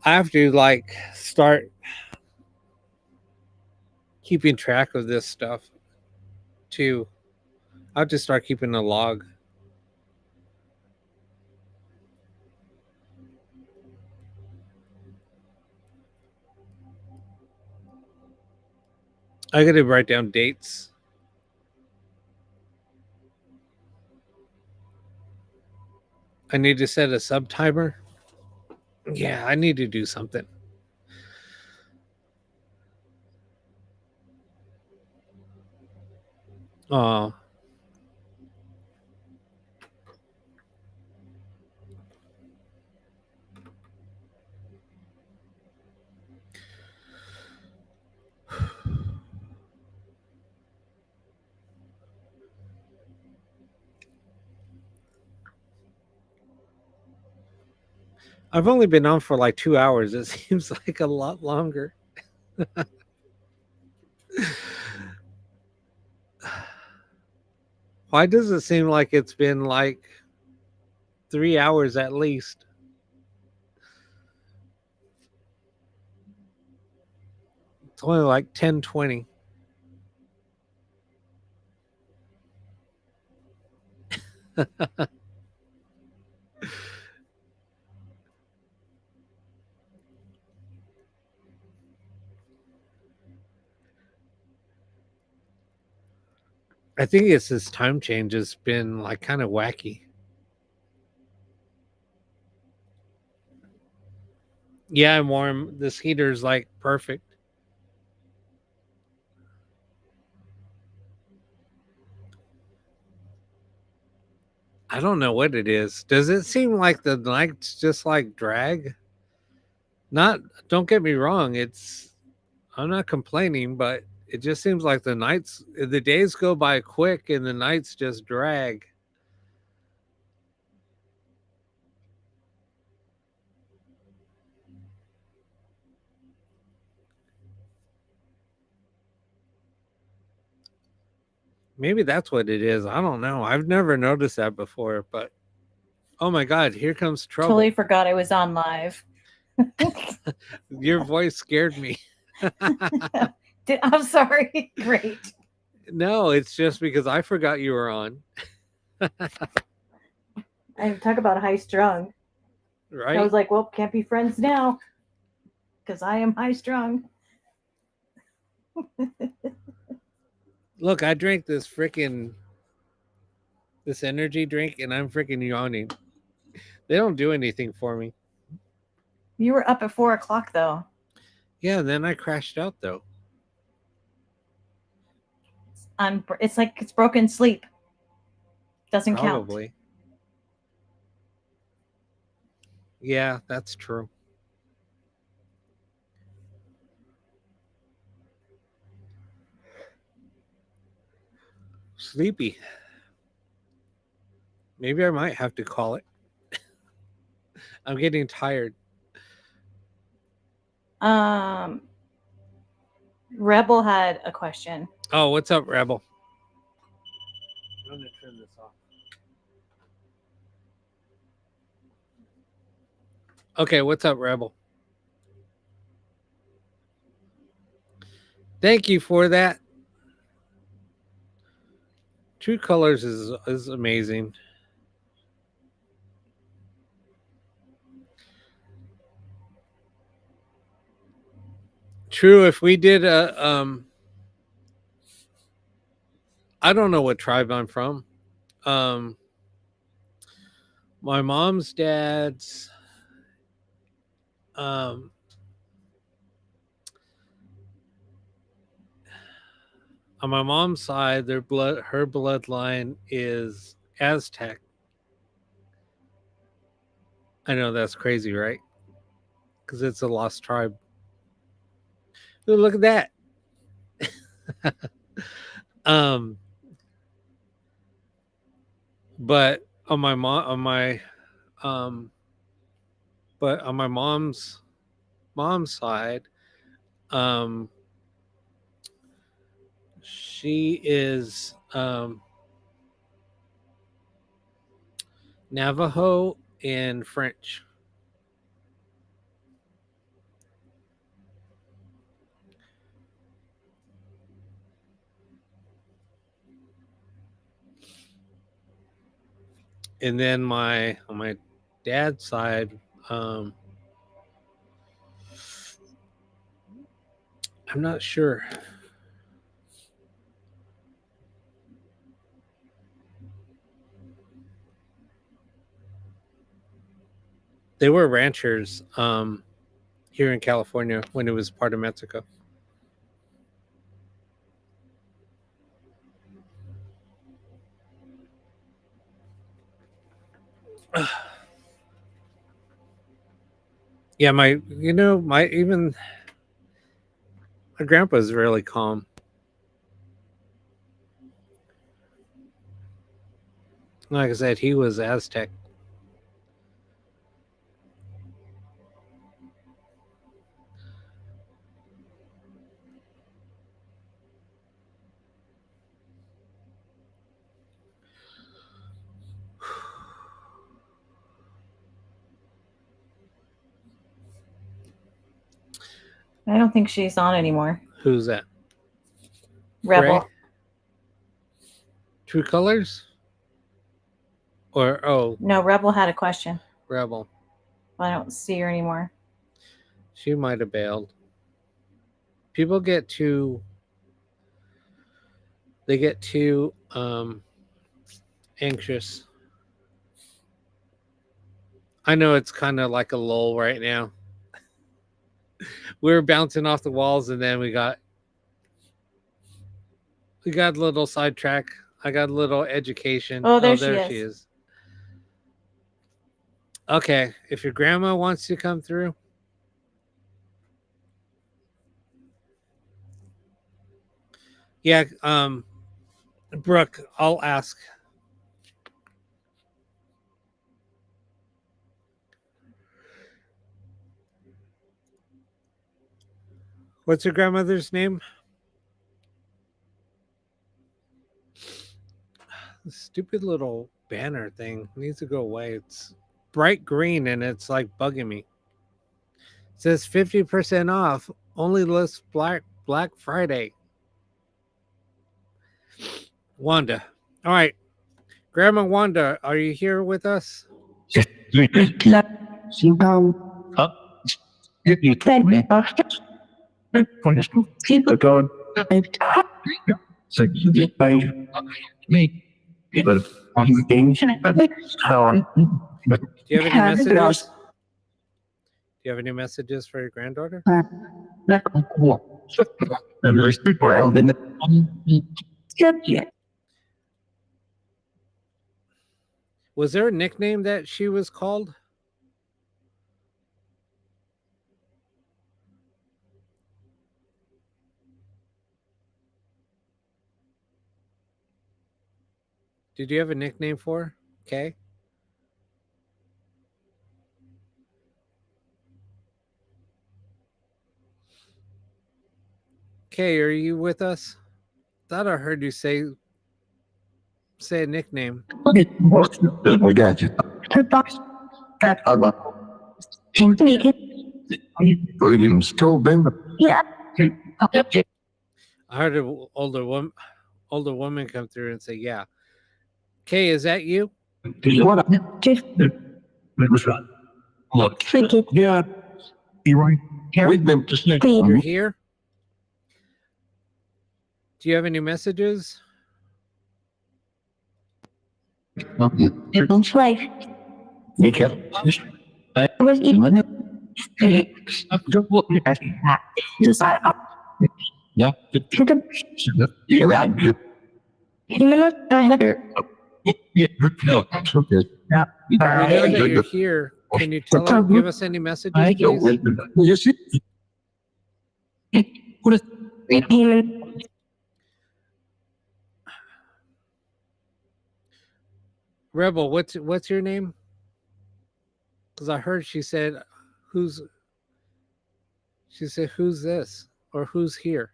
Speaker 1: I have to like start keeping track of this stuff too. I have to start keeping a log. I got to write down dates. I need to set a sub timer. Yeah, I need to do something. Oh. I've only been on for like 2 hours. It seems like a lot longer. Why does it seem like it's been like 3 hours at least? It's only like 10:20. I think it's this time change has been like kind of wacky. Yeah, I'm warm. This heater's like perfect. I don't know what it is. Does it seem like the nights just like drag? Not, don't get me wrong. I'm not complaining, but it just seems like the days go by quick and the nights just drag. Maybe that's what it is. I don't know. I've never noticed that before, but oh my God, here comes trouble.
Speaker 2: Totally forgot I was on live.
Speaker 1: Your voice scared me.
Speaker 2: I'm sorry. Great.
Speaker 1: No, it's just because I forgot you were on.
Speaker 2: I talk about high strung.
Speaker 1: Right?
Speaker 2: I was like, well, can't be friends now because I am high strung.
Speaker 1: Look, I drank this energy drink and I'm freaking yawning. They don't do anything for me.
Speaker 2: You were up at 4:00 though.
Speaker 1: Yeah, then I crashed out though.
Speaker 2: It's like it's broken sleep. Doesn't
Speaker 1: Probably.
Speaker 2: count.
Speaker 1: Yeah, that's true. Sleepy. Maybe I might have to call it. I'm getting tired.
Speaker 2: Rebel had a question.
Speaker 1: Oh, what's up, Rebel? I'm gonna turn this off. Okay, what's up, Rebel? Thank you for that. True Colors is amazing. True, if we did I don't know what tribe I'm from. My mom's dad's On my mom's side, her bloodline is Aztec. I know that's crazy, right? Because it's a lost tribe. Ooh, look at that. But on my mom's side, she is Navajo and French. And then on my dad's side, I'm not sure. They were ranchers here in California when it was part of Mexico. Yeah, my grandpa's really calm. Like I said, he was Aztec.
Speaker 2: I don't think she's on anymore.
Speaker 1: Who's that?
Speaker 2: Rebel.
Speaker 1: Ray? True Colors? Or
Speaker 2: No, Rebel had a question.
Speaker 1: Rebel.
Speaker 2: I don't see her anymore.
Speaker 1: She might have bailed. People get too anxious. I know it's kind of like a lull right now. We were bouncing off the walls, and then we got a little sidetrack. I got a little education.
Speaker 2: Oh, there
Speaker 1: she is. Okay, if your grandma wants to come through. Yeah, Brooke, I'll ask. What's your grandmother's name? The stupid little banner thing needs to go away. It's bright green and it's like bugging me. It says 50% off, only lists Black Friday. Wanda. All right. Grandma Wanda, are you here with us? Do you have any messages? Do you have any messages for your granddaughter? Was there a nickname that she was called? Did you have a nickname for her? Okay. Okay, are you with us? Thought I heard you say a nickname.
Speaker 5: We got you. Williams told them.
Speaker 1: I heard an older woman come through and say, "Yeah." Kay, is that you?
Speaker 5: What? Look. Yeah. You're right. We've been just
Speaker 1: You're here? Do you have any messages?
Speaker 5: Yeah. You're right.
Speaker 4: Minute, I have it.
Speaker 5: No, it's okay. Yeah.
Speaker 1: We know that you're here. Can you give us any messages,
Speaker 5: I know.
Speaker 1: please?
Speaker 5: You see? What is
Speaker 4: Payment.
Speaker 1: Rebel, what's your name? Because I heard she said, "Who's?" She said, "Who's this?" or "Who's here?"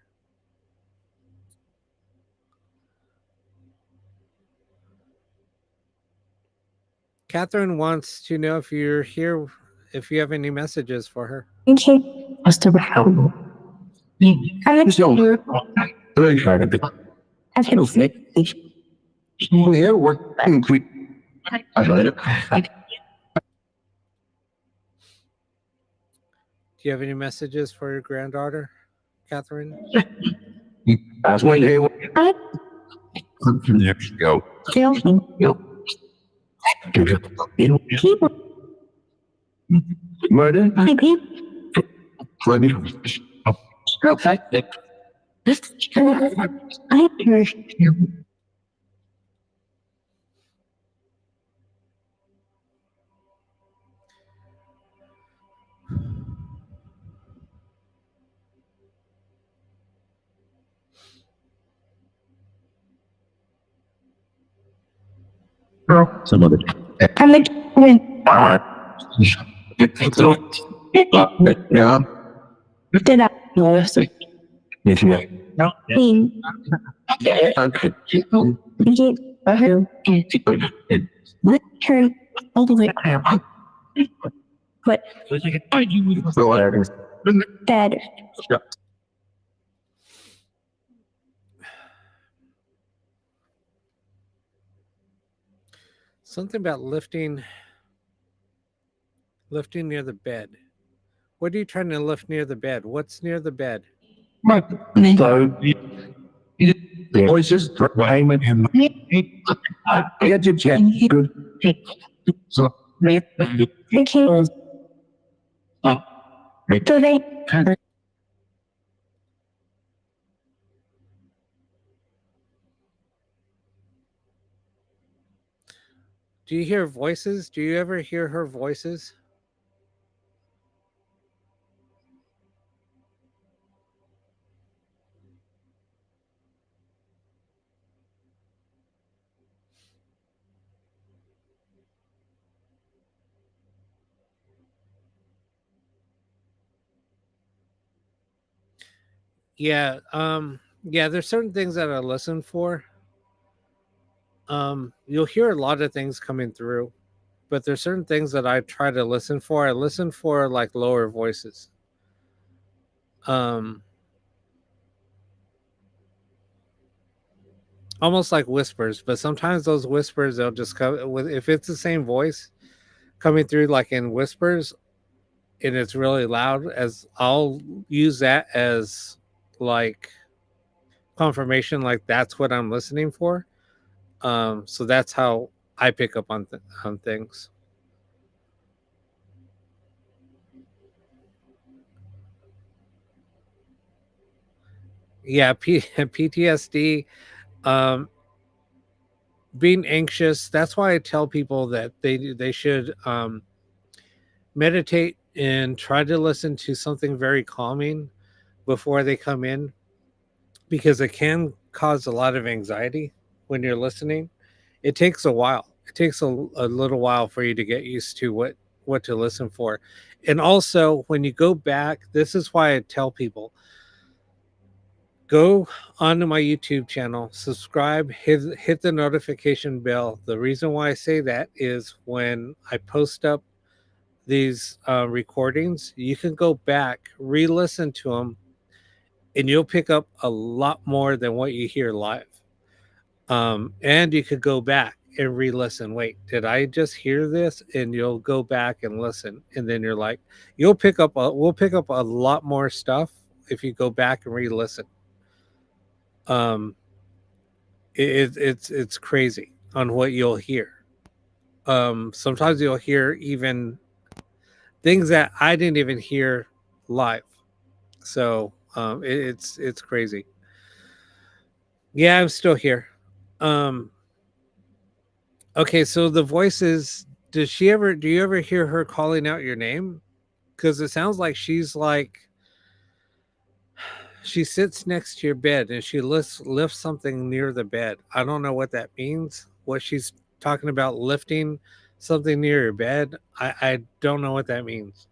Speaker 1: Catherine wants to know if you're here, if you have any messages for her.
Speaker 4: What's the problem? I'm
Speaker 5: so? Very hard to be.
Speaker 4: I
Speaker 5: You know, here we're angry. I heard it.
Speaker 1: Do you have any messages for your granddaughter, Catherine?
Speaker 5: That's why they were.
Speaker 4: I
Speaker 5: There you go.
Speaker 4: feel
Speaker 5: You. You
Speaker 4: keep
Speaker 5: murder.
Speaker 4: my people.
Speaker 5: Funny. Okay.
Speaker 4: I perish you.
Speaker 5: Somebody.
Speaker 4: I'm the king.
Speaker 5: Yeah.
Speaker 4: Did I
Speaker 5: Yes. Yeah. No.
Speaker 4: mean
Speaker 5: Okay.
Speaker 4: begin let turn all the way but bad
Speaker 1: Something about lifting near the bed. What are you trying to lift near the bed? What's near the bed?
Speaker 5: So the voices behind him. Get your check. Good. So
Speaker 4: the king so they
Speaker 1: Do you hear voices? Do you ever hear her voices? Yeah, yeah, there's certain things that I listen for. You'll hear a lot of things coming through, but there's certain things that I try to listen for. I listen for like lower voices. Almost like whispers, but sometimes those whispers they'll just come with if it's the same voice coming through like in whispers and it's really loud, as I'll use that as like confirmation, like that's what I'm listening for. So that's how I pick up on things. Yeah, PTSD, being anxious. That's why I tell people that they should meditate and try to listen to something very calming before they come in, because it can cause a lot of anxiety when you're listening. It takes a while. It takes a little while for you to get used to what to listen for. And also when you go back, this is why I tell people, go onto my YouTube channel, subscribe, hit the notification bell. The reason why I say that is when I post up these recordings, you can go back, re-listen to them, and you'll pick up a lot more than what you hear live. And you could go back and re-listen. Wait, did I just hear this? And you'll go back and listen, and then you're like, we'll pick up a lot more stuff if you go back and re-listen. It's crazy on what you'll hear. Sometimes you'll hear even things that I didn't even hear live. So It's crazy. Yeah, I'm still here. Okay, so the voices. Do you ever hear her calling out your name? Because it sounds like she sits next to your bed and she lifts something near the bed. I don't know what that means. What she's talking about lifting something near your bed. I don't know what that means.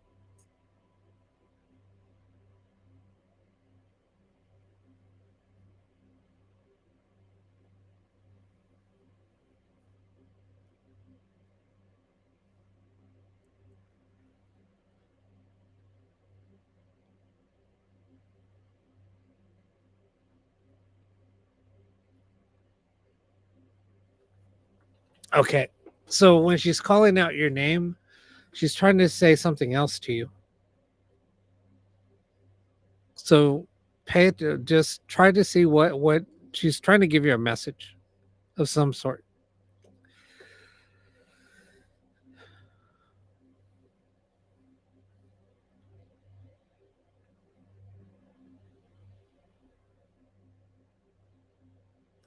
Speaker 1: Okay. So when she's calling out your name, she's trying to say something else to you. So just try to see what she's trying to give you a message of some sort.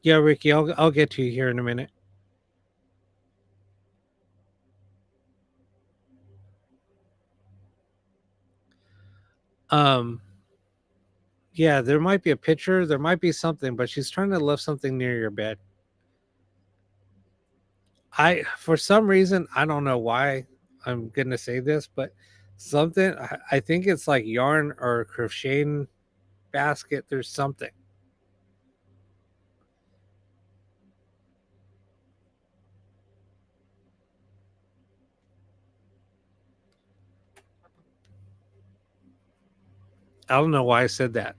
Speaker 1: Yeah, Ricky, I'll get to you here in a minute. Um yeah, there might be a picture, there might be something, but she's trying to lift something near your bed. For some reason, I don't know why I'm gonna say this, but I think it's like yarn or crocheting basket. There's something. I don't know why I said that.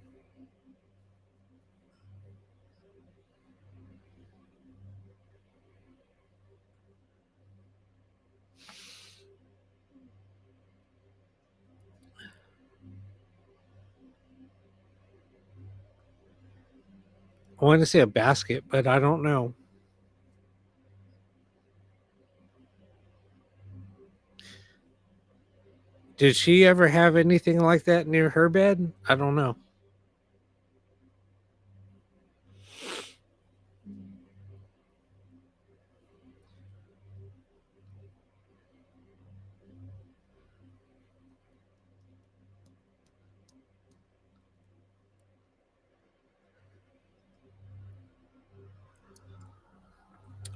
Speaker 1: I want to say a basket, but I don't know. Did she ever have anything like that near her bed? I don't know.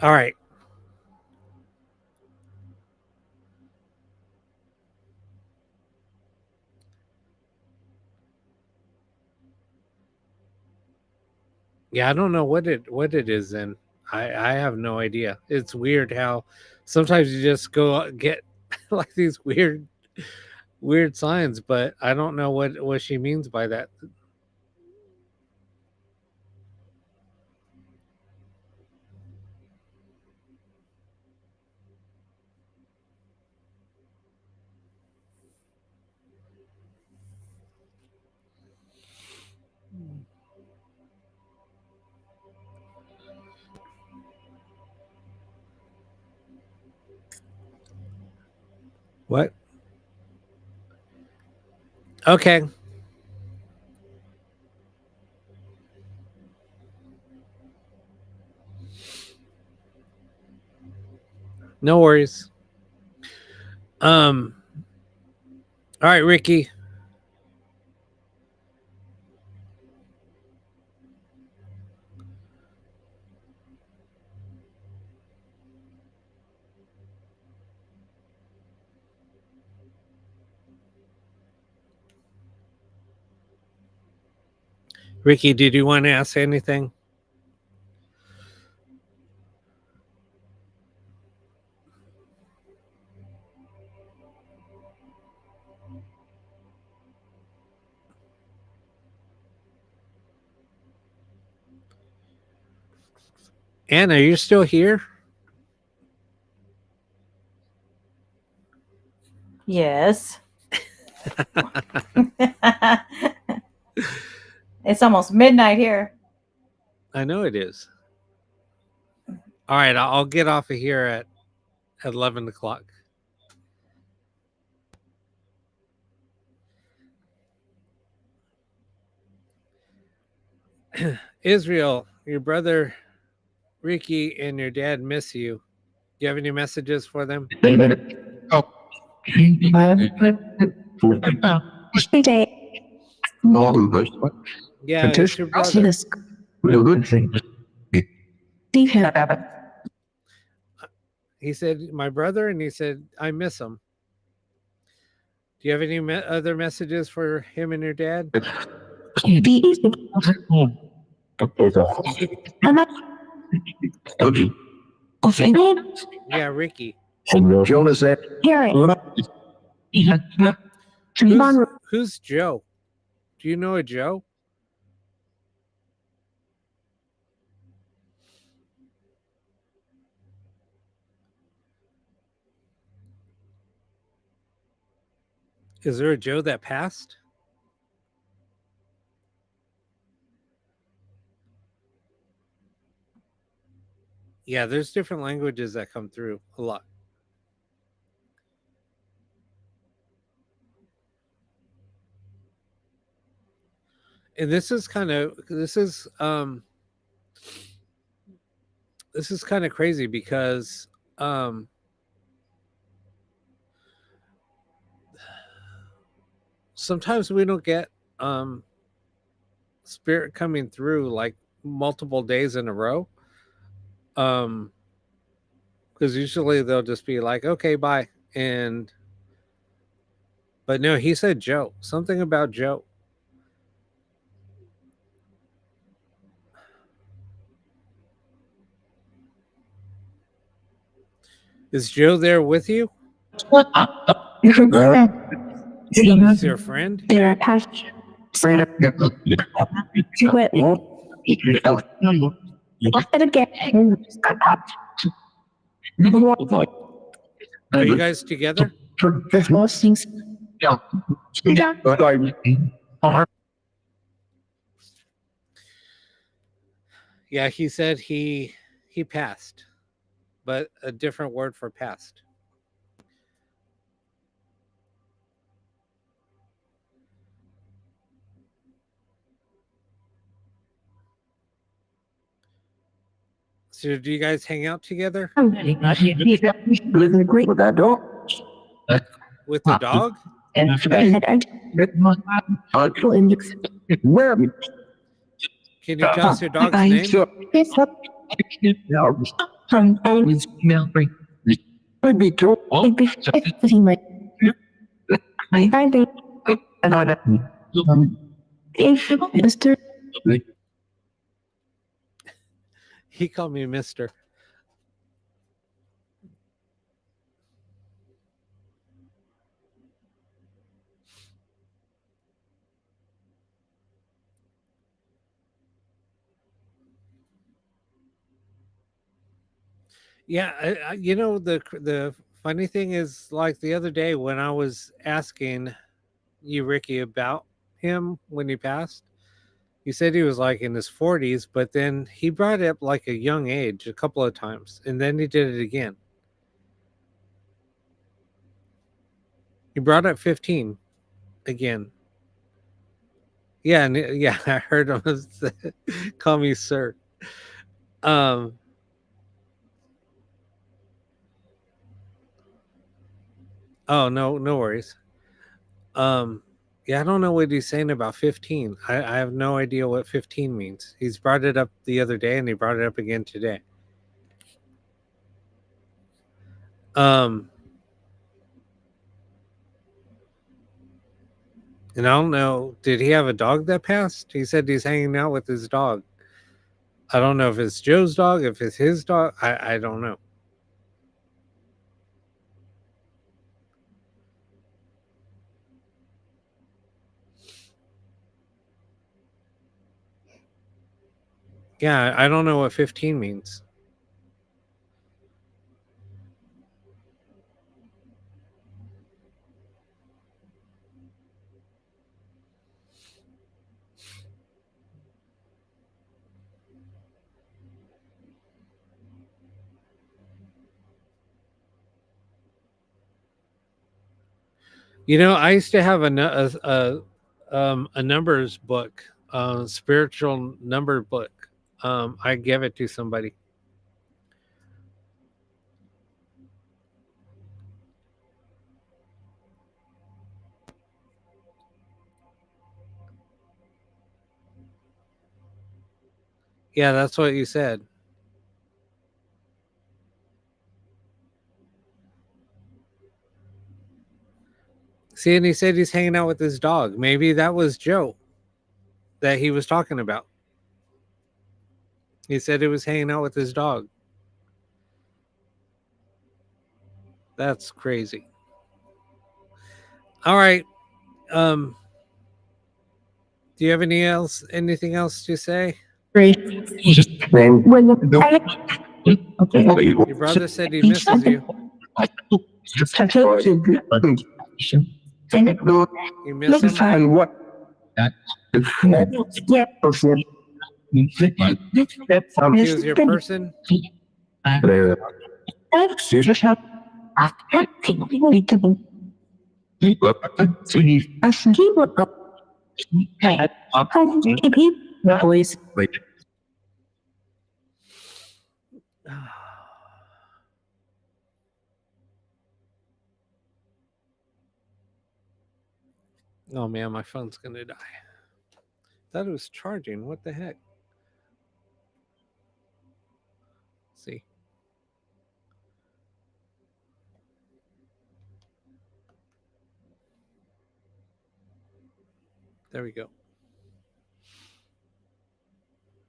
Speaker 1: All right. Yeah, I don't know what it is then. I have no idea. It's weird how sometimes you just go get like these weird signs, but I don't know what she means by that. What? Okay. No worries. Um all right, Ricky. Ricky, did you want to ask anything? Anna, you're still here?
Speaker 2: Yes. It's almost midnight here.
Speaker 1: I know it is. All right, I'll get off of here at 11 o'clock. Israel, your brother Ricky and your dad miss you. Do you have any messages for them? Yeah, it's your brother. He said, my brother, and he said, I miss him. Do you have any other messages for him and your dad? Yeah, Ricky. Who's Joe? Do you know a Joe? Is there a Joe that passed? Yeah, there's different languages that come through a lot. And this is kind of crazy because sometimes we don't get spirit coming through like multiple days in a row. Because usually they'll just be like, okay, bye. But no, he said Joe. Something about Joe. Is Joe there with you? Is your friend?
Speaker 4: There are past quit.
Speaker 1: Are you guys together?
Speaker 4: Most things.
Speaker 1: Yeah, he said he passed, but a different word for passed. So do you guys hang out together
Speaker 4: Great with that dog.
Speaker 1: with the dog?
Speaker 4: Where?
Speaker 1: Can you tell us your dog's name?
Speaker 4: Maybe two. Mr.
Speaker 1: He called me Mister. Yeah, you know, the funny thing is, like the other day when I was asking you, Ricky, about him when he passed, you said he was like in his 40s, but then he brought it up like a young age a couple of times, and then he did it again. He brought up 15 again. Yeah, and yeah, I heard him call me sir. Oh, no worries. Yeah, I don't know what he's saying about 15. I have no idea what 15 means. He's brought it up the other day and he brought it up again today. And I don't know, did he have a dog that passed? He said he's hanging out with his dog. I don't know if it's Joe's dog, if it's his dog. I don't know. Yeah, I don't know what 15 means. You know, I used to have a numbers book spiritual number book. I give it to somebody. Yeah, that's what you said. See, and he said he's hanging out with his dog. Maybe that was Joe that he was talking about. He said he was hanging out with his dog. That's crazy. All right. Do you have anything else to say?
Speaker 5: Then
Speaker 1: Your brother said he misses you. You miss him?
Speaker 5: And what?
Speaker 1: He was your person?
Speaker 4: Boys.
Speaker 1: Oh man, my phone's gonna die. Thought it was charging. What the heck? See. There we go.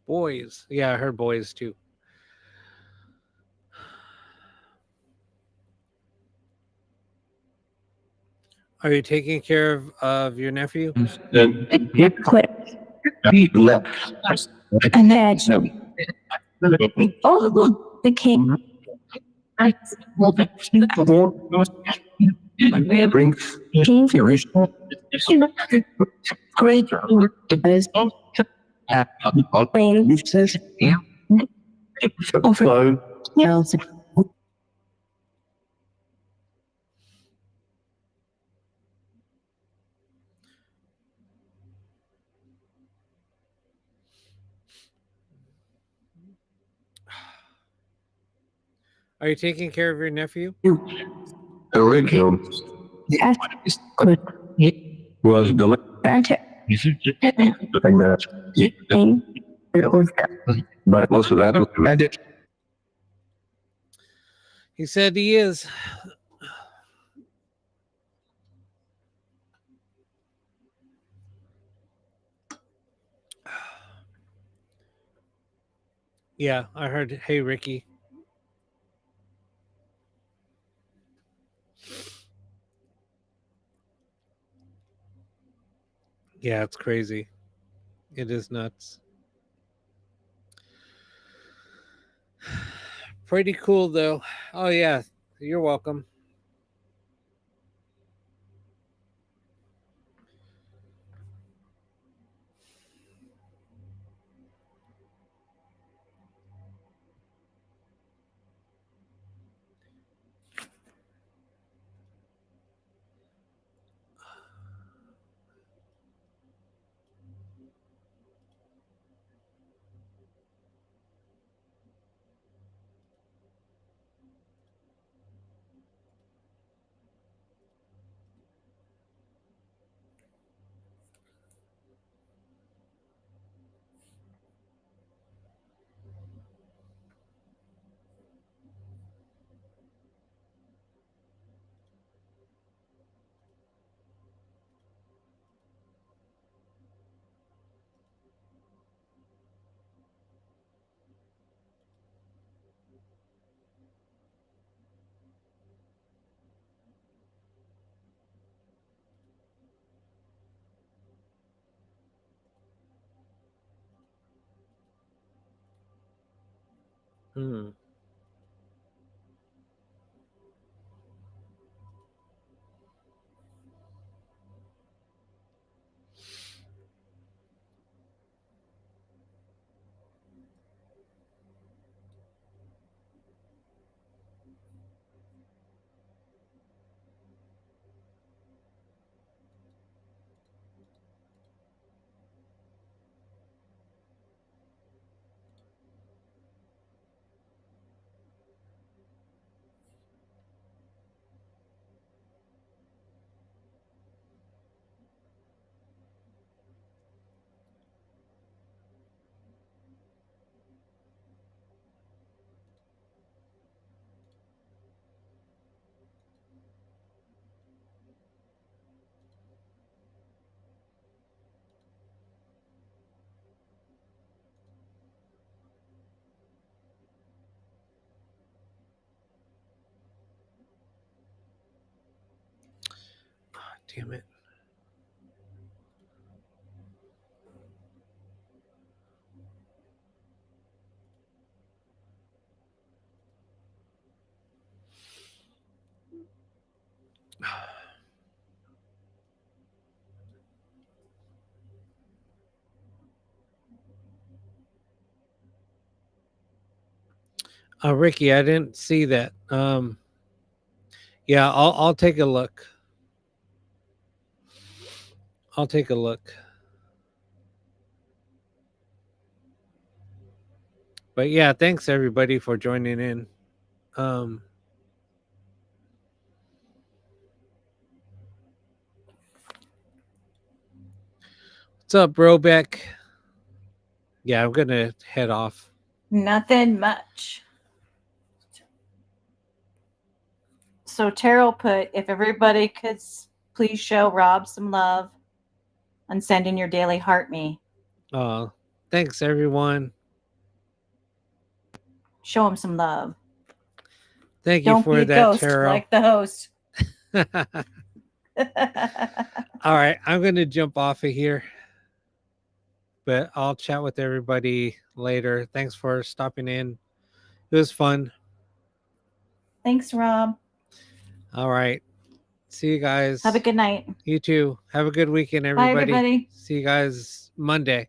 Speaker 1: Boys. Yeah, I heard boys too. Are you taking care of your nephew?
Speaker 4: Quit. And then the king.
Speaker 5: Brings
Speaker 4: King.
Speaker 5: serious.
Speaker 4: Great. Is playing.
Speaker 5: Over.
Speaker 4: Yells.
Speaker 1: Are you taking care of your nephew?
Speaker 5: Original
Speaker 4: Quit.
Speaker 5: was the
Speaker 4: Banter.
Speaker 5: thing that, but most of that was magic.
Speaker 1: He said he is. Yeah, I heard. Hey, Ricky. Yeah, it's crazy. It is nuts. Pretty cool, though. Oh, yeah. You're welcome. Hmm. damn it. Ricky, I didn't see that. Yeah, I'll take a look. I'll take a look. But yeah, thanks everybody for joining in. What's up, Brobeck? Yeah, I'm gonna head off.
Speaker 2: Nothing much. So Terrell put, if everybody could please show Rob some love and send in your daily heart me.
Speaker 1: Thanks everyone.
Speaker 2: Show him some love.
Speaker 1: Thank you
Speaker 2: Don't
Speaker 1: for
Speaker 2: be a
Speaker 1: that,
Speaker 2: ghost
Speaker 1: Terrell.
Speaker 2: like the host.
Speaker 1: All right, I'm gonna jump off of here, but I'll chat with everybody later. Thanks for stopping in. It was fun.
Speaker 2: Thanks, Rob.
Speaker 1: All right. See you guys.
Speaker 2: Have a good night.
Speaker 1: You too. Have a good weekend,
Speaker 2: Bye,
Speaker 1: everybody.
Speaker 2: everybody.
Speaker 1: See you guys Monday.